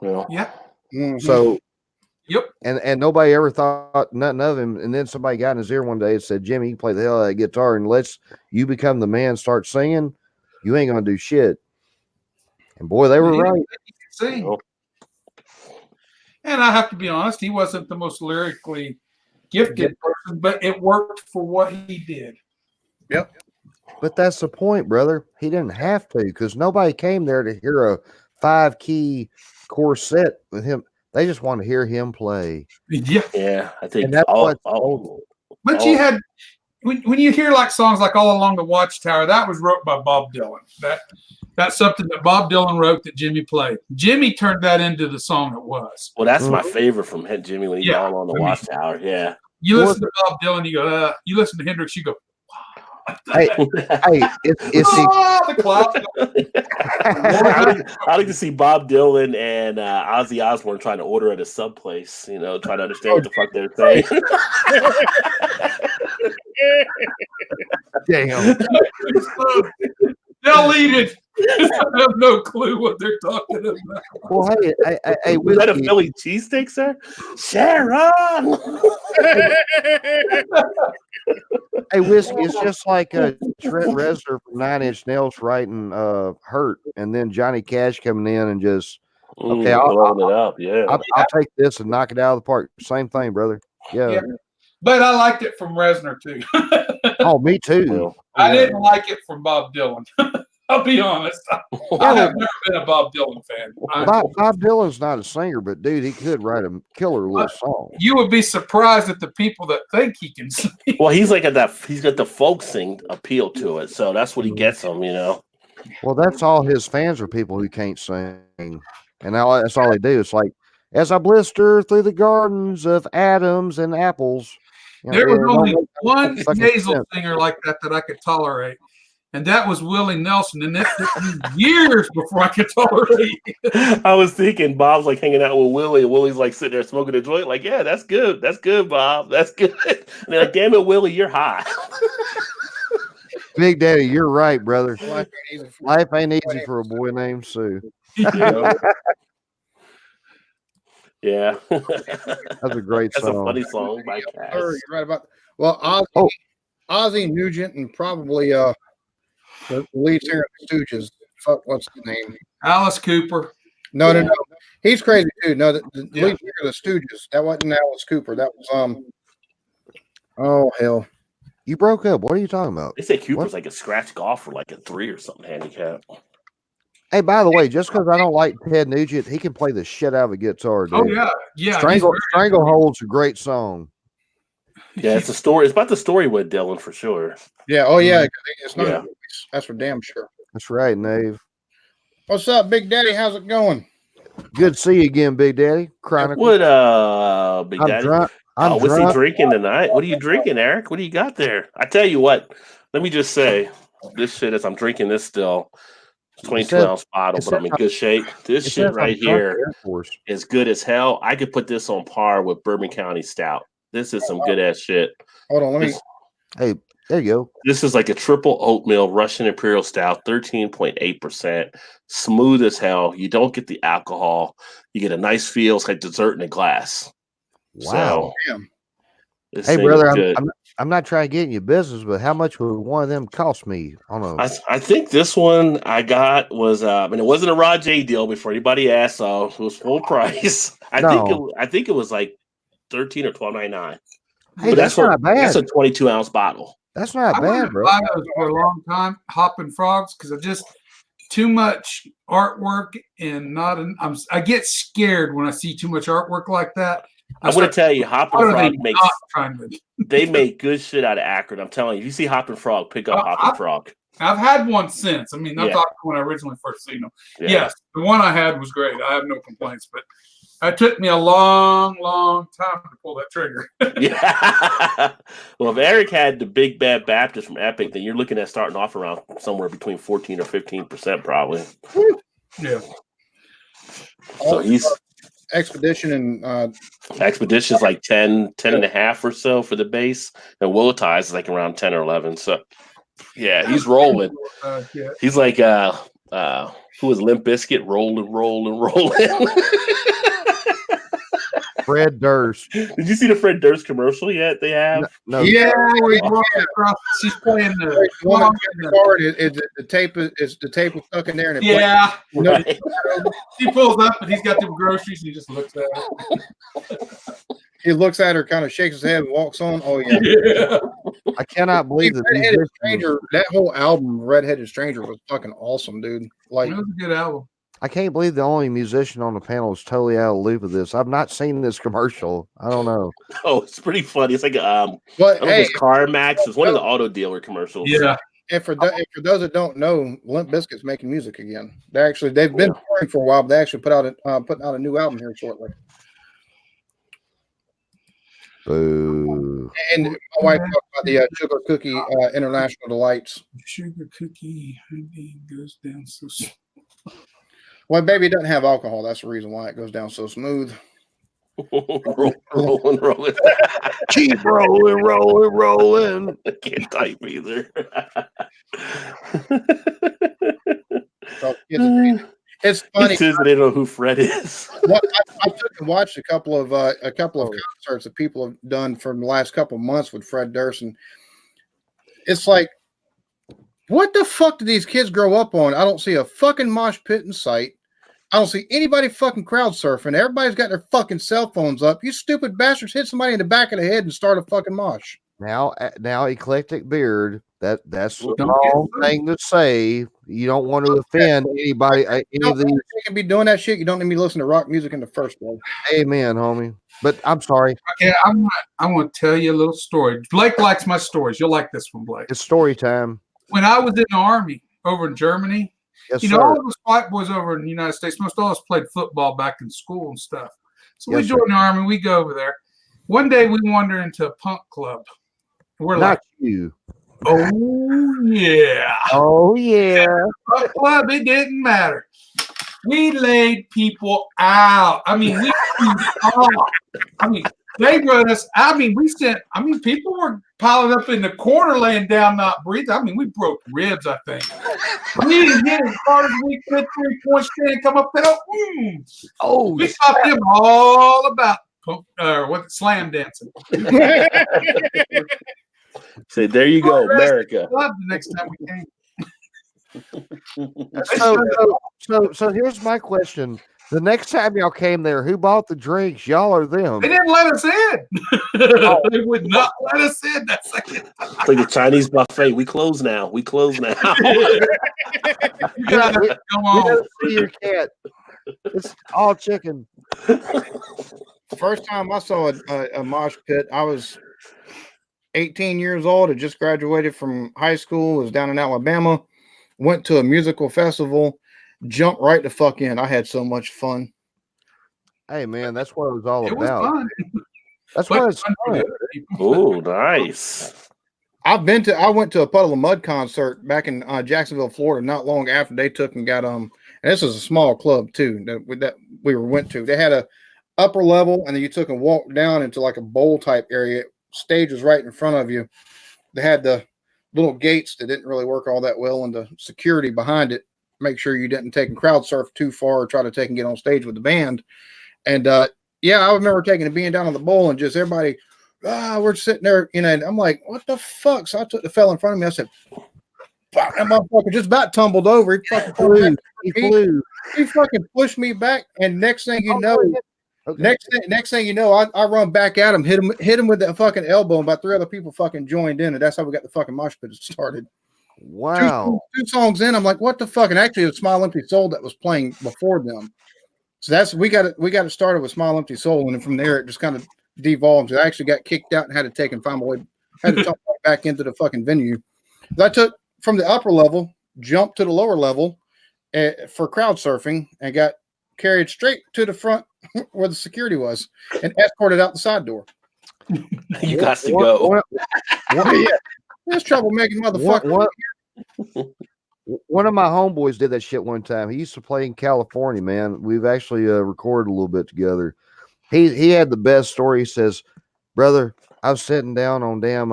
Well, Yeah. Mhm. So, Yep. and nobody ever thought nothing of him. And then somebody got in his ear one day and said, "Jimmy, you play the hell out of that guitar, and unless you become the man, start singing, you ain't gonna do shit." And boy, they were He right. could sing. And I have to be honest, he wasn't the most lyrically gifted person, but it worked for what he did. But that's the point, brother. He didn't have to, because nobody came there to hear a 5-key quartet with him. They just want to hear him play. Yeah, I think And that's what But you had when you hear like songs like All Along the Watchtower, that was wrote by Bob Dylan. That's something that Bob Dylan wrote that Jimmy played. Jimmy turned that into the song it was. Well, that's my favorite from Jimmy when he's all on the Watchtower. Yeah. You listen to Bob Dylan, you go, you listen to Hendrix, you go, hey, it's the clouds. I like to see Bob Dylan and Ozzy Osbourne trying to order at a sub place, trying to understand what the fuck they're saying. damn. They'll eat it. I have no clue what they're talking about. Well, hey, Was that a Whiskey, Philly cheesesteak, sir? Sharon! hey, Whiskey, it's just like Trent Reznor from 9 Inch Nails writing "Hurt," and then Johnny Cash coming in and just okay, blowing it up, yeah. I'll take this and knock it out of the park. Same thing, brother. Yeah. But I liked it from Reznor too. Oh, me too. I didn't like it from Bob Dylan. I'll be honest. I have never been a Bob Dylan fan. Bob Dylan's not a singer, but dude, he could write a killer little song. You would be surprised at the people that think he can sing. Well, he's like he's got the folk sing appeal to it, so that's what he gets him, Well, that's all his fans are people who can't sing, and that's all they do. It's like, as I blister through the gardens of Adams and apples. There was only one nasal singer like that I could tolerate, and that was Willie Nelson. And it took me years before I could tolerate it. I was thinking Bob's like hanging out with Willie, and Willie's like sitting there smoking a joint, like, yeah, that's good. That's good, Bob. That's good. And they're like, damn it, Willie, you're high. Big Daddy, you're right, brother. Life ain't easy for a boy named Sue. Yeah. That's a great That's song. a funny song by Cass. You're right about. Well, Ozzy Nugent and probably the lead singer of the Stooges. Fuck, what's the name? Alice Cooper. No. He's crazy too. No, the lead singer of the Stooges. That wasn't Alice Cooper. That was Oh hell. You broke up. What are you talking about? They say Cooper's like a scratch golfer, like a 3 or something handicap. Hey, by the way, just because I don't like Ted Nugent, he can play the shit out of a guitar, dude. Oh yeah. Stranglehold's a great song. Yeah, it's a story. It's about the story with Dylan for sure. Yeah. Oh yeah. It's not. Yeah. That's for damn sure. That's right, Nave. What's up, Big Daddy? How's it going? Good to see you again, Big Daddy. Chronicle. What, Big Daddy? I'm what's drunk. he drinking tonight? What are you drinking, Eric? What do you got there? I tell you what. Let me just say, this shit I'm drinking this still. 22-ounce bottle, but I'm in good shape. This shit right here is good as hell. I could put this on par with Bourbon County Stout. This is some good ass shit. Hold on, let me. Hey, there you go. This is like a triple oatmeal Russian Imperial Stout, 13.8%. Smooth as hell. You don't get the alcohol. You get a nice feel. It's like dessert in a glass. Wow. So, Damn. This Hey, thing brother, is good. I'm not trying to get in your business, but how much would one of them cost me? On a I think this one I got was and it wasn't a Rod J deal before anybody asked, so it was full price. I think it was like 13 or 12.99. hey, But that's not bad. That's a 22-ounce bottle. That's not I bad, wanted to bro. buy those for a long time, Hopping Frogs, because I just too much artwork and not. I get scared when I see too much artwork like that. I'm going to tell you, Hoppin' What are Frog they makes. not trying to? They make good shit out of Akron. I'm telling you, if you see Hoppin' Frog, pick up Hoppin' Frog. I've had one since. I mean, I'm Yeah. talking when I originally first seen them. Yeah. Yes, the one I had was great. I have no complaints, but it took me a long, long time to pull that trigger. Yeah. Well, if Eric had the Big Bad Baptist from Epic, then you're looking at starting off around somewhere between 14 or 15%, probably. Yeah. So he's Expedition and Expedition's like 10 and a half or so for the base, and Willitize is like around 10 or 11. So yeah, he's rolling. Yeah. He's like who was Limp Bizkit, rolling. Fred Durst. Did you see the Fred Durst commercial yet? They have No, Yeah, he's walking across. She's playing the one is the tape is stuck in there and it yeah. right. He pulls up and he's got the groceries and he just looks at it. he looks at her, kind of shakes his head and walks on. Oh yeah. Yeah. I cannot believe that these Redheaded musicians- Stranger, that whole album, Redheaded Stranger, was fucking awesome, dude. Like, It was a good album. I can't believe the only musician on the panel is totally out of the loop of this. I've not seen this commercial. I don't know. Oh, it's pretty funny. It's like but I don't know if hey, it's CarMax. It's one of the auto dealer commercials. Yeah. and for those that don't know, Limp Bizkit's making music again. They've been touring for a while, but they actually putting out a new album here shortly. Boo. And my wife talked about the Sugar Cookie International Delights. Sugar cookie honey goes down so smooth. Well, baby, it doesn't have alcohol. That's the reason why it goes down so smooth. rolling. Keep rolling. I can't type either. So it's funny. It says they don't know who Fred is. Well, I took and watched a couple of concerts that people have done from the last couple of months with Fred Durst, and it's like, what the fuck did these kids grow up on? I don't see a fucking mosh pit in sight. I don't see anybody fucking crowd surfing. Everybody's got their fucking cell phones up. You stupid bastards, hit somebody in the back of the head and start a fucking mosh. Now, Eclectic Beard. That's the Don't wrong get- thing to say. You don't want to offend anybody. Any of these. You can be doing that shit. You don't need me listening to rock music in the first place. Amen, homie. But I'm sorry. Okay, I want to tell you a little story. Blake likes my stories. You'll like this one, Blake. It's story time. When I was in the Army over in Germany, Yes, you know, sir. all those white boys over in the United States, most of us played football back in school and stuff. So we Yes, joined the Army. We go over there. One day we wander into a punk club. We're Not like, you. oh, yeah. Oh yeah. Punk club, it didn't matter. We laid people out. I mean, they run us. People were piling up in the corner, laying down, not breathing. I mean, we broke ribs, I think. We didn't hit as hard as we could, 3-point stand, come up there. Oh, We taught them all about slam dancing. Say, there you go, America. Love the next time we came. so here's my question. The next time y'all came there, who bought the drinks? Y'all or them? They didn't let us in. They would not let us in that second. It's like the Chinese buffet. We close now. You gotta come We on. don't see your cat. It's all chicken. First time I saw a mosh pit, I was 18 years old. I just graduated from high school, was down in Alabama, went to a musical festival, jumped right the fuck in. I had so much fun. Hey man, that's what it was all It was about. fun. That's But what it's fun for fun. the other people. Oh, nice. I went to a Puddle of Mud concert back in Jacksonville, Florida, not long after they took and got and this is a small club too that we went to. They had a upper level, and then you took and walked down into like a bowl type area. Stage was right in front of you. They had the little gates that didn't really work all that well, and the security behind it. Make sure you didn't take and crowd surf too far or try to take and get on stage with the band. And yeah, I remember being down on the bowl and just everybody, we're sitting there, and I'm like, what the fuck? So I took the fella in front of me. I said, fuck, that motherfucker just about tumbled over. He fucking flew. He fucking pushed me back, and next thing you know, next thing you know, I run back at him, hit him with that fucking elbow, and about 3 other people fucking joined in, and that's how we got the fucking mosh pit started. Wow. Two songs in, I'm like, what the fuck? And actually, it was Smile Empty Soul that was playing before them. So we got it started with Smile Empty Soul, and then from there it just kind of devolved. I actually got kicked out and had to take and find my way, had to jump back into the fucking venue. I took from the upper level, jumped to the lower level for crowd surfing, and got carried straight to the front where the security was, and escorted out the side door. You got to go. There's trouble making motherfucker. One of my homeboys did that shit one time. He used to play in California, man. We've actually recorded a little bit together. He had the best story. He says, brother, I was sitting down on damn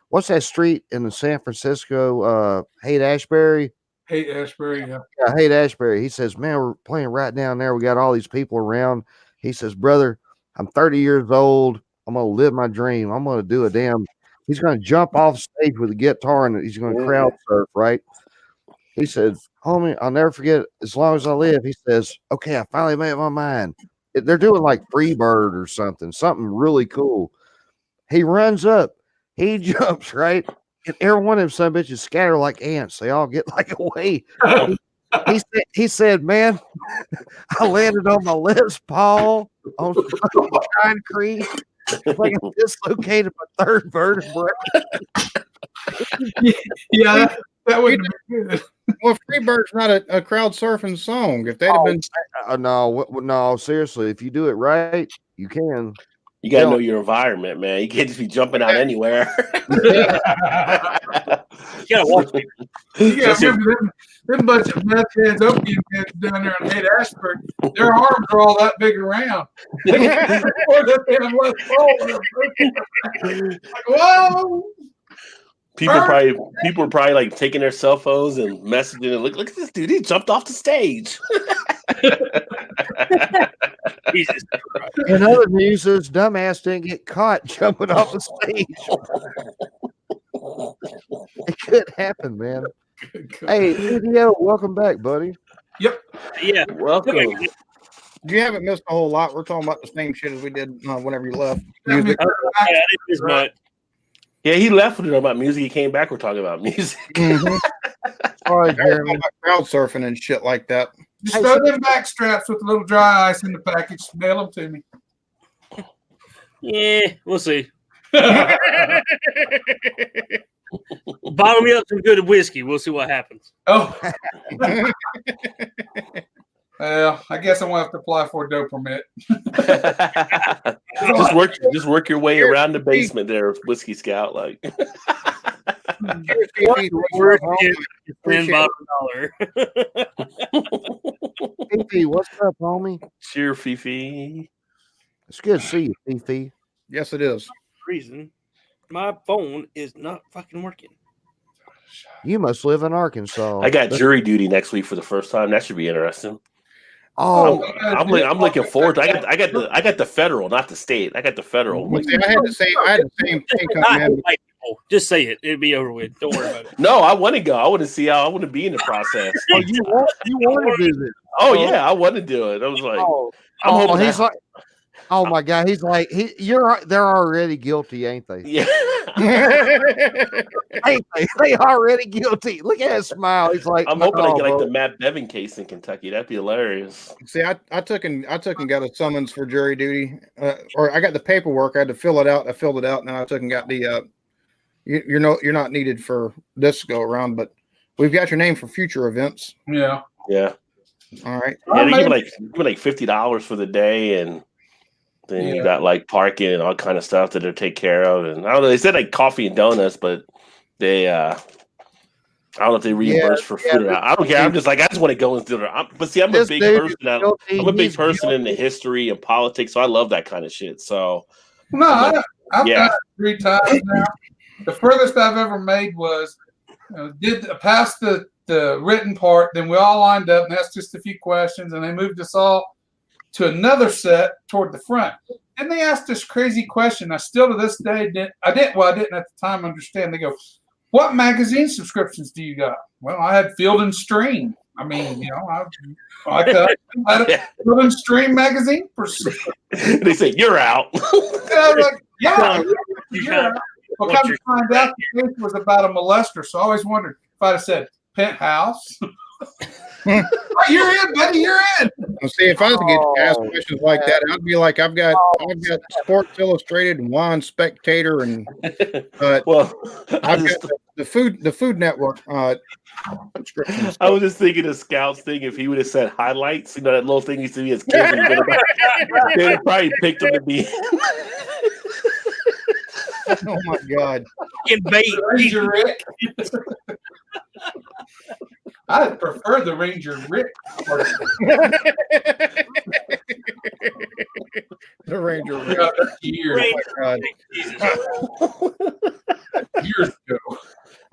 what's that street in the San Francisco Haight-Ashbury? Haight-Ashbury, yeah. Yeah, Haight-Ashbury. He says, man, we're playing right down there. We got all these people around. He says, brother, I'm 30 years old. I'm gonna live my dream. I'm gonna do a damn. He's gonna jump off stage with a guitar and he's gonna crowd surf, right? He said, homie, I'll never forget it as long as I live. He says, okay, I finally made up my mind. They're doing like Freebird or something really cool. He runs up, he jumps, right? And every one of them son bitches scatter like ants. They all get like away. He said, man, I landed on my Les Paul on concrete. Like I dislocated my 3rd vertebrae. Yeah, that would be good. Well, Freebird's not a crowd surfing song. If they'd have been no, seriously, if you do it right, you can. You gotta know your environment, man. You can't just be jumping out anywhere. You gotta watch it. You gotta remember them bunch of meth heads, opium heads down there in Haight-Ashbury. Their arms are all that big around. Whoa! People are probably like taking their cell phones and messaging and look at this dude, he jumped off the stage. Jesus Christ. In other news, this dumbass didn't get caught jumping off the stage. It could happen, man. Hey, video, welcome back, buddy. Yep. Yeah. Welcome. You haven't missed a whole lot. We're talking about the same shit as we did whenever you left. Music. Yeah, he left with it about music. He came back. We're talking about music. Mm-hmm. All right, Jeremy. Crowd surfing and shit like that. Just throw them back straps with a little dry ice in the package. Mail them to me. Yeah, we'll see. Bottle me up some good whiskey. We'll see what happens. Oh. Well, I guess I'm gonna have to apply for a dope permit. just work your way around the basement there, Whiskey Scout. Like, Fifi, what's up, homie? Cheer, Fifi. It's good to see you, Fifi. Yes, it is. Reason my phone is not fucking working. You must live in Arkansas. I got jury duty next week for the first time. That should be interesting. Oh, I'm looking forward to it. I got the federal, not the state. I got the federal. See, I had the same thing come in. Just say it. It'll be over with. Don't worry about it. No, I want to go. I want to see how I want to be in the process. Oh, you want to visit? Oh yeah, I want to do it. I was like, I'm hoping he's like, oh my god, he's like, they're already guilty, ain't they? Yeah. Ain't they already guilty? Look at his smile. He's like, I'm hoping I get like the Matt Bevin case in Kentucky. That'd be hilarious. See, I took and got a summons for jury duty, or I got the paperwork. I had to fill it out. I filled it out, and then I took and got the. You're not needed for this go around, but we've got your name for future events. Yeah. Yeah. All right. Yeah, they give like $50 for the day, and then you got like parking and all kind of stuff that they take care of. And I don't know. They said like coffee and donuts, but they I don't know if they reimburse for food or not. I don't care. I'm just like, I just want to go and do it. But see, I'm a big person. I'm a big person in the history and politics, so I love that kind of shit. So no, I've done it 3 times now. The furthest I've ever made was did pass the written part. Then we all lined up and asked just a few questions, and they moved us all to another set toward the front. and they asked this crazy question. I still to this day didn't at the time understand. They go, "What magazine subscriptions do you got?" Well, I had Field and Stream. I mean, I had a Field and Stream magazine for subscription. They say you're out. And I was like, "Yeah, you're out." Well, come to find out, the case was about a molester. So I always wondered if I'd have said Penthouse. Oh, you're in, buddy. You're in. Well, see, if I was to get asked questions like that, I'd be like, I've got Sports Illustrated and Wine Spectator, and well, I've got the Food Network subscriptions. I was just thinking the Scouts thing. If he would have said highlights, that little thing used to be as kids, they'd have probably picked him to be. Oh my God! Ranger Rick. I prefer the Ranger Rick. The Ranger Rick. Years. Oh Years ago.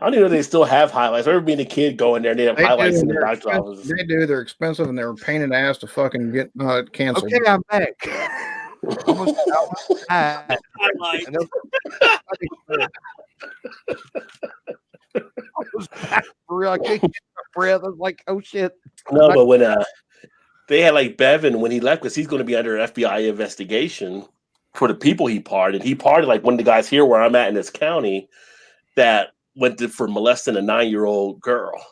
I don't even know if they still have highlights. I remember being a kid going there and they have highlights in the doctor's office. They do. They're expensive and they're a pain in the ass to fucking get canceled. Okay, I'm back. For real, I can't get my breath. I was like, oh shit. No, but when they had like Bevan when he left, because he's going to be under FBI investigation for the people he pardoned. He pardoned like one of the guys here where I'm at in this county that went for molesting a 9-year-old girl.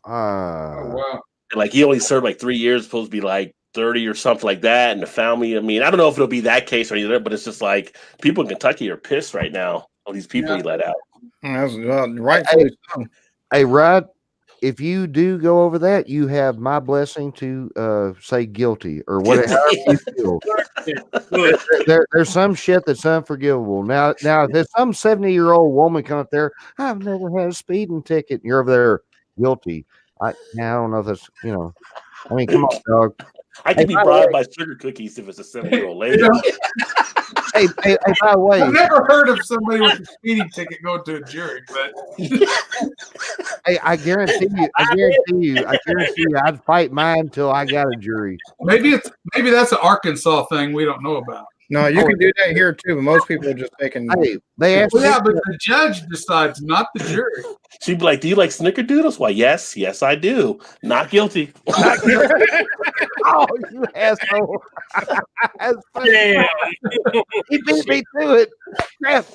Oh, wow. And like he only served like 3 years, supposed to be like 30 or something like that. And the family, I mean, I don't know if it'll be that case or either, but it's just like people in Kentucky are pissed right now. All these people he let out. That's rightfully so. Hey, Rod, if you do go over that, you have my blessing to say guilty or whatever you feel. There's some shit that's unforgivable. Now, if there's some 70-year-old woman come up there, I've never had a speeding ticket, and you're over there guilty. I don't know if that's, I mean, come on, dog. I could be bribed by sugar cookies if it's a 70-year-old lady. Hey, by the way, I've never heard of somebody with a speeding ticket going to a jury, but hey, I guarantee you, I'd fight mine until I got a jury. maybe that's an Arkansas thing we don't know about. No, you can do that here too, but most people are just taking. Hey, they asked Well, yeah, but the judge decides, not the jury. She'd be like, "Do you like snickerdoodles?" Why, yes, I do. Not guilty. Not guilty. Oh, you asshole! That's funny. Yeah. He beat me to it. Crap.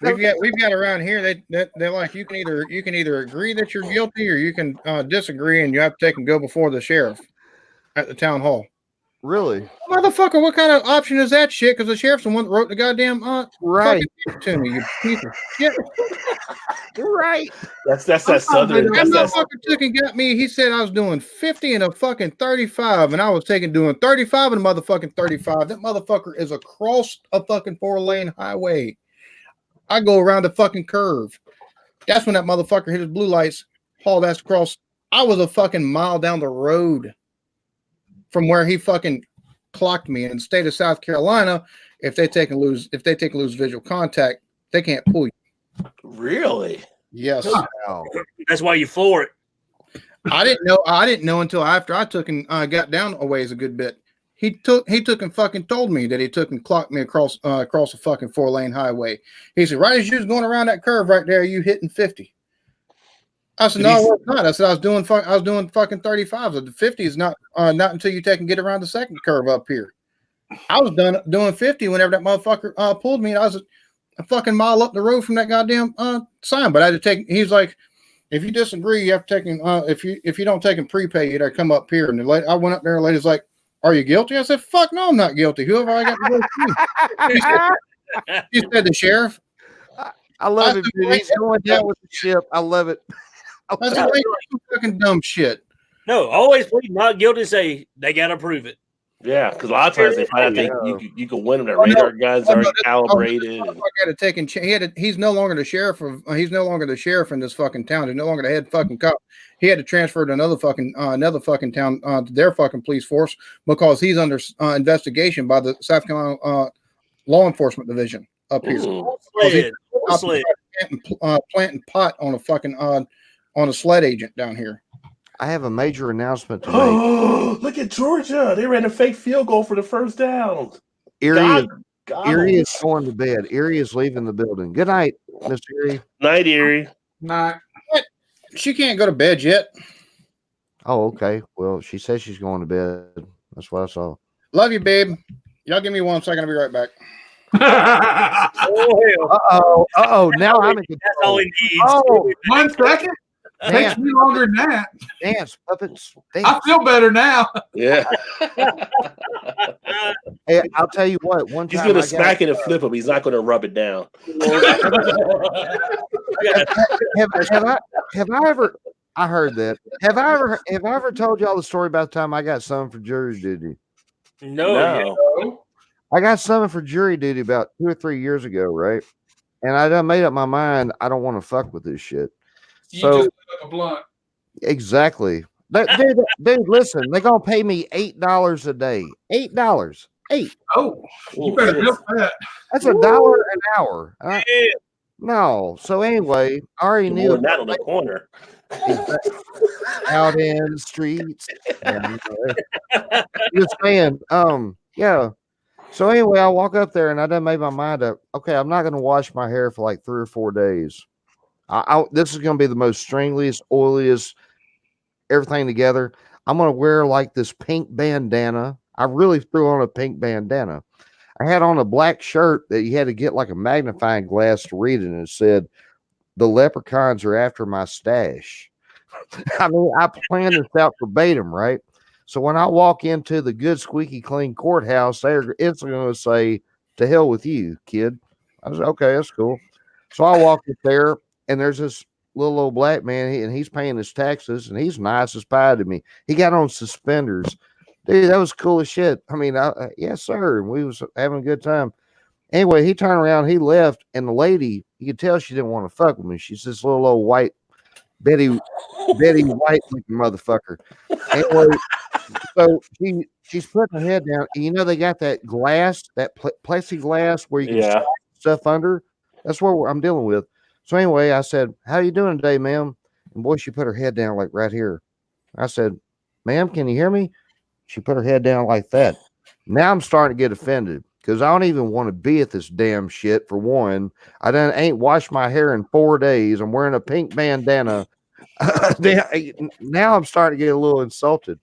We've got around here. They're like you can either agree that you're guilty or you can disagree, and you have to take and go before the sheriff at the town hall. Really? Motherfucker, what kind of option is that shit? Because the sheriff's the one that wrote the goddamn Right to me, you piece of shit. Right. That's that southern. That motherfucker took and got me. He said I was doing 50 and a fucking 35, and I was doing 35 and a motherfucking 35. That motherfucker is across a fucking 4-lane highway. I go around the fucking curve. That's when that motherfucker hit his blue lights, hauled ass across. I was a fucking mile down the road from where he fucking clocked me. In the state of South Carolina, if they take and lose visual contact, they can't pull you. Really? Yes. Wow. That's why you for it. I didn't know until after I took and got down a ways a good bit. He took and fucking told me that he took and clocked me across a fucking 4-lane highway. He said, right as you was going around that curve right there, you hitting 50. I said, no, it's not. I said, I was doing fucking 35. So the 50 is not until you take and get around the second curve up here. I was doing 50 whenever that motherfucker pulled me. And I was a fucking mile up the road from that goddamn sign. But I had to take. He's like, if you disagree, you have to take. If you don't take and prepay, you got to come up here. And I went up there. And the lady's like, "Are you guilty?" I said, "Fuck no, I'm not guilty. Whoever I got to go to." She said, "The sheriff." I love it, dude. He's going down with the ship. I love it. That's fucking dumb shit. No, always plead not guilty. Say they got to prove it. Yeah, because a lot of times they find out you can win them. Their radar guns are calibrated. He's no longer the sheriff in this fucking town. He's no longer the head fucking cop. He had to transfer to another fucking town to their fucking police force because he's under investigation by the South Carolina Law Enforcement Division up here. Planting pot on a fucking on a sled agent down here. I have a major announcement to make. Oh, look at Georgia. They ran a fake field goal for the first down. Erie Erie is going to bed. Erie is leaving the building. Good night, Miss Erie. Night, Erie. Not. She can't go to bed yet. Oh, okay. Well, she says she's going to bed. That's what I saw. Love you, babe. Y'all give me 1 second. I'll be right back. Oh, hell. Now I'm in That's all control. he needs. Oh, 1 second? Takes dance, me longer than that. dance, puppets. I Dance. feel better now. Yeah. Hey, I'll tell you what. One He's time gonna I smack it and flip him. He's not gonna rub it down. have I ever? I heard that. Have I ever told y'all the story about the time I got summoned for jury duty? No. I got summoned for jury duty about 2 or 3 years ago, right? And I done made up my mind. I don't want to fuck with this shit. You So just lit up a blunt. exactly, dude. Listen, they're gonna pay me $8 a day. $8. Oh, you better milk that. That's $1 an hour. Yeah. No. So anyway, I already More knew than that on the corner. out in the streets. Just saying. Yeah. So anyway, I walk up there and I done made my mind up. Okay, I'm not gonna wash my hair for like 3 or 4 days. This is gonna be the most stringliest, oiliest, everything together. I'm gonna wear like this pink bandana. I really threw on a pink bandana. I had on a black shirt that you had to get like a magnifying glass to read it, and it said, "The leprechauns are after my stash." I mean, I planned this out verbatim, right? So when I walk into the good, squeaky clean courthouse, they're instantly going to say, "To hell with you, kid." I was okay, that's cool. So I walk up there, and there's this little old black man, and he's paying his taxes, and he's nice as pie to me. He got on suspenders. Dude, that was cool as shit. I mean, yes, sir. We was having a good time. Anyway, he turned around, he left, and the lady, you could tell she didn't want to fuck with me. She's this little old white Betty White looking motherfucker. Anyway, so she's putting her head down. And you know they got that glass, that plexi glass where you can slide stuff under. That's what I'm dealing with. So anyway, I said, "How you doing today, ma'am?" And boy, she put her head down like right here. I said, "Ma'am, can you hear me?" She put her head down like that. Now I'm starting to get offended because I don't even want to be at this damn shit. For one, I done ain't washed my hair in 4 days. I'm wearing a pink bandana. Now I'm starting to get a little insulted.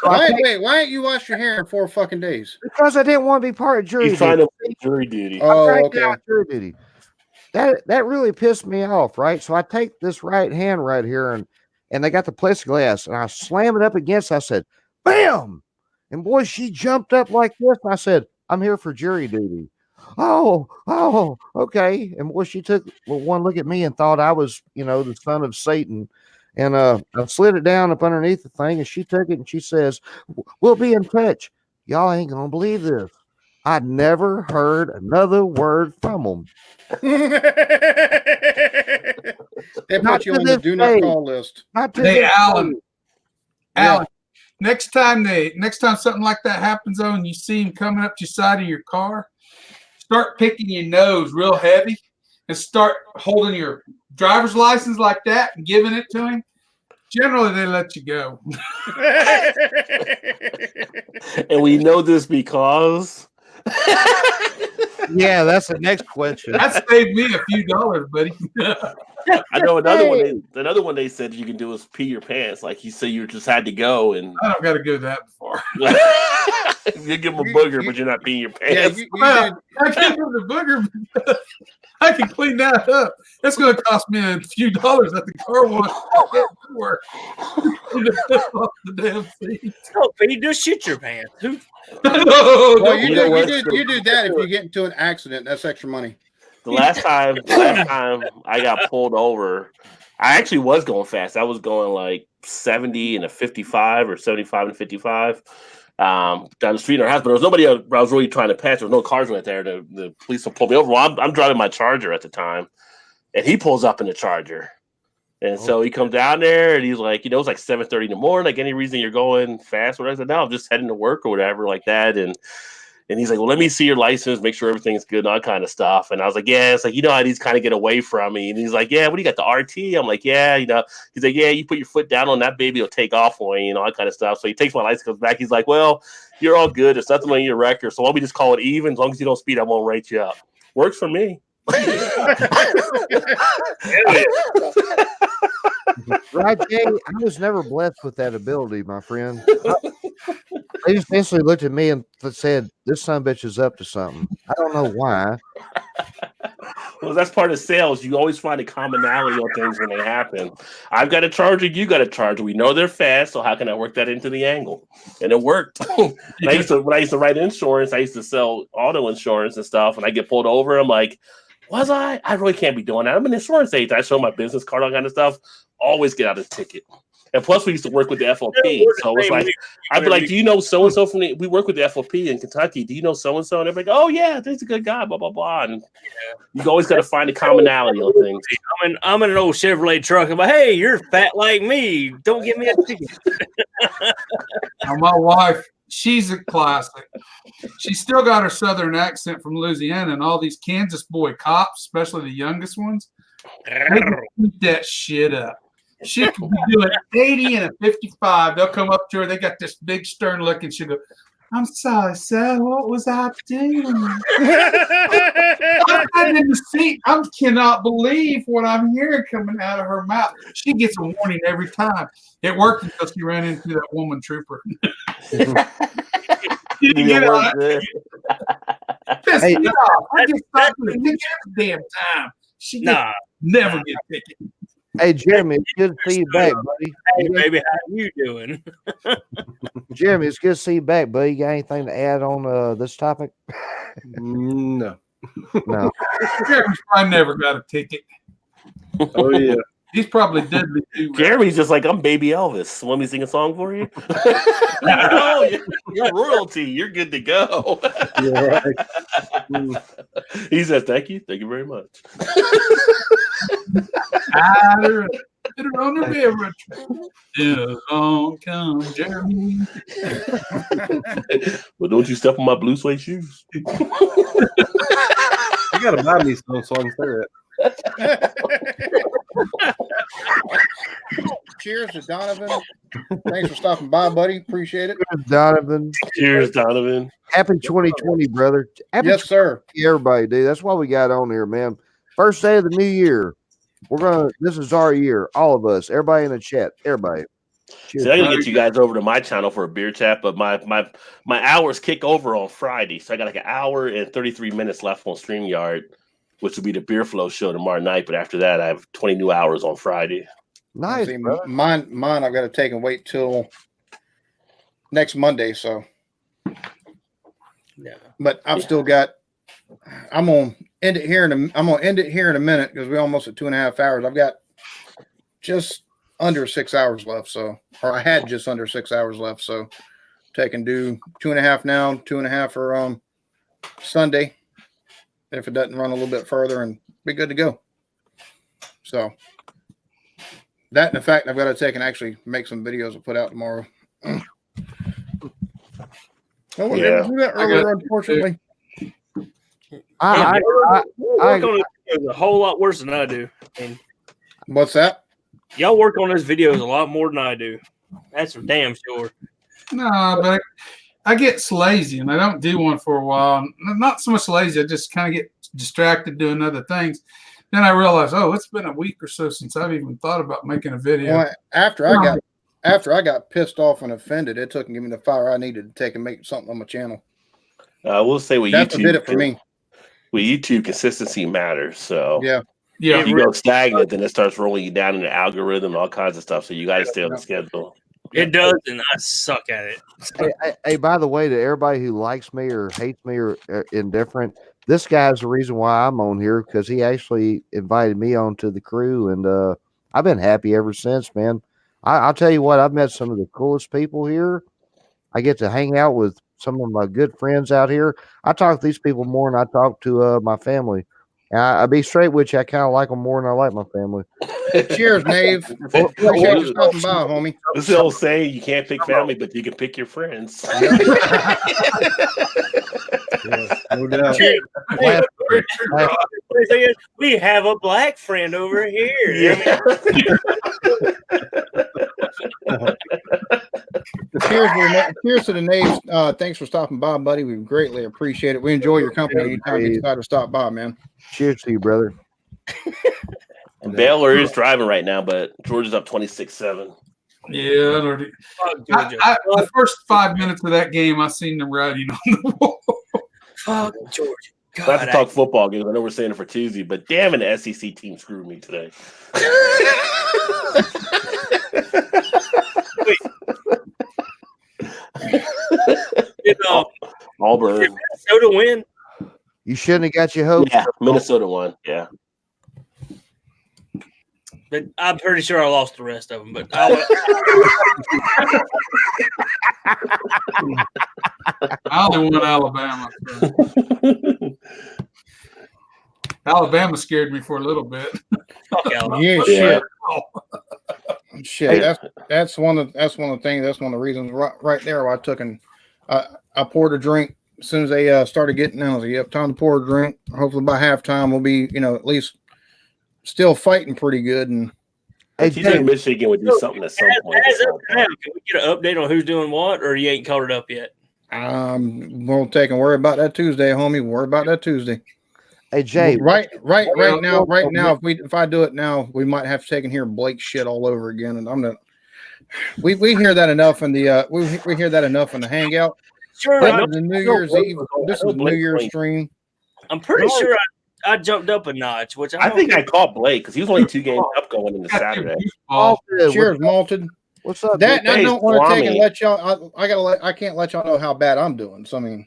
So Why didn't you wash your hair in 4 fucking days? because I didn't want to be part of jury He's trying duty. to jury duty. Oh, I'm okay. trying to jury duty. That really pissed me off, right? So I take this right hand right here and they got the plexiglass and I slam it up against. I said, "Bam!" And boy, she jumped up like this. And I said, "I'm here for jury duty." Oh, okay. And boy, she took one look at me and thought I was, the son of Satan. And I slid it down up underneath the thing, and she took it and she says, "We'll be in touch." Y'all ain't gonna believe this. I'd never heard another word from them. They Not put you to on the this do not day. call list. Not to Hey, this Alan. day. Alan, next time something like that happens, though, and you see him coming up to your side of your car, start picking your nose real heavy and start holding your driver's license like that and giving it to him. Generally, they let you go. And we know this because Yeah, that's the next question. That saved me a few dollars, buddy. I know another one they said you can do is pee your pants. Like you said, you just had to go and I don't got to go that far. you give them a booger, but you're not peeing your Yeah, pants. Well, I can't do the booger. But I can clean that up. That's going to cost me a few dollars at the car wash. Off the damn seat. Oh, Pete, just shit your pants. Who? well, You know what? you do that if you get into an accident. That's extra money. The last time I got pulled over, I actually was going fast. I was going like 70 and a 55 or 75 and 55 down the street in our house. But there was nobody I was really trying to pass. There was no cars right there. The police will pull me over. Well, I'm driving my Charger at the time, and he pulls up in the Charger. And so he comes down there, and he's like, it's like 7:30 in the morning. Like, any reason you're going fast? Or I said, no, I'm just heading to work or whatever like that. And And he's like, well, let me see your license, make sure everything's good and all that kind of stuff. And I was like, yeah, it's like, you know how these kind of get away from me. And he's like, yeah, what do you got, the RT? I'm like, yeah, you know. He's like, yeah, you put your foot down on that baby, it'll take off on you, and all that kind of stuff. So he takes my license, comes back. He's like, well, you're all good. There's nothing on your record. So why don't we just call it even? As long as you don't speed, I won't rate you up. Works for me. Right, Jay? I was never blessed with that ability, my friend. They just instantly looked at me and said, "This son of a bitch is up to something." I don't know why. Well, that's part of sales. You always find a commonality on things when they happen. I've got a charger, you got a charger. We know they're fast, so how can I work that into the angle? And it worked. When I used to write insurance, I used to sell auto insurance and stuff, and I get pulled over. I'm like, was I? I really can't be doing that. I'm an insurance agent. I show my business card, all kind of stuff. Always get out a ticket. And plus, we used to work with the FOP. So it's like, I'd be like, do you know so-and-so from we work with the FOP in Kentucky. Do you know so-and-so? And everybody, oh, yeah, he's a good guy, blah, blah, blah. And you always got to find a commonality on things. I'm in an old Chevrolet truck. I'm like, hey, you're fat like me. Don't give me a ticket. Now, my wife, she's a classic. She's still got her southern accent from Louisiana, and all these Kansas boy cops, especially the youngest ones, they can keep that shit up. She could be doing 80 and a 55. They'll come up to her. They got this big stern look, and she'll go, I'm sorry, sir. What was I doing? I'm in the seat. I cannot believe what I'm hearing coming out of her mouth. She gets a warning every time. It worked until she ran into that woman trooper. You get out. Hey, I just thought it was damn time. She never get a ticket. Hey, Jeremy, it's good to see you back, buddy. Hey, baby, how you doing? Jeremy, it's good to see you back, buddy. You got anything to add on this topic? No. No. Jeremy's probably never got a ticket. Oh, yeah. He's probably deadly too. Jeremy's just like, I'm Baby Elvis. Want me to sing a song for you? No, you're royalty. You're good to go. You're right. He says, thank you. Thank you very much. Put on the river. Yeah, on come Jeremy. Well, don't you step on my blue suede shoes. You gotta buy me some so I can say that. Cheers to Donovan. Thanks for stopping by, buddy. Appreciate it. Donovan. Cheers, Donovan. Happy 2020, brother. Happy Yes, sir. everybody, dude. That's why we got on here, man. First day of the new year. This is our year. All of us. Everybody in the chat. Everybody. Cheers. See, I gotta get you guys over to my channel for a beer chat, but my hours kick over on Friday. So I got like an hour and 33 minutes left on StreamYard, which will be the Beer Flow show tomorrow night. But after that, I have 20 new hours on Friday. Nice. See, mine I've got to take and wait till next Monday. So, Yeah. but I've still got. I'm gonna end it here in a minute because we're almost at 2.5 hours. I've got just under 6 hours left. So, or I had just under 6 hours left. So, take and do 2.5 now, 2.5 for Sunday. If it doesn't run a little bit further, and be good to go. So. That, and the fact I've got to take and actually make some videos to put out tomorrow. I wasn't able to do that earlier, unfortunately. I work on it a whole lot worse than I do. And What's that? y'all work on those videos a lot more than I do. That's for damn sure. No, but I get lazy and I don't do one for a while. Not so much lazy. I just kind of get distracted doing other things. Then I realized, it's been a week or so since I've even thought about making a video. Well, after I got pissed off and offended, it took and give me the fire I needed to take and make something on my channel. We'll say with That's YouTube what did it for me. With YouTube, consistency matters. So Yeah. if you go stagnant, then it starts rolling you down in the algorithm and all kinds of stuff. So you got to stay on the schedule. It does, and I suck at it. Hey, by the way, to everybody who likes me or hates me or indifferent, this guy's the reason why I'm on here because he actually invited me onto the crew, and I've been happy ever since, man. I'll tell you what, I've met some of the coolest people here. I get to hang out with some of my good friends out here. I talk to these people more than I talk to my family. And I'll be straight with you, I kind of like them more than I like my family. Cheers, Nave. Appreciate you stopping by, homie. This is the old saying, you can't pick family, but you can pick your friends. No doubt. We have a black friend over here. Yeah. Cheers to the Naves. Thanks for stopping by, buddy. We greatly appreciate it. We enjoy your company anytime you decide to stop by, man. Cheers to you, brother. And Baylor is driving right now, but Georgia's up 26-7. Yeah, the first 5 minutes of that game, I seen the writing on the wall. Fuck Georgia. Not to talk football games. I know we're saying it for Tuesday, but damn, an SEC team screwed me today. Auburn. Did Minnesota win? You shouldn't have got your hopes. Yeah, Minnesota won. Yeah. But I'm pretty sure I lost the rest of them. But I only won Alabama. So. Alabama scared me for a little bit. Yeah, shit. Shit, that's one of the things. That's one of the reasons right there why I took and I poured a drink as soon as they started getting down. I was like, "Yep, time to pour a drink." Hopefully by halftime we'll be, at least still fighting pretty good. And I think Michigan would do something at some point. Can we get an update on who's doing what, or you ain't caught it up yet? We'll take and worry about that Tuesday, homie. We'll worry about that Tuesday. Hey Jay, right now, if I do it now, we might have to take and hear Blake shit all over again. And I'm not. We hear that enough in the we hear that enough in the hangout. Sure, this is the New Year's Eve. This is the New Year's stream. I'm pretty sure I jumped up a notch, which I think I caught Blake because he was only 2 games up going into Saturday. Cheers, Malted. What's up? That I don't want to take and let y'all. I can't let y'all know how bad I'm doing. So I mean,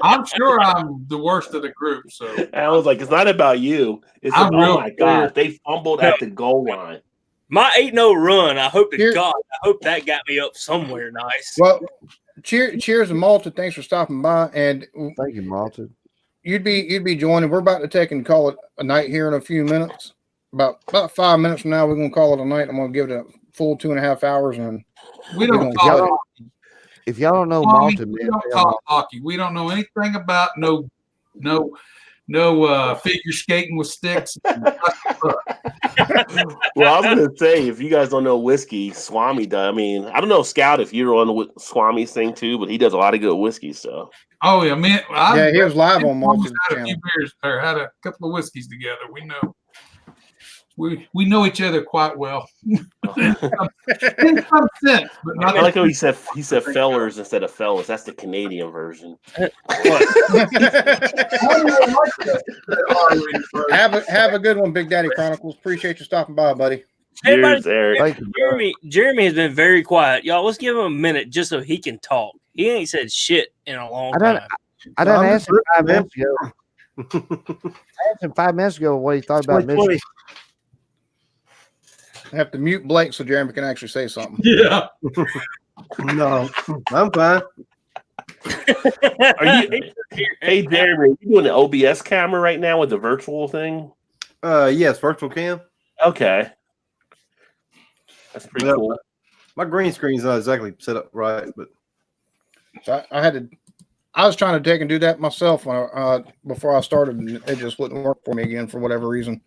I'm sure I'm the worst of the group. So I was like, it's not about you. It's oh my god, they fumbled at the goal line. My 8-0 run. I hope to God. I hope that got me up somewhere nice. Well, cheers and Malted. Thanks for stopping by. And thank you, Malted. You'd be joining. We're about to take and call it a night here in a few minutes. About 5 minutes from now, we're gonna call it a night. I'm gonna give it a full 2.5 hours, and we don't talk. If y'all don't know Malted, we don't talk hockey. We don't know anything about no figure skating with sticks. Well, I was gonna say, if you guys don't know whiskey, Swami does. I mean, I don't know, Scout, if you're on the Swami's thing too, but he does a lot of good whiskey stuff. Oh yeah, man. He was live on Malted. Had a few beers or had a couple of whiskeys together. We know. We know each other quite well. In some sense, but not I like how he said fellers instead of fellas. That's the Canadian version. Have a good one, Big Daddy Chronicles. Appreciate you stopping by, buddy. Cheers, Eric. Jeremy has been very quiet. Y'all, let's give him a minute just so he can talk. He ain't said shit in a long time. I done asked him 5 minutes ago. I asked him 5 minutes ago what he thought about Michigan. I have to mute Blake so Jeremy can actually say something. Yeah. No, I'm fine. Hey, Jeremy, are you doing the OBS camera right now with the virtual thing? Yes, virtual cam. Okay. That's pretty cool. My green screen's not exactly set up right, but so I was trying to take and do that myself when before I started, and it just wouldn't work for me again for whatever reason.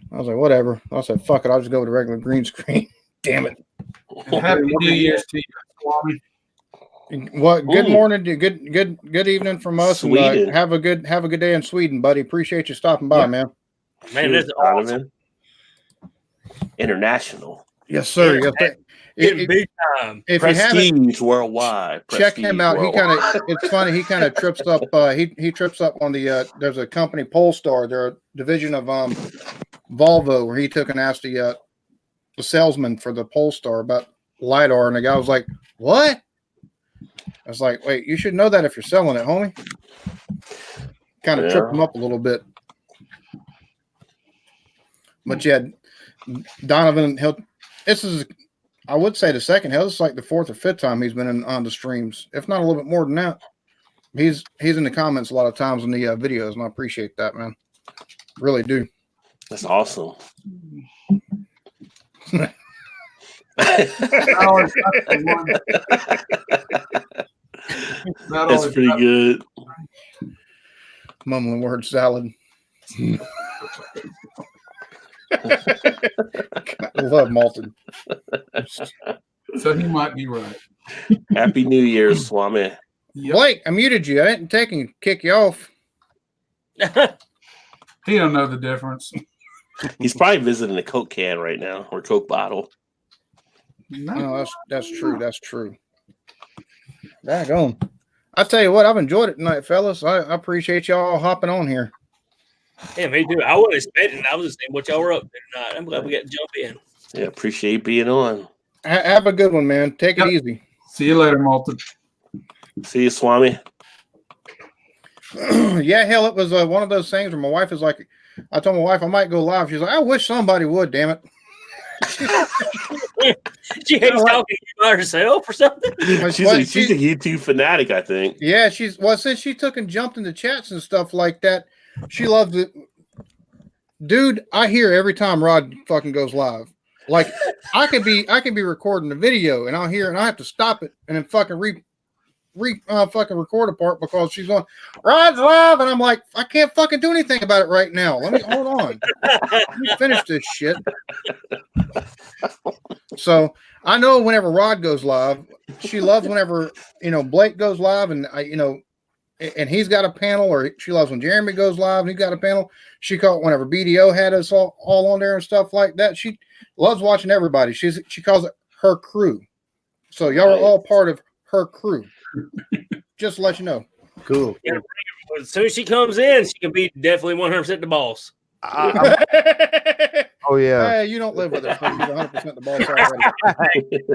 I was like, whatever. I said, fuck it. I'll just go with the regular green screen. Damn it. Happy New Year's to you, Swami. What? Good morning to good evening from us. Sweden. And, have a good day in Sweden, buddy. Appreciate you stopping by, man. Man, that's awesome. International. Yes, sir. Big time. If Prestige you haven't, worldwide. Check him out. It's funny. He kind of trips up. He trips up on the. There's a company, Polestar. They're a division of Volvo, where he took and asked the salesman for the Polestar about LiDAR, and the guy was like, "What?" I was like, "Wait, you should know that if you're selling it, homie." Kind of tripped him up a little bit, but yeah, Donovan. This is, I would say, the second. This is like the 4th or 5th time he's been on the streams, if not a little bit more than that. He's in the comments a lot of times in the videos, and I appreciate that, man. Really do. That's awesome. Not That's always pretty right. good. Mumbling word salad. I love malted. So he might be right. Happy New Year, Swami. Yep. Blake, I muted you. I didn't take and kick you off. He don't know the difference. He's probably visiting a Coke can right now or Coke bottle. Oh, that's true. That's true. Daggone. I tell you what, I've enjoyed it tonight, fellas. I appreciate y'all hopping on here. Yeah, me too. I wasn't expecting. I was just saying what y'all were up to tonight. I'm glad we got to jump in. Yeah, appreciate being on. Have a good one, man. Take it easy. See you later, Malton. See you, Swami. Yeah, hell, it was one of those things where my wife is like, I told my wife I might go live. She's like, I wish somebody would, damn it. She hates talking by herself or something. She's a YouTube fanatic, I think. Yeah, since she took and jumped into chats and stuff like that, she loves it. Dude, I hear every time Rod fucking goes live. Like I could be recording the video and I'll hear and I have to stop it and then fucking fucking record a part because she's on Rod's live and I'm like, I can't fucking do anything about it right now. Let me hold on. Let me finish this shit. So I know whenever Rod goes live, she loves whenever Blake goes live and and he's got a panel, or she loves when Jeremy goes live and he's got a panel. She called whenever BDO had us all on there and stuff like that. She loves watching everybody. She calls it her crew. So y'all are all part of her crew. Just to let you know. Cool. Yeah, as soon as she comes in, she can be definitely 100% the boss. Oh yeah. Hey, you don't live with her, so you're 100% the boss already.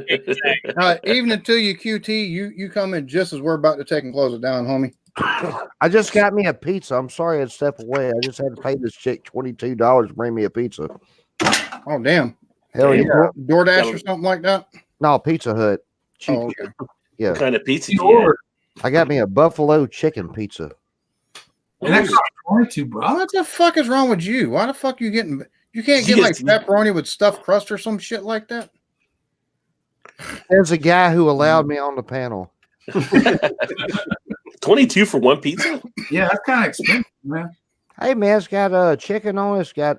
Exactly. Even until you QT, you come in just as we're about to take and close it down, homie. I just got me a pizza. I'm sorry I had to step away. I just had to pay this chick $22 to bring me a pizza. Oh damn. Hell yeah. DoorDash or something like that? No, Pizza Hut. Cheap. Oh, okay. Yeah. What kind of pizza do you have? I got me a buffalo chicken pizza. And that costs 22, bro. What the fuck is wrong with you? Why the fuck you getting? You can't get like pepperoni with stuffed crust or some shit like that. There's a guy who allowed me on the panel. 22 for one pizza? Yeah, that's kind of expensive, man. Hey man, it's got chicken on it. It's got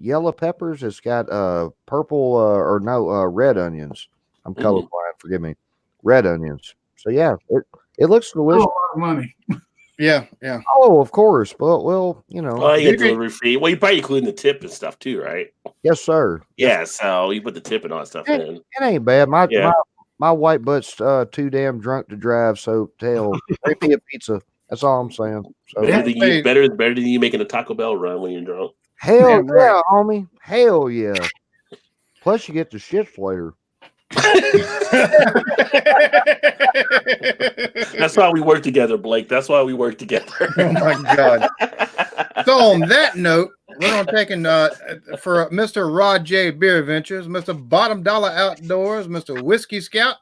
yellow peppers. It's got purple red onions. I'm colorblind. Forgive me. Red onions. So yeah, it looks delicious. A lot of money. Yeah. Oh, of course. But well, Oh, you get delivery fee. Well, you probably including the tip and stuff too, right? Yes, sir. Yeah, so you put the tip and all that stuff in. It ain't bad. My white butt's too damn drunk to drive. So hell, bring me a pizza. That's all I'm saying. So Better than you making a Taco Bell run when you're drunk. hell yeah, homie. Hell yeah. Plus you get the shits later. That's why we work together, Blake. That's why we work together. Oh my god. So on that note, we're gonna take for Mr. Rod J. Beer Ventures, Mr. Bottom Dollar Outdoors, Mr. Whiskey Scout,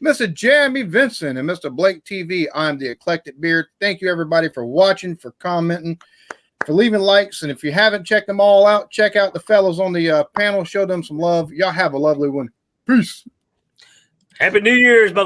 Mr. Jeremy Vinson, and Mr. Blake TV. I'm the Eclectic Beard. Thank you everybody for watching, for commenting, for leaving likes, and if you haven't checked them all out, check out the fellows on the panel. Show them some love. Y'all have a lovely one. Peace. Happy New Year's, motherfucker.